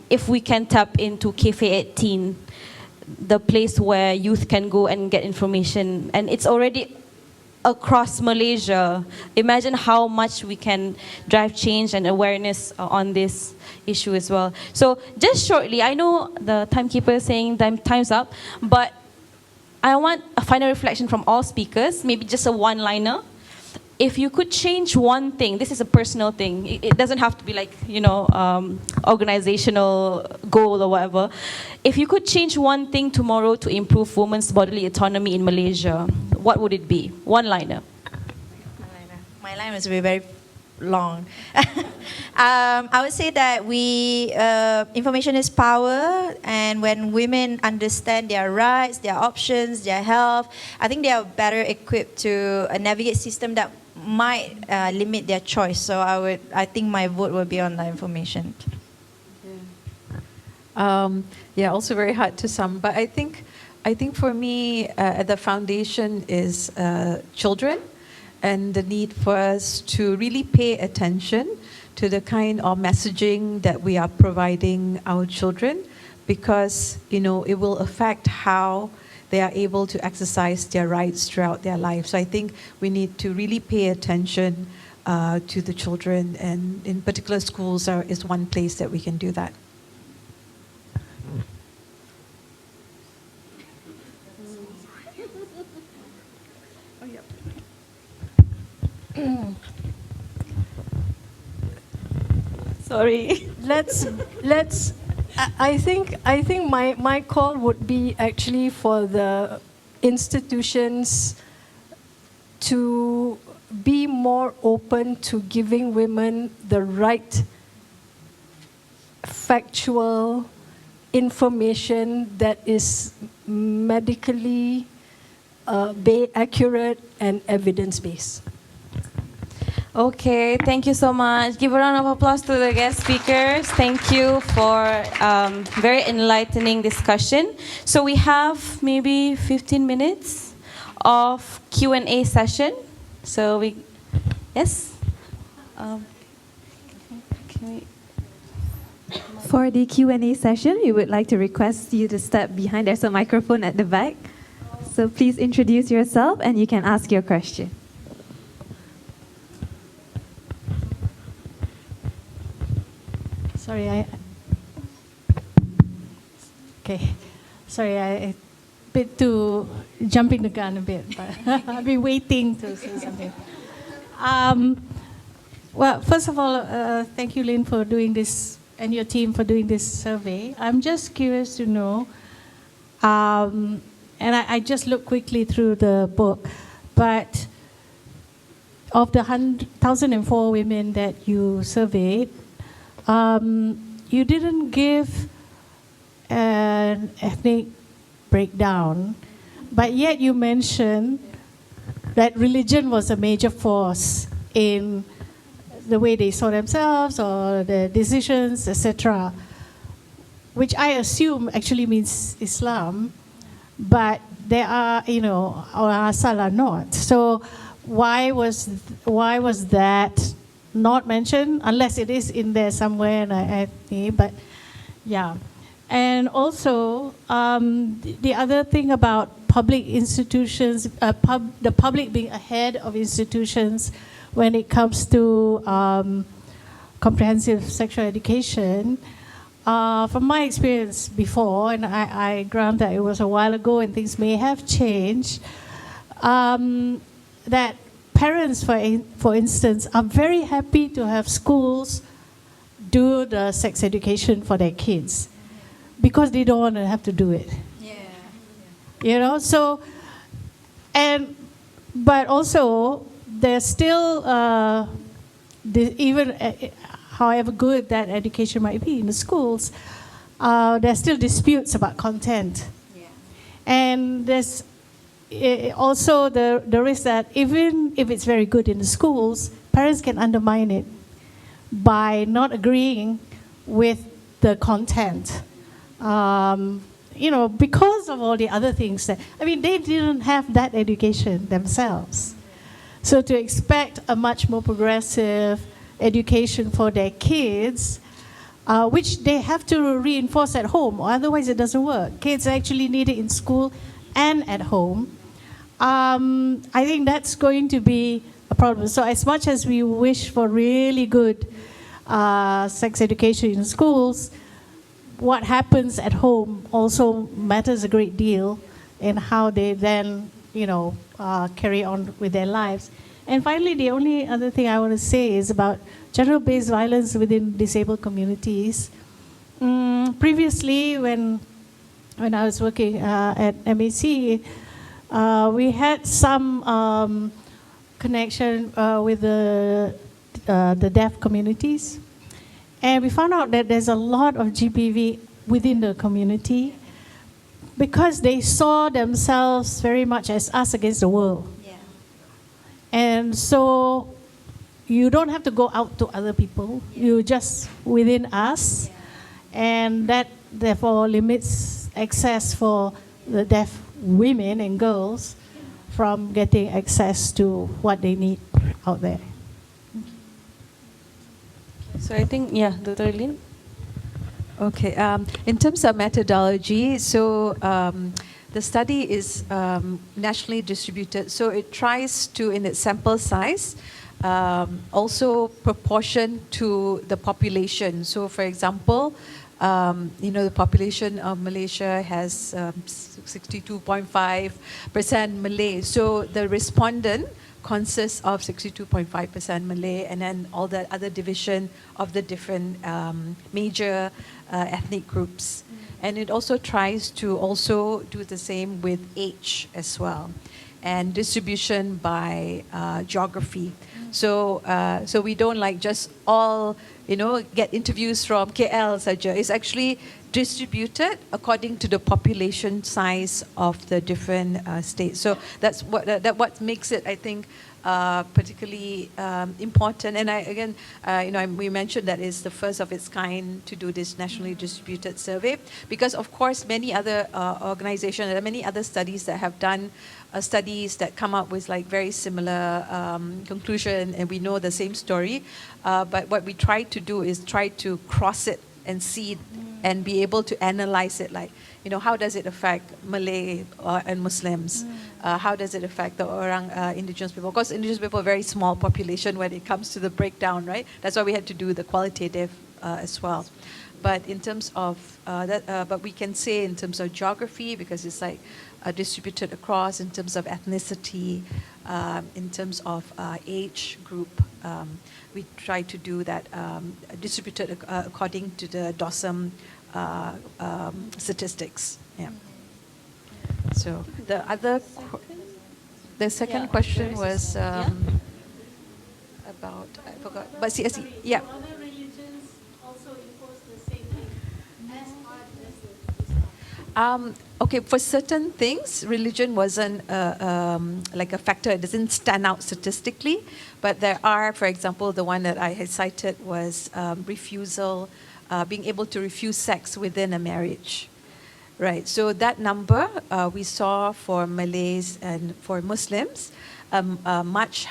if we can tap into Cafe 18, the place where youth can go and get information, and it's already across Malaysia. Imagine how much we can drive change and awareness on this issue as well. So just shortly, I know the timekeeper is saying time's up, but I want a final reflection from all speakers, maybe just a one-liner. If you could change one thing, this is a personal thing, it doesn't have to be like, organizational goal or whatever. If you could change one thing tomorrow to improve women's bodily autonomy in Malaysia, what would it be? One-liner. My line was very long. I would say that information is power, and when women understand their rights, their options, their health, I think they are better equipped to navigate system that might limit their choice. So I think my vote will be on the information. Also very hard to sum, but I think for me the foundation is children, and the need for us to really pay attention to the kind of messaging that we are providing our children, because it will affect how they are able to exercise their rights throughout their life. So I think we need to really pay attention to the children, and in particular schools is one place that we can do that. Sorry. I think my call would be actually for the institutions to be more open to giving women the right factual information that is medically accurate and evidence-based. Okay, thank you so much. Give a round of applause to the guest speakers. Thank you for very enlightening discussion. So we have maybe 15 minutes of Q&A session. So yes? For the Q&A session, we would like to request you to step behind. There's a microphone at the back. So please introduce yourself and you can ask your question. Sorry, I bit too jumping the gun a bit, but I've been waiting to say something. Well, first of all, thank you, Lynn, for doing this, and your team for doing this survey. I'm just curious to know, and I just looked quickly through the book, but of the 1,004 women that you surveyed, you didn't give an ethnic breakdown, but yet you mentioned that religion was a major force in the way they saw themselves or the decisions, etc., which I assume actually means Islam, but there are, or Asal are not. So why was that not mentioned? Unless it is in there somewhere, but yeah. And also, the other thing about public institutions, the public being ahead of institutions when it comes to comprehensive sexual education, from my experience before, and I grant that it was a while ago and things may have changed, that parents, for instance, are very happy to have schools do the sex education for their kids because they don't want to have to do it. But also, there's still, however good that education might be in the schools, there's still disputes about content. And there's also the risk that even if it's very good in the schools, parents can undermine it by not agreeing with the content. Because of all the other things they didn't have that education themselves. So to expect a much more progressive education for their kids, which they have to reinforce at home, or otherwise it doesn't work. Kids actually need it in school and at home. I think that's going to be a problem. So as much as we wish for really good sex education in schools, what happens at home also matters a great deal in how they then, carry on with their lives. And finally, the only other thing I want to say is about gender-based violence within disabled communities. Previously, when I was working at MAC, we had some connection with the deaf communities. And we found out that there's a lot of GBV within the community because they saw themselves very much as us against the world. And so you don't have to go out to other people. You just within us. And that therefore limits access for the deaf women and girls from getting access to what they need out there. So I think, Dr. Lin. Okay, in terms of methodology, so the study is nationally distributed, so it tries to, in its sample size, also proportion to the population. So for example, the population of Malaysia has 62.5% Malay. So the respondent consists of 62.5% Malay, and then all the other division of the different major ethnic groups. And it also tries to also do the same with age as well, and distribution by geography. So we don't just all get interviews from KL saja. It's actually distributed according to the population size of the different states. So that's what makes it, I think, particularly important. And we mentioned that it's the first of its kind to do this nationally distributed survey, because of course many other organizations, there are many other studies that have done studies that come up with very similar conclusion, and we know the same story. But what we try to do is try to cross it and see and be able to analyze it, how does it affect Malay and Muslims? How does it affect the indigenous people? Of course, indigenous people are a very small population when it comes to the breakdown, right? That's why we had to do the qualitative as well. But in terms of but we can say in terms of geography, because it's distributed across, in terms of ethnicity, in terms of age group, we try to do that distributed according to the DOSM statistics. Yeah. So the second question was about? I forgot. But see, yeah. Other religions also impose the same thing as hard as Okay, for certain things, religion wasn't like a factor. It doesn't stand out statistically, but there are, for example, the one that I had cited was refusal, being able to refuse sex within a marriage. Right, so that number we saw for Malays and for Muslims, much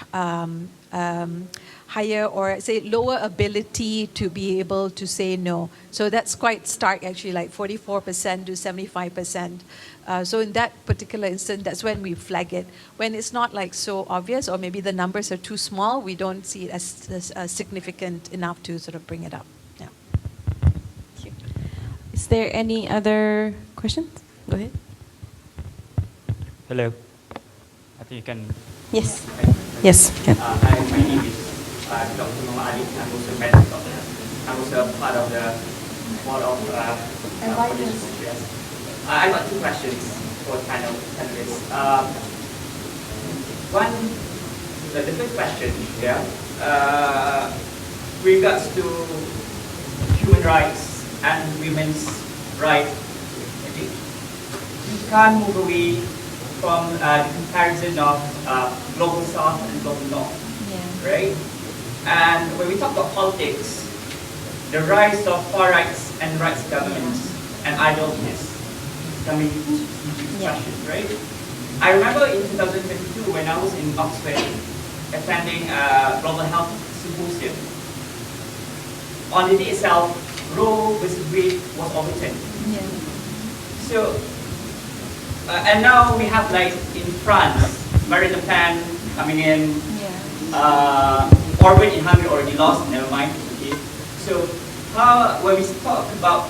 higher or say lower ability to be able to say no. So that's quite stark actually, like 44% to 75%. So in that particular instance, that's when we flag it. When it's not like so obvious or maybe the numbers are too small, we don't see it as significant enough to sort of bring it up. Yeah. Thank you. Is there any other questions? Go ahead. Hello. I think you can. Yes. Yes. Hi, my name is Dr. Muhammad Ali. I'm also a medical doctor. I'm also a part of the board of I got two questions for panelists. One, the first question, regards to human rights and women's rights. You can't move away from the comparison of global south and global north, right? And when we talk about politics, the rise of far rights and rights governments and ideologies coming into discussion, right? I remember in 2022 when I was in Oxford attending a global health symposium. On the day itself, Roe versus Wade was overturned. So, and now we have like in France, Marine Le Pen coming in, Orban in Hungary already lost, never mind. Okay. So, when we talk about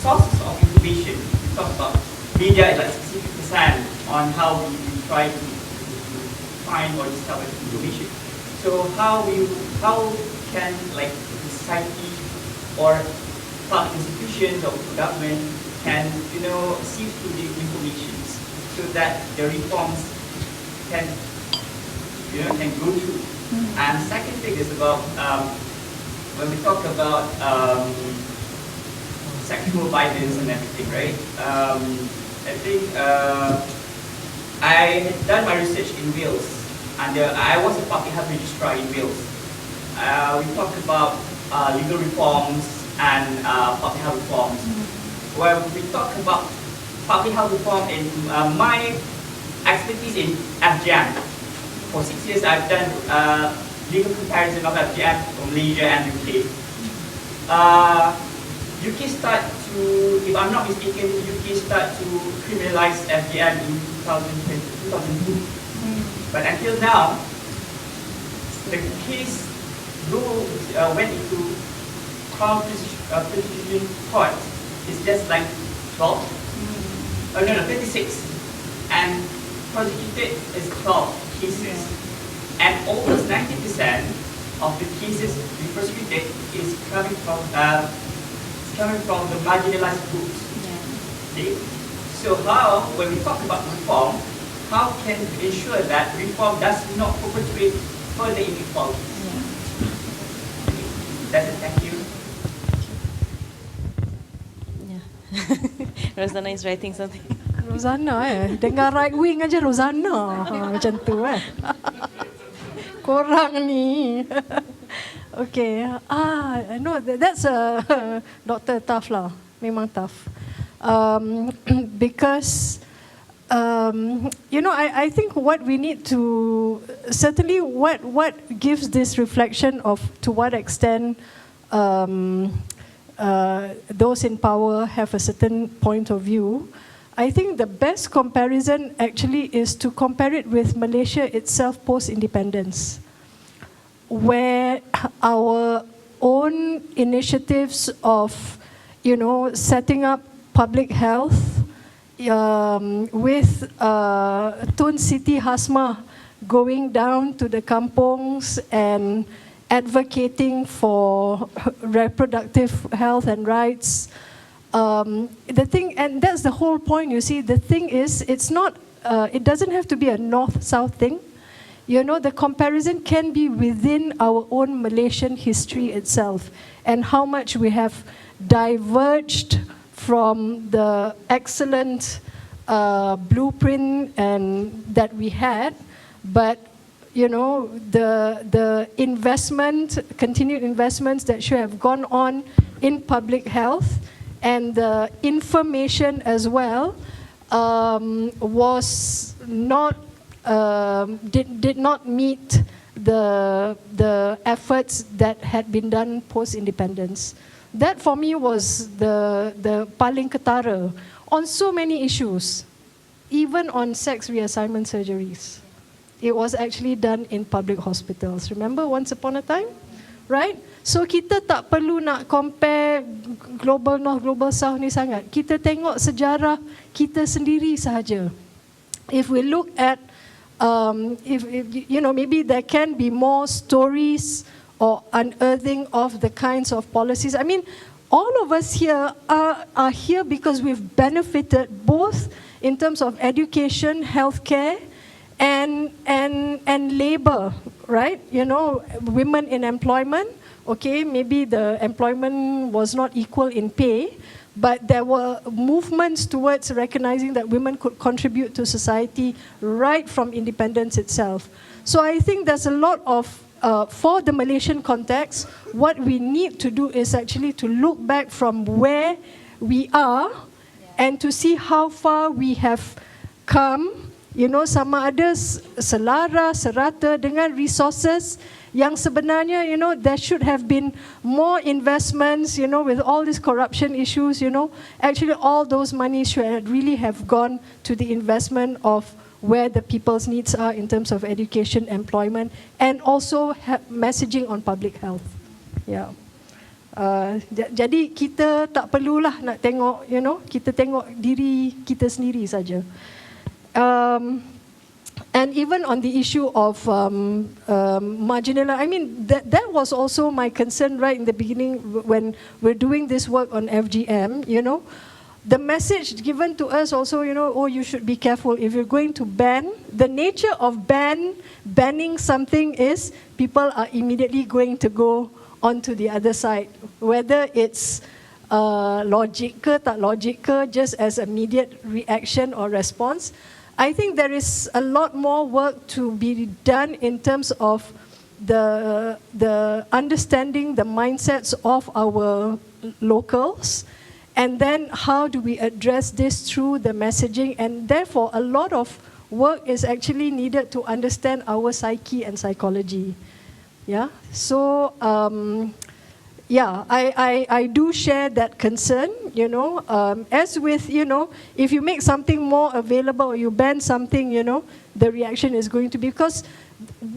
sources of information, we talk about media is like 60% on how we try to find or discover information. So how can like society or public institutions or government can sift through the information so that the reforms can go through. And second thing is about when we talk about sexual violence and everything, right? I think I had done my research in Wales, and I was a public health registrar in Wales. We talked about legal reforms and public health reforms. When we talk about public health reform, in my expertise in FGM. For 6 years, I've done legal comparison of FGM from Malaysia and UK. UK start to, if I'm not mistaken, UK start to criminalize FGM in 2002. But until now, the case went into Crown Precision Court. It's just like 12, 36, and prosecuted is 12 cases. And almost 90% of the cases we prosecuted is coming from the marginalized groups. Okay? So how, when we talk about reform, how can we ensure that reform does not perpetuate further inequality? That's it, thank you. Rozana is writing something. Rozana dengar right wing aja Rozana macam tu korang ni. Okay, no, that's Dr. Tough lah, memang tough. Because I think what we need to certainly what gives this reflection of to what extent those in power have a certain point of view. I think the best comparison actually is to compare it with Malaysia itself post-independence, where our own initiatives of, setting up public health with Tun Siti Hasmah going down to the kampongs and advocating for reproductive health and rights. The thing, and that's the whole point, you see, the thing is, it's not, it doesn't have to be a north-south thing. You know, the comparison can be within our own Malaysian history itself, and how much we have diverged from the excellent blueprint and that we had, but you know, the investment, continued investments that should have gone on in public health and the information as well was not did not meet the efforts that had been done post-independence. That for me was the paling ketara on so many issues, even on sex reassignment surgeries. It was actually done in public hospitals. Remember once upon a time? Right? So kita tak perlu nak compare global north, global south ni sangat. Kita tengok sejarah kita sendiri sahaja. If we look at, if you know, maybe there can be more stories or unearthing of the kinds of policies. I mean, all of us here are here because we've benefited both in terms of education, healthcare, and labor, right? You know, women in employment, okay, maybe the employment was not equal in pay, but there were movements towards recognizing that women could contribute to society right from independence itself. So I think there's a lot of, for the Malaysian context, what we need to do is actually to look back from where we are and to see how far we have come, you know, sama ada selaras, serata dengan resources yang sebenarnya, you know, there should have been more investments, you know, with all these corruption issues, you know, actually all those monies should really have gone to the investment of where the people's needs are in terms of education, employment, and also messaging on public health. Yeah. Jadi kita tak perlulah nak tengok, you know, kita tengok diri kita sendiri saja. And even on the issue of marginal, I mean, that was also my concern right in the beginning when we're doing this work on FGM, you know. The message given to us also, you know, oh, you should be careful if you're going to ban. The nature of banning something is people are immediately going to go onto the other side, whether it's logic ke, tak logic ke, just as immediate reaction or response. I think there is a lot more work to be done in terms of the understanding the mindsets of our locals, and then how do we address this through the messaging, and therefore a lot of work is actually needed to understand our psyche and psychology. Yeah, so yeah, I do share that concern, you know, as with, you know, if you make something more available or you ban something, you know, the reaction is going to be, because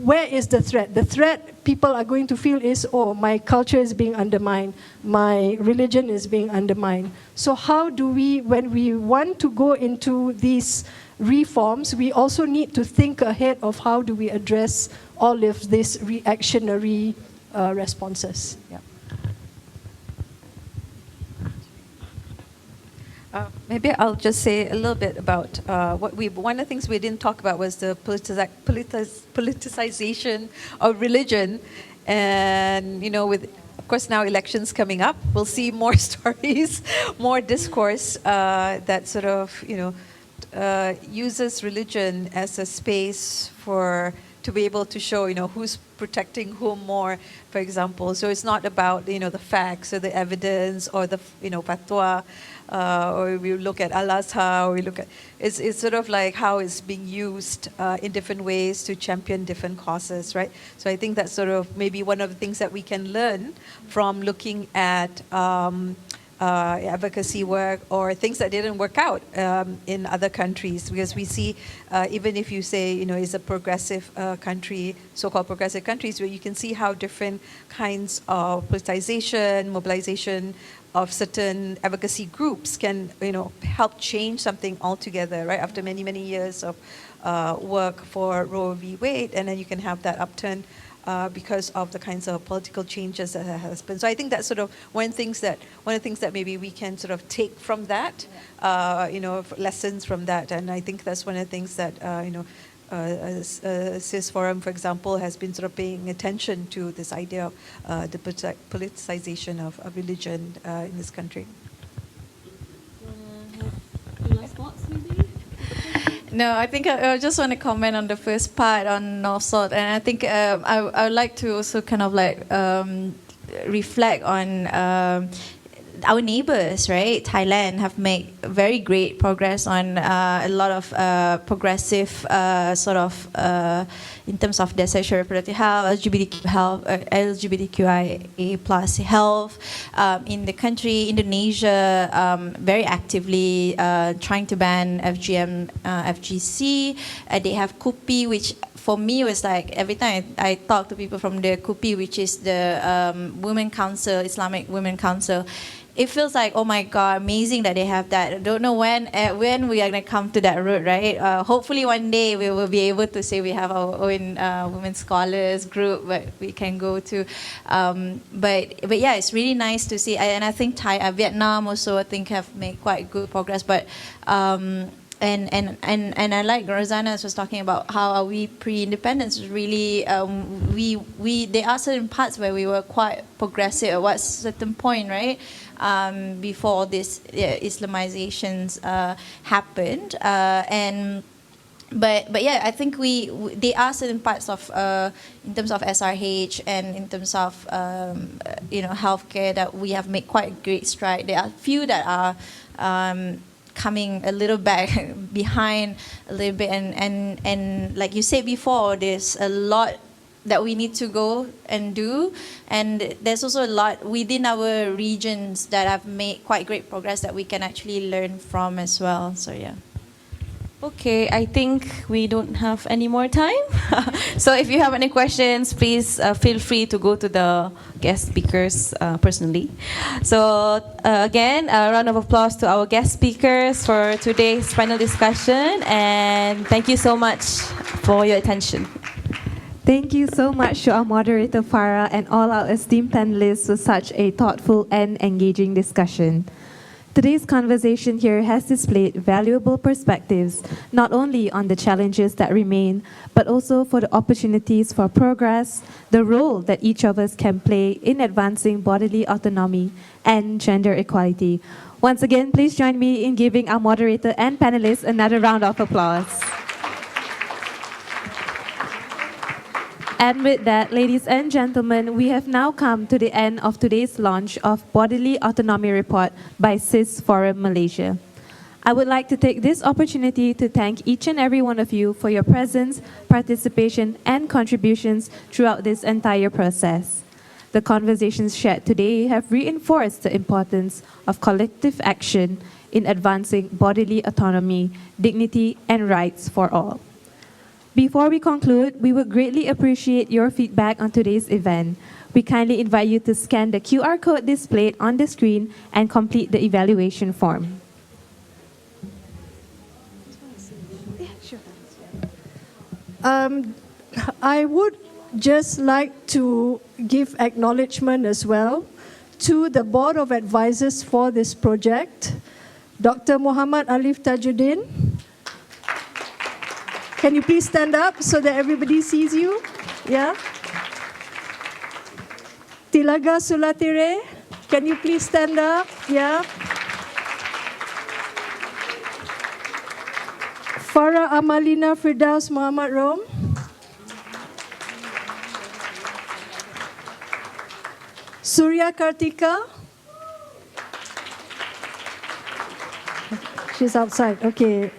where is the threat? The threat people are going to feel is, oh, my culture is being undermined, my religion is being undermined. So how do we, when we want to go into these reforms, we also need to think ahead of how do we address all of these reactionary responses. Yeah. Maybe I'll just say a little bit about one of the things we didn't talk about was the politicization of religion, and you know, with of course now elections coming up, we'll see more stories, more discourse that sort of, you know, uses religion as a space to be able to show, you know, who's protecting whom more, for example. So it's not about, you know, the facts or the evidence or the, you know, fatwa, or we look at Al-Azhar, or we look at, it's sort of like how it's being used in different ways to champion different causes, right? So I think that's sort of maybe one of the things that we can learn from looking at advocacy work or things that didn't work out in other countries, because we see, even if you say, you know, it's a progressive country, so-called progressive countries, where you can see how different kinds of politicization, mobilization of certain advocacy groups can, you know, help change something altogether, right? After many, many years of work for Roe v. Wade, and then you can have that upturn because of the kinds of political changes that has been. So I think that's sort of one of the things that maybe we can sort of take from that, you know, lessons from that. And I think that's one of the things that, you know, CIS Forum, for example, has been sort of paying attention to this idea of the politicization of religion in this country. Last thoughts, maybe? No, I think I just want to comment on the first part on North South, and I think I would like to also kind of like reflect on our neighbors, right? Thailand have made very great progress on a lot of progressive sort of in terms of their sexual reproductive health, LGBTQ health, LGBTQIA plus health in the country. Indonesia very actively trying to ban FGM, FGC. They have KUPI, which for me was like every time I talk to people from the KUPI, which is the Women Council, Islamic Women Council, it feels like, oh my God, amazing that they have that. I don't know when we are going to come to that road, right? Hopefully one day we will be able to say we have our own women scholars group that we can go to. But yeah, it's really nice to see. And I think Vietnam also, I think, have made quite good progress. But and I like Rozana was talking about how are we pre-independence. Really, there are certain parts where we were quite progressive at what certain point, right? Before this Islamizations happened, but yeah, I think there are certain parts of in terms of SRH and in terms of healthcare that we have made quite great stride. There are few that are coming a little back behind a little bit, and like you said before, there's a lot that we need to go and do, and there's also a lot within our regions that have made quite great progress that we can actually learn from as well. So yeah. Okay, I think we don't have any more time. So if you have any questions, please feel free to go to the guest speakers personally. So again, a round of applause to our guest speakers for today's panel discussion, and thank you so much for your attention. Thank you so much to our moderator Farah and all our esteemed panelists for such a thoughtful and engaging discussion. Today's conversation here has displayed valuable perspectives, not only on the challenges that remain, but also for the opportunities for progress, the role that each of us can play in advancing bodily autonomy and gender equality. Once again, please join me in giving our moderator and panelists another round of applause. And with that, ladies and gentlemen, we have now come to the end of today's launch of Bodily Autonomy Report by CIS Forum Malaysia. I would like to take this opportunity to thank each and every one of you for your presence, participation, and contributions throughout this entire process. The conversations shared today have reinforced the importance of collective action in advancing bodily autonomy, dignity, and rights for all. Before we conclude, we would greatly appreciate your feedback on today's event. We kindly invite you to scan the QR code displayed on the screen and complete the evaluation form. I would just like to give acknowledgement as well to the Board of Advisors for this project, Dr. Muhammad Alif Tajuddin. Can you please stand up so that everybody sees you? Yeah. Thilaga Sulathireh, can you please stand up? Yeah. Farah Amalina Firdaus Muhammad Rom. Surya Kartika. She's outside, okay.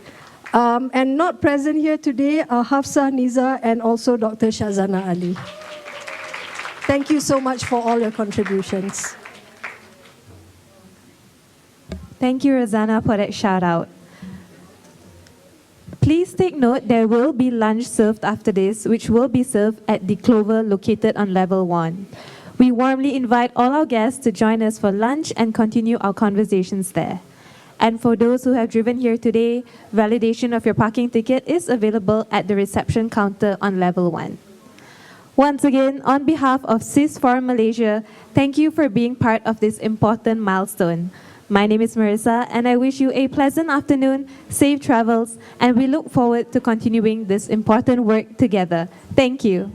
And not present here today are Hafsa Niza and also Dr. Shazana Ali. Thank you so much for all your contributions. Thank you, Rozana, for that shout out. Please take note there will be lunch served after this, which will be served at the Clover located on level 1. We warmly invite all our guests to join us for lunch and continue our conversations there. And for those who have driven here today, validation of your parking ticket is available at the reception counter on level 1. Once again, on behalf of CIS Forum Malaysia, thank you for being part of this important milestone. My name is Marissa, and I wish you a pleasant afternoon, safe travels, and we look forward to continuing this important work together. Thank you.